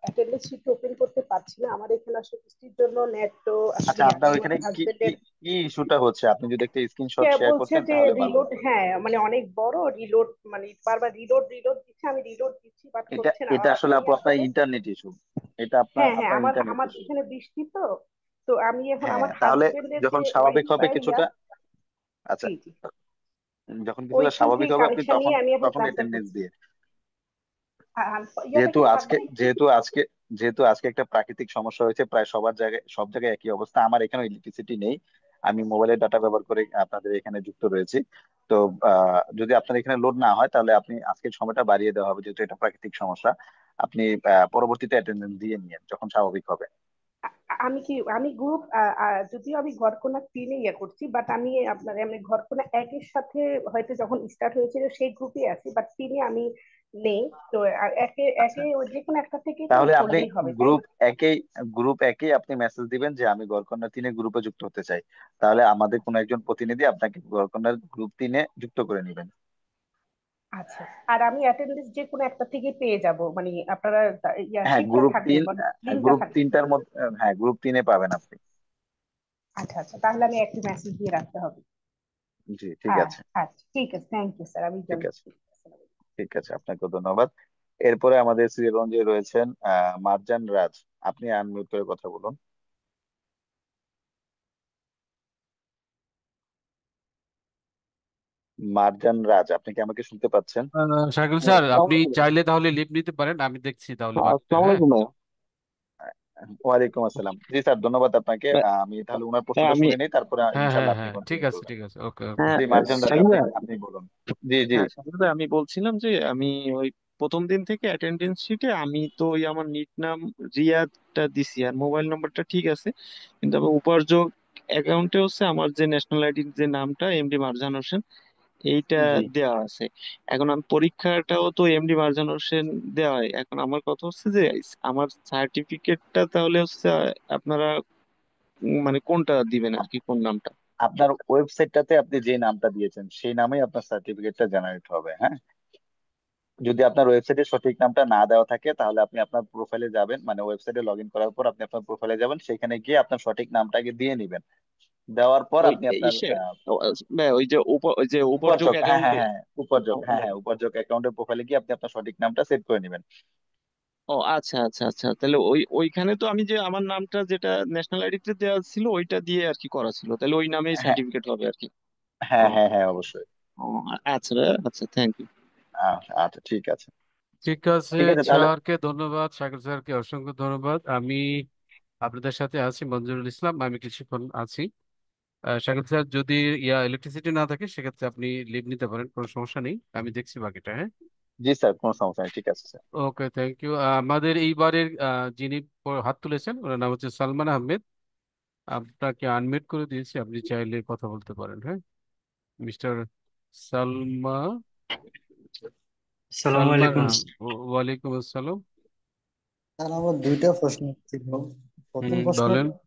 অ্যাটেন্ডেন্স শিট ওপেন করতে পারছি না। আমার এখানে আসলে বৃষ্টির জন্য নেট তো আসলে আচ্ছা, আপনার আমার ওইখানে কি কি হাজবেন্ডের কি ইস্যুটা হচ্ছে, আপনি যদি একটা স্ক্রিনশট শেয়ার বলছে করতেন যে তাহলে ভালো রিলোড, হতো। হ্যাঁ মানে অনেক বড় রিলোড, মানে বারবার রিলোড রিলোড দিচ্ছে, আমি রিলোড দিচ্ছি বাট এটা হচ্ছে না। এটা আসলে আমি আপু আপনার আসলে, ইন্টারনেট ইস্যু, এটা আপনার হ্যাঁ হ্যাঁ, আপনার আমার ইন্টারনেট আমার ইস্যু। এখানে বৃষ্টি তো, তো আমি এখন হ্যাঁ আমার তাহলে হাজবেন্ডের যে যখন স্বাভাবিক হবে ওয়াইফাই কিছুটা, আচ্ছা, জি জি, যখন কিছুটা ওইখান স্বাভাবিক থেকে হবে আপনি কানেকশন তখন নিয়ে আমি এখন তখন ক্লাসটা অ্যাটেন্ডেন্স করছি। দিয়ে। আর ইয়াটা যেহেতু কি আজকে থাকবে একটু? যেহেতু আজকে যেহেতু আজকে একটা প্রাকৃতিক সমস্যা হয়েছে, প্রায় সবার জায়গায় সব জায়গায় একই অবস্থা, আমার এখানে ইলেকট্রিসিটি নেই, আমি মোবাইলের ডাটা ব্যবহার করে আপনাদের এখানে যুক্ত রয়েছি। তো যদি আপনার এখানে লোড না হয় তাহলে আপনি আজকের সময়টা বাড়িয়ে দেওয়া হবে, যেহেতু এটা প্রাকৃতিক সমস্যা। আপনি পরবর্তীতে অ্যাটেন্ডেন্স দিয়ে নিয়ে যখন স্বাভাবিক হবে। আমি গ্রুপ, যদিও আমি ঘরকোনা 3-এ ইয়ে করছি, বাট আমি আপনার আমি ঘরকোনা 1-এর সাথে হয়তো যখন স্টার্ট হয়েছিল সেই গ্রুপে আছি, বাট 3-এ আমি নেই। তো একে আচ্ছা, একে ওই যে কোনো একটা থেকে তো তাহলে আপনি করলেই হবে, তাই গ্রুপ না? একেই গ্রুপ একেই আপনি মেসেজ দিবেন যে আমি গড়কন্যা 3 গ্রুপে যুক্ত হতে চাই, তাহলে আমাদের কোনো একজন প্রতিনিধি আপনাকে গড়কন্যার গ্রুপ 3 যুক্ত করে নেবেন। আচ্ছা, আর আমি অ্যাটেন্ডেন্স যে কোনো একটা থেকে পেয়ে যাব, মানে আপনারা হ্যাঁ শিটটা গ্রুপ থাকবে, 3, মানে লিঙ্কটা গ্রুপ থাকবে। 3টার মধ্যে, হ্যাঁ গ্রুপ 3 পাবেন আপনি। আচ্ছা আচ্ছা, তাহলে আমি একটি মেসেজ দিয়ে রাখতে হবে। জি ঠিক আছে। আচ্ছা ঠিক আছে, থ্যাংক ইউ স্যার, আমি ঠিক জয়েন আছে, করছি। ঠিক আছে, আপনাকে ধন্যবাদ। এরপরে আমাদের সিরিয়ালগঞ্জে রয়েছেন মারজান রাজ, আপনি আনমিউট করে কথা বলুন। মারজান রাজ, আপনি কি আমাকে শুনতে পাচ্ছেন? শাকিল হ্যাঁ, স্যার, আসসালামু আপনি আলাইকুম। চাইলে তাহলে লিভ নিতে পারেন, আমি দেখছি তাহলে হ্যাঁ, বাকিটা। আসসালামু হ্যাঁ আলাইকুম ভাইয়া। ওয়ালাইকুম আসসালাম, জি স্যার ধন্যবাদ আপনাকে। ভাই- আমি তাহলে ওনার ভাই, প্রশ্নটা আমি শুনে নেই, তারপরে হ্যাঁ হ্যাঁ ইনশাল্লাহ আপনি হ্যাঁ, ঠিক কন্টিনিউ আছে করবেন। ঠিক আছে, ওকে ওকে। হ্যাঁ জি মারজান রাজ, শাকিল আপনি ভাইয়া। আপনি বলুন। জি জি। হ্যাঁ শাকিল ভাই, আমি বলছিলাম যে আমি ওই প্রথম দিন থেকে অ্যাটেন্ডেন্স শিটে আমি তো ওই আমার নিট নাম রিয়াদটা দিছি, আর মোবাইল নাম্বারটা ঠিক আছে, কিন্তু আমি উপার্জন অ্যাকাউন্টে হচ্ছে আমার যে ন্যাশনাল আইডির যে নামটা এমডি মারজান হোসেন এইটা জি দেওয়া আছে। এখন আমি পরীক্ষাটাও তো এমডি মারজান হোসেন দেওয়া হয়। এখন আমার কথা হচ্ছে যে আমার সার্টিফিকেটটা তাহলে হচ্ছে আপনারা মানে কোনটা দিবেন আর কি, কোন নামটা? আপনার ওয়েবসাইটটাতে আপনি যে নামটা দিয়েছেন সেই নামেই আপনার সার্টিফিকেটটা জেনারেট হবে, হ্যাঁ। যদি আপনার ওয়েবসাইটে সঠিক নামটা না দেওয়া থাকে তাহলে আপনি আপনার প্রোফাইলে যাবেন, মানে ওয়েবসাইটে লগ ইন করার পর আপনি আপনার প্রোফাইলে যাবেন, সেখানে গিয়ে আপনার সঠিক নামটাকে দিয়ে নিবেন। দেওয়ার পর ওই আপনি আপনার ইসে ওই যে ওই যে উপার্জক উপার্জক, হ্যাঁ হ্যাঁ অ্যাকাউন্টে। হ্যাঁ, উপার্জক, হ্যাঁ হ্যাঁ, উপার্জক অ্যাকাউন্টের প্রোফাইলে গিয়ে আপনি আপনার সঠিক নামটা সেট করে নেবেন। ও আচ্ছা আচ্ছা আচ্ছা, তাহলে ওইখানে তো আমি যে আমার নামটা যেটা ন্যাশনাল আইডিতে দেওয়া ছিল ওইটা দিয়ে আর কি করা ছিল, তাহলে ওই নামেই হ্যাঁ সার্টিফিকেট হবে আর কি। ও হ্যাঁ হ্যাঁ হ্যাঁ, অবশ্যই। ও, আচ্ছা ভাইয়া, আচ্ছা, থ্যাংক ইউ। আচ্ছা আচ্ছা, ঠিক আছে। ঠিক আছে, ঠিক আছে তাহলে। স্যারকে ধন্যবাদ, সাগর স্যারকে অসংখ্য ধন্যবাদ। আমি আপনাদের সাথে আছি, মঞ্জুরুল ইসলাম, আমি কিছুক্ষণ আছি। সাগর স্যার যদি ইলেকট্রিসিটি না থাকে সেক্ষেত্রে আপনি লিভ নিতে পারেন, কোনো সমস্যা নেই, আমি দেখছি বাকিটা, হ্যাঁ। জি স্যার, কোনো সমস্যা নেই, ঠিক আছে স্যার। Okay, thank you. আমাদের এইবারের যিনি হাত তুলেছেন ওনার নাম হচ্ছে সালমান আহমেদ। আপনাকে আনমিউট করে দিয়েছি, আপনি চাইলে কথা বলতে পারেন, হ্যাঁ। মিস্টার সালমা সালামু সালমান আলাইকুম। ওয়ালাইকুম আসসালাম। স্যার আমার দুইটা প্রশ্ন ছিল। প্রথম বলেন। প্রশ্নটা,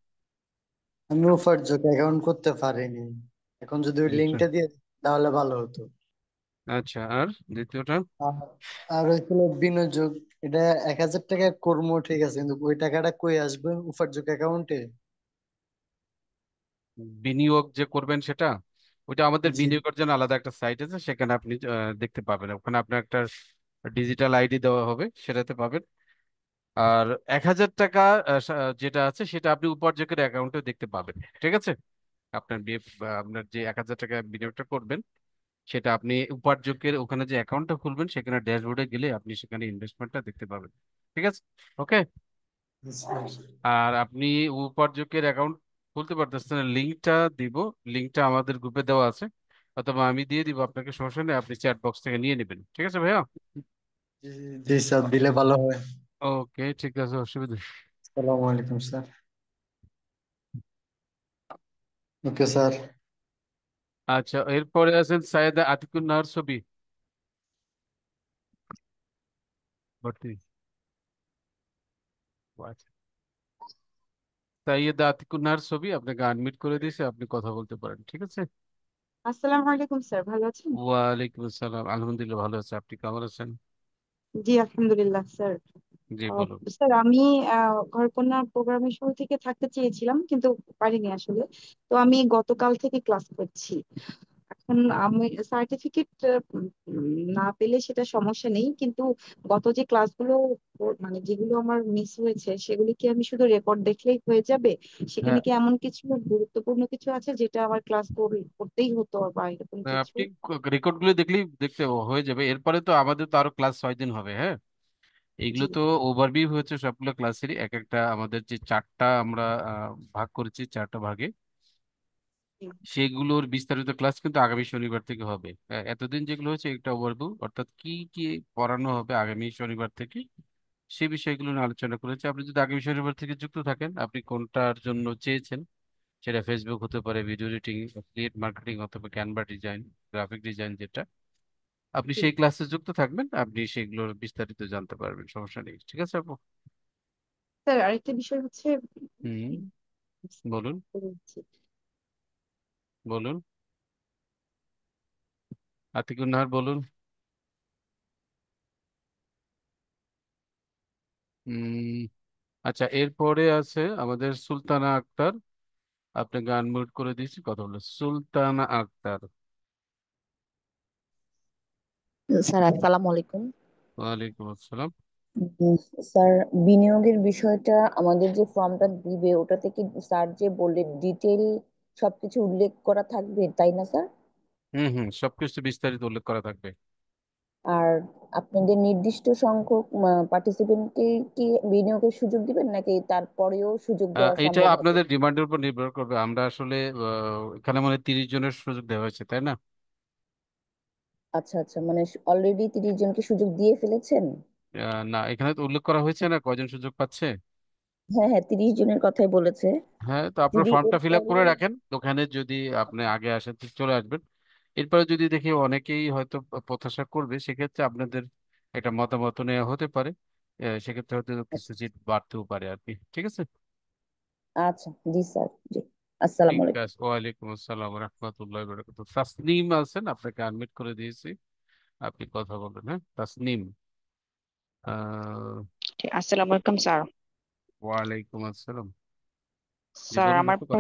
আমি উপার্জক অ্যাকাউন্ট করতে পারিনি, এখন যদি ওই আচ্ছা লিঙ্কটা দিয়ে দিতেন তাহলে ভালো হতো। আচ্ছা, আর দ্বিতীয়টা? আর আর হয়েছিল বিনিয়োগ, এটা 1,000 টাকা করবো ঠিক আছে, কিন্তু ওই টাকাটা কই আসবে উপার্জক অ্যাকাউন্টে? বিনিয়োগ যে করবেন সেটা, ওইটা আমাদের জি। বিনিয়োগের জন্য আলাদা একটা সাইট আছে, সেখানে আপনি দেখতে পাবেন, ওখানে আপনার একটা ডিজিটাল আইডি দেওয়া হবে, সেটাতে পাবেন। আর 1,000 টাকা যেটা আছে সেটা আপনি উপার্জকের অ্যাকাউন্টে দেখতে পাবেন, ঠিক আছে। আপনার আপনার যে 1,000 টাকা বিনিয়োগটা করবেন সেটা আপনি উপার্জকের ওখানে যে অ্যাকাউন্টটা খুলবেন সেখানে ড্যাশবোর্ডে গেলে আপনি সেখানে ইনভেস্টমেন্টটা দেখতে পাবেন, ঠিক আছে। ওকে। আর আপনি উপার্জকের অ্যাকাউন্ট খুলতে পারতেছেন না, লিঙ্কটা দিব, লিঙ্কটা আমাদের গ্রুপে দেওয়া আছে, অথবা আমি দিয়ে দিব আপনাকে, সমস্যা নেই, আপনি চ্যাট বক্স থেকে নিয়ে নেবেন, ঠিক আছে ভাইয়া। জি জি স্যার, দিলে ভালো হয়। ওকে, ঠিক আছে, অসুবিধা নেই। আসসালামু আলাইকুম স্যার। Okay sir. আচ্ছা, এরপরে আছেন সাইয়েদা আতিকুন নাহার ছবি ভর্তি। আচ্ছা, সাইয়েদা আতিকুন নাহার ছবি, আপনাকে আনমিট করে দিয়েছে, আপনি কথা বলতে পারেন, ঠিক আছে। আসসালামু আলাইকুম স্যার, ভালো আছেন? ওয়ালাইকুম আসসালাম, আলহামদুলিল্লাহ ভালো আছে, আপনি কেমন আছেন? জি আলহামদুলিল্লাহ স্যার। জি বলুন। স্যার আমি ঘরকন্যা প্রোগ্রামের শুরু থেকে থাকতে চেয়েছিলাম কিন্তু পারিনি আসলে। তো আমি গতকাল থেকে ক্লাস করছি। এখন আমি সার্টিফিকেট না পেলে সেটা সমস্যা নেই, কিন্তু গত যে ক্লাসগুলো মানে যেগুলো আমার মিস হয়েছে সেগুলি কি আমি শুধু রেকর্ড দেখলেই হয়ে যাবে? সেখানে হ্যাঁ, কি এমন কিছু গুরুত্বপূর্ণ কিছু আছে যেটা আমার ক্লাস করতেই হতো বা এরকম কিছু? আপনি রেকর্ড গুলো দেখলেই দেখতে হয়ে যাবে, এরপরে তো আমাদের তো আরো ক্লাস 6 দিন হবে, হ্যাঁ। এইগুলো জি তো ওভারভিউ হচ্ছে সবগুলো ক্লাসেরই, এক একটা আমাদের যে চারটা আমরা ভাগ করেছি, চারটা ভাগে, জি সেগুলোর বিস্তারিত ক্লাস কিন্তু আগামী শনিবার থেকে হবে। এতদিন যেগুলো হচ্ছে একটা ওভারভিউ, অর্থাৎ কি কি পড়ানো হবে আগামী শনিবার থেকে, সেই বিষয়গুলো নিয়ে আলোচনা করেছি। আপনি যদি আগামী শনিবার থেকে যুক্ত থাকেন, আপনি কোনটার জন্য চেয়েছেন, সেটা ফেসবুক হতে পারে, ভিডিও এডিটিং, ক্রিয়েট মার্কেটিং, অথবা ক্যানভা ডিজাইন, গ্রাফিক ডিজাইন, যেটা আপনি জি। সেই ক্লাসে যুক্ত থাকবেন, আপনি সেগুলোর বিস্তারিত জানতে পারবেন, সমস্যা নেই, ঠিক আছে আপু। স্যার আরেকটা বিষয় হচ্ছে হুম, বলুন বলুন, আতিকুর নাহার বলুন। উম আচ্ছা, এরপরে আছে আমাদের সুলতানা আক্তার, আপনাকে আনমিউট করে দিয়েছি, কথা বলে সুলতানা আক্তার। স্যার আসসালামু আলাইকুম। ওয়ালাইকুম আসসালাম। উম, স্যার বিনিয়োগের বিষয়টা আমাদের যে ফর্মটা দিবে ওটাতে কি স্যার যে বললেন ডিটেল সবকিছু উল্লেখ করা থাকবে তাই না স্যার? হুম হুম, সবকিছু বিস্তারিত উল্লেখ করা থাকবে। আর আপনাদের নির্দিষ্ট সংখ্যক পার্টিসিপেন্টকে কি বিনিয়োগের সুযোগ দিবেন নাকি তারপরেও সুযোগ দেওয়া এটা সম্ভব হবে? আপনাদের ডিমান্ডের উপর নির্ভর করবে, আমরা আসলে এখানে মানে 30 জনের সুযোগ দেওয়া হয়েছে, তাই না? আচ্ছা আচ্ছা, মানে অলরেডি 30 জনকে সুযোগ দিয়ে ফেলেছেন? না, এখানে তো উল্লেখ করা হয়েছে না কয়জন সুযোগ পাচ্ছে। হ্যাঁ হ্যাঁ, 30 জনের কথাই বলেছে। হ্যাঁ, তো আপনার যদি ফর্মটা ফিল আপ এরপরে করে রাখেন ওখানে, যদি আপনি আগে আসেন তো চলে আসবেন। এরপরে যদি দেখি অনেকেই হয়তো প্রত্যাশা করবে, সেক্ষেত্রে আপনাদের একটা মতামত নেওয়া হতে পারে, সেক্ষেত্রে হয়তো কিছু সিট বাড়তেও পারে আর কি, ঠিক আছে। আচ্ছা, জি স্যার, জি। আসসালামু ঠিক আলাইকুম। আছে, ওয়ালাইকুম আসসালাম রহমতুল্লাহ বরকাত। তাসনিম আছেন, আপনাকে আনমিউট করে দিয়েছি, আপনি কথা বলেন। হ্যাঁ, তাসনিম। আহ আসসালামু আলাইকুম স্যার। ওয়ালাইকুম আসসালাম। জি স্যার বলুন, আমার একটু পারেন।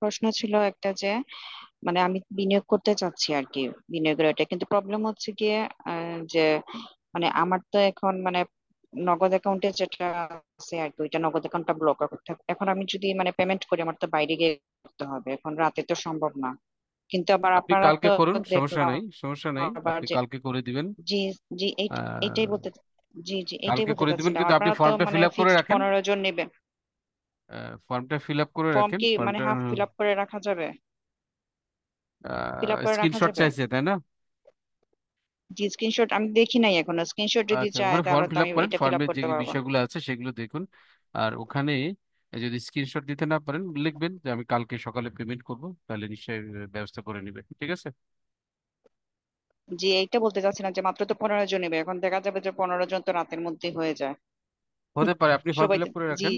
প্রশ্ন ছিল একটা যে মানে আমি বিনিয়োগ করতে চাচ্ছি আর কি, বিনিয়োগের এটা কিন্তু প্রবলেম হচ্ছে গিয়ে যে মানে আমার তো এখন মানে নগদ অ্যাকাউন্টে যেটা আছে আর কি ওইটা নগদ অ্যাকাউন্টটা ব্লক করতে হবে। এখন আমি যদি মানে পেমেন্ট করি আমার তো বাইরে গিয়ে করতে হবে, এখন রাতে তো সম্ভব না। কিন্তু আবার আপনি আপনারা কালকে তো করুন, সমস্যা দেখলাম নেই, সমস্যা নেই, আবার আপনি যে কালকে করে দিবেন। জি জি এইটাই আহ বলতে জি জি এইটাই কালকে বলতে করে দিবেন, চাচ্ছিলাম কিন্তু আপনি আপনারা তো ফর্মটা মানে ফিল আপ করে ফিক্সড রাখেন। 15 জন নেবেন। ফর্মটা ফিল আপ করে ফর্ম রাখেন, কি মানে ফর্মটা। হাফ ফিল আপ করে রাখা যাবে? ফিল আপ করে রাখা স্ক্রিনশট যাবে? চাইছে তাই না? জি স্ক্রিনশট আমি দেখি নাই এখনো, স্ক্রিনশট যদি আচ্ছা, চায় ওখানে ফর্ম তাহলে তো ফিল আপ আমি করেন, এটা ফিল আপ ফর্মে যে করতে পারবো। বিষয়গুলো আছে সেগুলো দেখুন। আর ওখানে যদি স্ক্রিনশট দিতে না পারেন, লিখবেন যে আমি কালকে সকালে পেমেন্ট করব, তাহলে নিশ্চয়ই ব্যবস্থা করে নেবে। ঠিক আছে? জি এইটা বলতে চাচ্ছিলাম যে মাত্র তো 15 জন নেবে, এখন দেখা যাবে যে 15 জন তো রাতের মধ্যেই হয়ে যায়। হতে পারে, আপনি ফর্ম সবাই ফিল তো আপ করে জি রাখেন।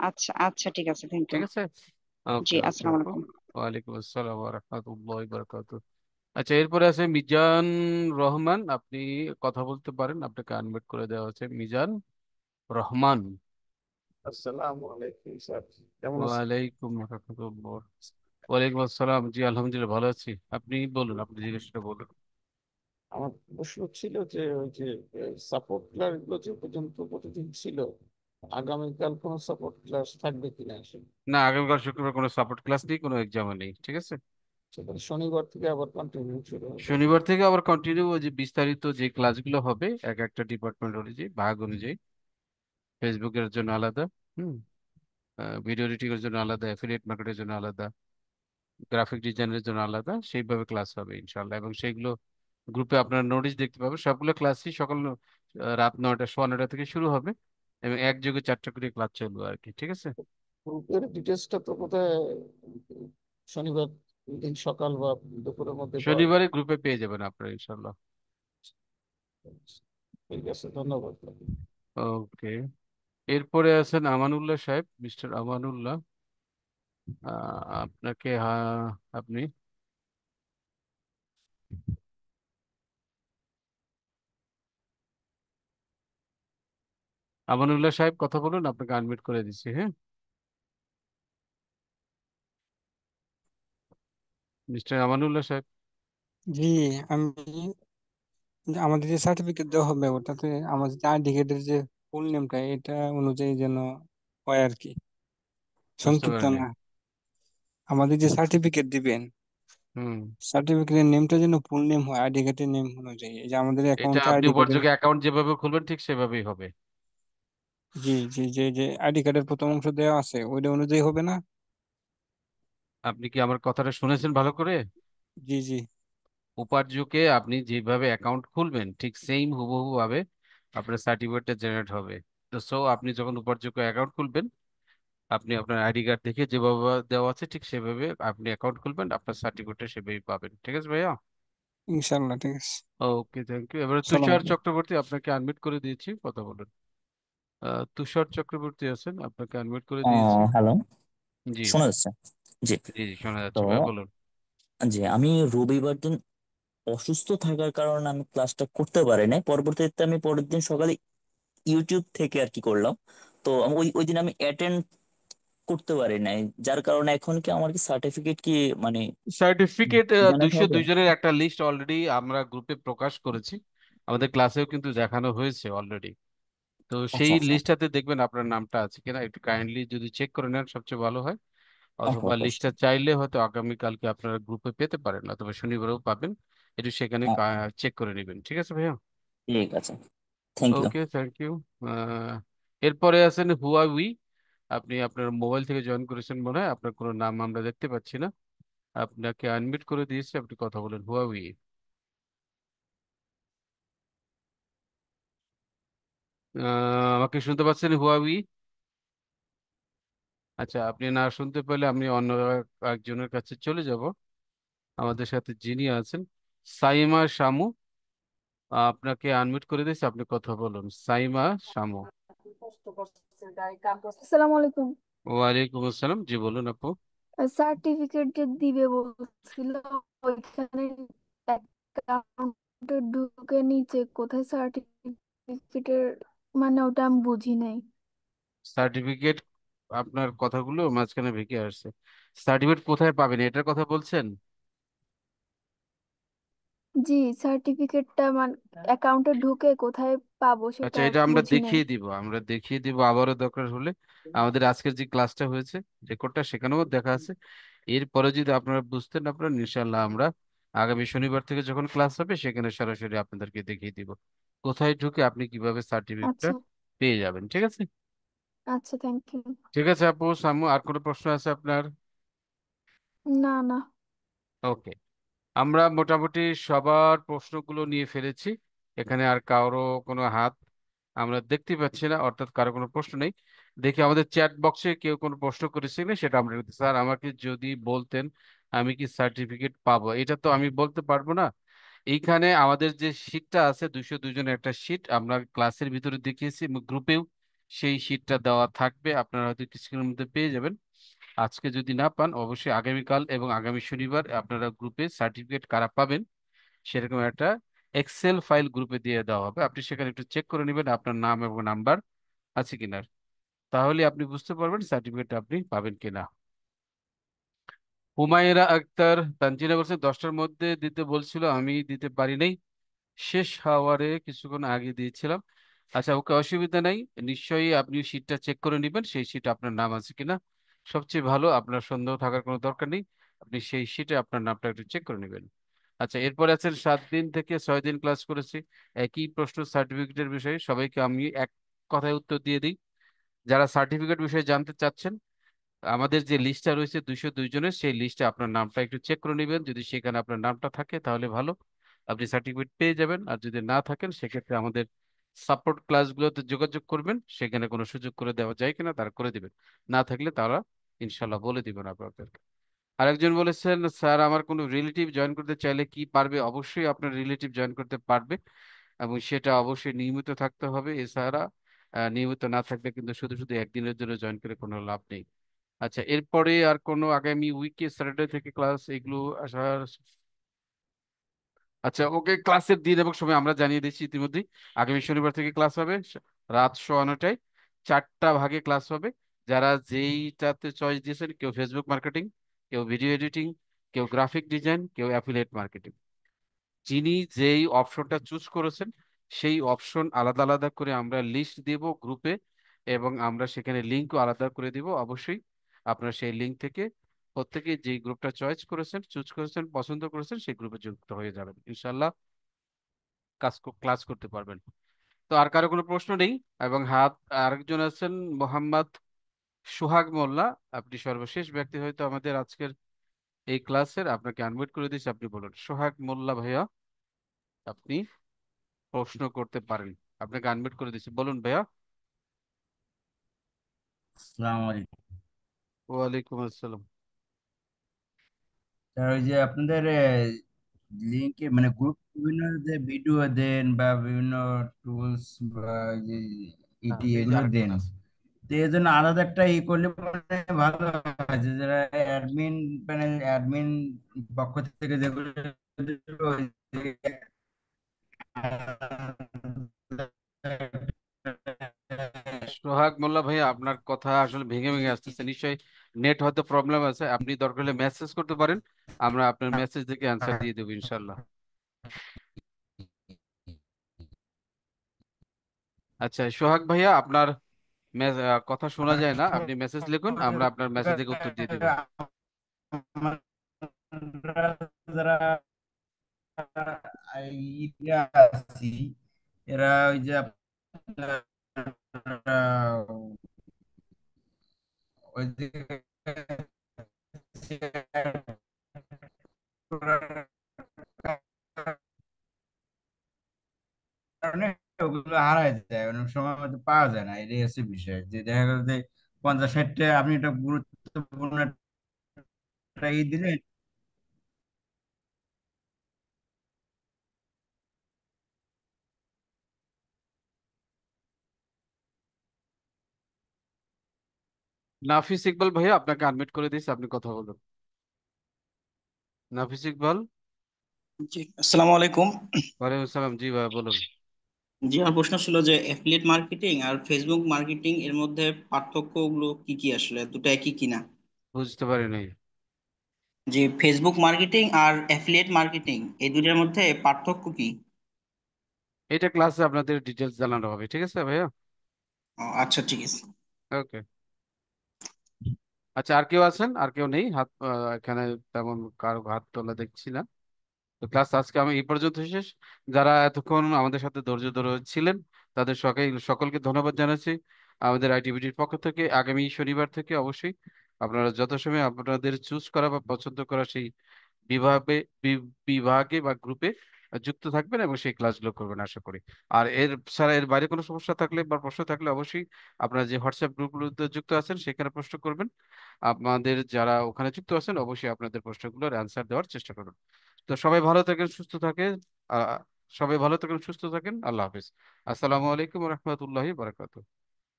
আচ্ছা আচ্ছা ঠিক আছে, থ্যাংক ইউ। ঠিক আছে, জি ওকে ওকে আসসালামু আপু। আলাইকুম। ওয়ালাইকুম আসসালাম ওয়া রাহমাতুল্লাহি ওয়া বারাকাতুহু। আচ্ছা, এরপরে আছে মিজান রহমান, আপনি কথা বলতে পারেন, আপনাকে আনমিউট করে দেওয়া হচ্ছে। মিজান রহমান। আসসালামু আলাইকুম স্যার, কেমন আছেন? ওয়ালাইকুম রাহমাতুল্লাহ। ওয়ালাইকুম আসসালাম, জি আলহামদুলিল্লাহ ভালো আছি। আপনি বলুন, আপনি জিজ্ঞেসটা বলুন। আমার প্রশ্ন ছিল যে ওই যে সাপোর্ট ক্লাস গুলো যে পর্যন্ত প্রতিদিন ছিল, আগামীকাল কোনো সাপোর্ট ক্লাস থাকবে কিনা আসলে? না, আগামীকাল শুক্রবার কোনো সাপোর্ট ক্লাস নেই, কোনো এক্সামও নেই। ঠিক আছে? সেখানে শনিবার থেকে আবার কন্টিনিউ শুরু হবে। শনিবার থেকে আবার কন্টিনিউ, ওই যে বিস্তারিত যে ক্লাসগুলো হবে এক একটা ডিপার্টমেন্ট অনুযায়ী, ভাগ অনুযায়ী। ফেসবুকের জন্য আলাদা, হুম, ভিডিও এডিটিং এর জন্য আলাদা, অ্যাফিলিয়েট মার্কেটের জন্য আলাদা, গ্রাফিক ডিজাইনের জন্য আলাদা, সেইভাবে ক্লাস হবে ইনশাল্লাহ। এবং সেইগুলো গ্রুপে আপনার নোটিশ দেখতে পাবেন। সবগুলো ক্লাসই রাত 9টা, সোয়া 9টা থেকে শুরু হবে, এবং একযোগে 4টা করে ক্লাস চলবে আর কি। ঠিক আছে? গ্রুপের ডিটেলসটা তো কোথায় শনিবার দিন সকাল বা দুপুরের মধ্যে পাওয়া শনিবারে যাবে? গ্রুপে পেয়ে যাবেন আপনারা ইনশাল্লাহ। ঠিক আছে, ধন্যবাদ। ওকে, এরপরে আছেন আমানুল্লাহ সাহেব, মিস্টার আমানুল্লাহ। আপনাকে, হ্যাঁ, আপনি আমানুল্লাহ সাহেব কথা বলুন, আপনাকে আনমিউট করে দিচ্ছি। হ্যাঁ, মিস্টার আমানুল্লাহ সাহেব। জি, আমি আমাদের যে সার্টিফিকেট দেওয়া হবে ওটাতে আমাদের যে আইডি কার্ডের যে ফুল নেমটা এটা অনুযায়ী যেন হয় আর কি, বুঝতে সংক্ষিপ্ত পারেন নাই। না। আমাদের যে সার্টিফিকেট দিবেন, হুম, সার্টিফিকেটের নেমটা যেন ফুল নেম হয় আইডি কার্ডের নেম অনুযায়ী। এই যে আমাদের এটা অ্যাকাউন্টে আপনি আইডি কার্ডের, উপযোগে অ্যাকাউন্ট যেভাবে খুলবেন ঠিক সেভাবেই হবে। জি জি, যে যে আইডি কার্ডের প্রথম অংশ দেওয়া আছে ওইটা অনুযায়ী হবে না? আপনি কি আমার কথাটা শুনেছেন ভালো করে? জি জি। উপার্জকে আপনি যেভাবে অ্যাকাউন্ট খুলবেন ঠিক সেম হুবহু ভাবে আপনার সার্টিফিকেটটা জেনারেট হবে। তো সো আপনি যখন উপার্জকে অ্যাকাউন্ট খুলবেন, আপনি আপনার আইডি কার্ড দেখে যেভাবে দেওয়া আছে ঠিক সেভাবে আপনি অ্যাকাউন্ট খুলবেন, আপনার সার্টিফিকেটটা সেভাবেই পাবেন। ঠিক আছে ভাইয়া? ইনশাল্লাহ, ঠিক আছে। ওকে, থ্যাংক ইউ। এবারে সালাম তুষার আলাইকুম। চক্রবর্তী, আপনাকে আনমিউট করে দিয়েছি, কথা বলুন। তুষার চক্রবর্তী আছেন, আপনাকে আনমিউট করে দিয়েছি। হ্যালো, জি শোনা যাচ্ছে? জি। জি জি, শোনা তো যাচ্ছে ভাই, বলুন। জি, আমি রবিবার দিন অসুস্থ থাকার কারণে আমি ক্লাসটা করতে পারি নাই। পরবর্তীতে আমি পরের দিন সকালে ইউটিউব থেকে আর কি করলাম। তো ওই ওই দিন আমি অ্যাটেন্ড করতে পারি নাই, যার কারণে এখন কি আমার কি সার্টিফিকেট কি মানে সার্টিফিকেট জেনারেট দুইশো হবে? দুই জনের একটা লিস্ট অলরেডি আমরা গ্রুপে প্রকাশ করেছি, আমাদের ক্লাসেও কিন্তু দেখানো হয়েছে অলরেডি। তো আচ্ছা সেই আচ্ছা। লিস্টটাতে দেখবেন আপনার নামটা আছে কিনা, একটু কাইন্ডলি যদি চেক করে নেন সবচেয়ে ভালো হয়। ওকে অথবা ওকে। লিস্টটা চাইলে হয়তো আগামীকালকে আপনারা গ্রুপে পেতে পারেন, অথবা শনিবারেও পাবেন। একটু সেখানে চেক করে নেবেন। ঠিক আছে ভাইয়া? ঠিক আছে, thank you. Okay, thank you. এরপরে আছেন হুয়াওই, আপনি আপনার মোবাইল থেকে জয়েন করেছেন মনে হয়, আপনার কোনো নাম আমরা দেখতে পাচ্ছি না। আপনাকে আনমিউট করে দিয়েছি, আপনি কথা বলেন। হুয়াওই, আমাকে শুনতে পাচ্ছেন হুয়াওই? আচ্ছা, আপনি না শুনতে পেলে আমি অন্য একজনের কাছে চলে যাব। আমাদের সাথে যিনি আছেন, সাইমা শামু, আপনাকে আনমিউট করে দিয়েছি, আপনি কথা বলুন। সাইমা শামু। আসসালামু আলাইকুম। ওয়ালাইকুম আসসালাম, জি বলুন আপু। সার্টিফিকেট যে দিবে বলছিল, ওইখানে অ্যাকাউন্টে ঢুকে নিচে কোথায় সার্টিফিকেটের, মানে ওটা আমি বুঝি নাই। সার্টিফিকেট, আপনার কথাগুলো মাঝখানে ভেঙে আসছে। সার্টিফিকেট কোথায় পাবেন এটার কথা বলছেন? জি, সার্টিফিকেটটা মানে অ্যাকাউন্টে ঢুকে কোথায় পাবো আচ্ছা, সেটা এটা আমরা বুঝি নাই। দেখিয়ে দিব, আমরা দেখিয়ে দিব আবারও দরকার হলে। আমাদের আজকের যে ক্লাসটা হয়েছে রেকর্ডটা সেখানেও দেখা আছে। এরপরে যদি আপনারা বুঝতে না পারেন, ইনশাল্লাহ আমরা আগামী শনিবার থেকে যখন ক্লাস হবে সেখানে সরাসরি আপনাদেরকে দেখিয়ে দিব কোথায় ঢুকে আপনি কিভাবে সার্টিফিকেটটা আচ্ছা। পেয়ে যাবেন। ঠিক আছে? আচ্ছা, থ্যাংক ইউ। ঠিক আছে আপু, সামু আর কোনো প্রশ্ন আছে আপনার? না, না। ওকে, আমরা মোটামুটি সবার প্রশ্নগুলো নিয়ে ফেলেছি। এখানে আর কারো কোনো হাত আমরা দেখতে পাচ্ছি না, অর্থাৎ কারো কোনো প্রশ্ন নেই। দেখি আমাদের চ্যাট বক্সে কেউ কোনো প্রশ্ন করেছে কিনা সেটা আমরা দেখতে। স্যার আমাকে যদি বলতেন আমি কি সার্টিফিকেট পাবো, এটা তো আমি বলতে পারবো না। এইখানে আমাদের যে শীটটা আছে 202 জনের একটা শীট আমরা ক্লাসের ভিতরে দেখিয়েছি, গ্রুপেও সেই শীটটা দেওয়া থাকবে, আপনারা হয়তো কিছুক্ষণের মধ্যে পেয়ে যাবেন। আজকে যদি না পান অবশ্যই আগামীকাল এবং আগামী শনিবার আপনারা গ্রুপে সার্টিফিকেট কারা পাবেন সেরকম একটা এক্সেল ফাইল গ্রুপে দিয়ে দেওয়া হবে। আপনি সেখানে একটু চেক করে নেবেন আপনার নাম এবং নাম্বার আছে কিনা, তাহলে আপনি বুঝতে পারবেন সার্টিফিকেট আপনি পাবেন কিনা। হুমায়রা আক্তার তানজিনা বলছে 10টার মধ্যে দিতে বলছিল, আমি দিতে পারি নাই, শেষ হাওয়ারে কিছুক্ষণ আগে দিয়েছিলাম। আচ্ছা ওকে, অসুবিধা নাই, নিশ্চয়ই আপনি শীটটা চেক করে নেবেন সেই শীটে আপনার নাম আছে কিনা। সবচেয়ে ভালো, আপনার সন্দেহ থাকার কোনো দরকার নেই, আপনি সেই শীটে আপনার নামটা একটু চেক করে নেবেন। আচ্ছা, এরপরে আছেন 7 দিন থেকে 6 দিন ক্লাস করেছি, একই প্রশ্ন সার্টিফিকেটের বিষয়ে, সবাইকে আমি এক কথায় উত্তর দিয়ে দিই। যারা সার্টিফিকেট বিষয়ে জানতে চাচ্ছেন, আমাদের যে লিস্টটা রয়েছে 202 জনের, সেই লিস্টে আপনার নামটা একটু চেক করে নেবেন, যদি সেখানে আপনার নামটা থাকে তাহলে ভালো, আপনি সার্টিফিকেট পেয়ে যাবেন। আর যদি না থাকেন সেক্ষেত্রে আমাদের সাপোর্ট ক্লাসগুলোতে যোগাযোগ করবেন, সেখানে কোনো সুযোগ করে দেওয়া যায় কিনা তারা করে দিবেন, না থাকলে তারা ইনশাল্লাহ বলে দিবেন আপনাদেরকে। আরেকজন বলেছেন স্যার আমার কোনো রিলেটিভ জয়েন করতে চাইলে কি পারবে? অবশ্যই আপনার রিলেটিভ জয়েন করতে পারবে, এবং সেটা অবশ্যই নিয়মিত থাকতে হবে। এছাড়া নিয়মিত না থাকলে কিন্তু শুধু শুধু একদিনের জন্য জয়েন করে কোনো লাভ নেই। আচ্ছা, এরপরে আর কোনো আগামী উইকে স্যাটারডে থেকে ক্লাস এগুলো আসার? আচ্ছা ওকে, ক্লাসের দিন এবং সময় আমরা জানিয়ে দিচ্ছি ইতিমধ্যেই। আগামী শনিবার থেকে ক্লাস হবে রাত 9:15টায়, 4টা ভাগে ক্লাস হবে। যারা যেইটাতে চয়েস দিয়েছেন, কেউ ফেসবুক মার্কেটিং, কেউ ভিডিও এডিটিং, কেউ গ্রাফিক ডিজাইন, কেউ অ্যাফিলিয়েট মার্কেটিং, যিনি যেই অপশনটা চুজ করেছেন সেই অপশন আলাদা আলাদা করে আমরা লিস্ট দেব গ্রুপে, এবং আমরা সেখানে লিঙ্কও আলাদা করে দিব। অবশ্যই আপনারা সেই লিঙ্ক থেকে প্রত্যেকে যেই গ্রুপটা চয়েস করেছেন, চুজ করেছেন, পছন্দ করেছেন সেই গ্রুপে যুক্ত হয়ে যাবেন, ইনশাল্লাহ ক্লাস করতে পারবেন। তো আর কারো কোনো প্রশ্ন নেই, এবং হাত আরেকজন আছেন মোহাম্মদ সোহাগ মোল্লা, আপনি সর্বশেষ ব্যক্তি হয়তো আমাদের আজকের এই ক্লাসের, আপনাকে আনমিউট করে দিচ্ছি, আপনি বলুন। সোহাগ মোল্লা ভাইয়া, আপনি প্রশ্ন করতে পারেন, আপনাকে আনমিউট করে দিচ্ছি, বলুন ভাইয়া। আসসালামু আলাইকুম ওয়ালাইকুম আসসালাম। স্যার। ওই যে আপনাদের লিঙ্কে মানে গ্রুপ বিভিন্ন যে ভিডিও দেন বা বিভিন্ন টুলস বা এই যে হ্যাঁ, ইটি এই যে এগুলো আরেকজন দেন, আছে। তো এর জন্য আলাদা একটা করলে পরে ভালো হয় যে যারা অ্যাডমিন প্যানেল অ্যাডমিন পক্ষ থেকে যেগুলো ওই যে সোহাগ মোল্লা ভাইয়া, আপনার কথা আসলে ভেঙে ভেঙে আসতেছে, নিশ্চয়ই নেট হয়তো প্রবলেম আছে, আপনি দরকার হলে মেসেজ করতে পারেন, আমরা আপনার মেসেজ দেখে অ্যান্সার দিয়ে দেবো ইনশাল্লাহ। আচ্ছা সোহাগ ভাইয়া, আপনার কথা শোনা যায় না, আপনি মেসেজ লিখুন, আমরা আপনার মেসেজ দেখে উত্তর দিয়ে দেবো। আমরা যারা ইরা আছি, এরা ওই যে আপনার ওই যে কারণে ওগুলো হারায় যায়, অনেক সময় হয়তো পাওয়া যায় না, এটাই হচ্ছে বিষয়, যে দেখা গেল যে 50-60টা আপনি একটা গুরুত্বপূর্ণ একটা দিলেন। নাফিস ইকবাল ভাইয়া, আপনাকে আনমিউট করে দিয়েছি, আপনি কথা বলুন। নাফিস ইকবাল। জি, আসসালামু আলাইকুম। ওয়ালাইকুম আসসালাম, জি ভাইয়া বলুন। জি, আমার প্রশ্ন ছিল যে অ্যাফিলিয়েট মার্কেটিং আর ফেসবুক মার্কেটিং এর মধ্যে পার্থক্যগুলো কি কি, আসলে দুটো একই কিনা? বুঝতে পারি নাই। যে ফেসবুক মার্কেটিং আর অ্যাফিলিয়েট মার্কেটিং এই দুটোর মধ্যে পার্থক্য কি? এটা ক্লাসে আপনাদের ডিটেলস জানানো হবে, ঠিক আছে ভাইয়া? আচ্ছা, ঠিক আছে। ওকে। আচ্ছা, আর কেউ আছেন? আর কেউ নেই হাত এখানে তেমন কারো হাত তোলা দেখছি না। তো ক্লাস আজকে আমি এই পর্যন্ত শেষ। যারা এতক্ষণ আমাদের সাথে ধৈর্য ধরে ছিলেন তাদের সকলকে ধন্যবাদ জানাচ্ছি। আমাদের আইটিভিটির পক্ষ থেকে আগামী শনিবার থেকে অবশ্যই আপনারা যথাসময়ে আপনাদের চুজ করা বা পছন্দ করা সেই বিভাগে বিভাগে বা গ্রুপে যুক্ত থাকবেন এবং সেই ক্লাসগুলো করবেন আশা করি। আর এর ছাড়া এর বাইরে কোনো সমস্যা থাকলে বা প্রশ্ন থাকলে অবশ্যই আপনারা যে হোয়াটসঅ্যাপ গ্রুপগুলোতে যুক্ত আছেন সেখানে প্রশ্ন করবেন। আপনাদের যারা ওখানে যুক্ত আছেন অবশ্যই আপনাদের প্রশ্নগুলোর অ্যান্সার দেওয়ার চেষ্টা করুন। তো সবাই ভালো থাকেন, সুস্থ থাকেন। আহ সবাই ভালো থাকেন, সুস্থ থাকেন। আল্লাহ হাফিজ। আসসালামু আলাইকুম রহমতুল্লাহি বারাকাতুহু।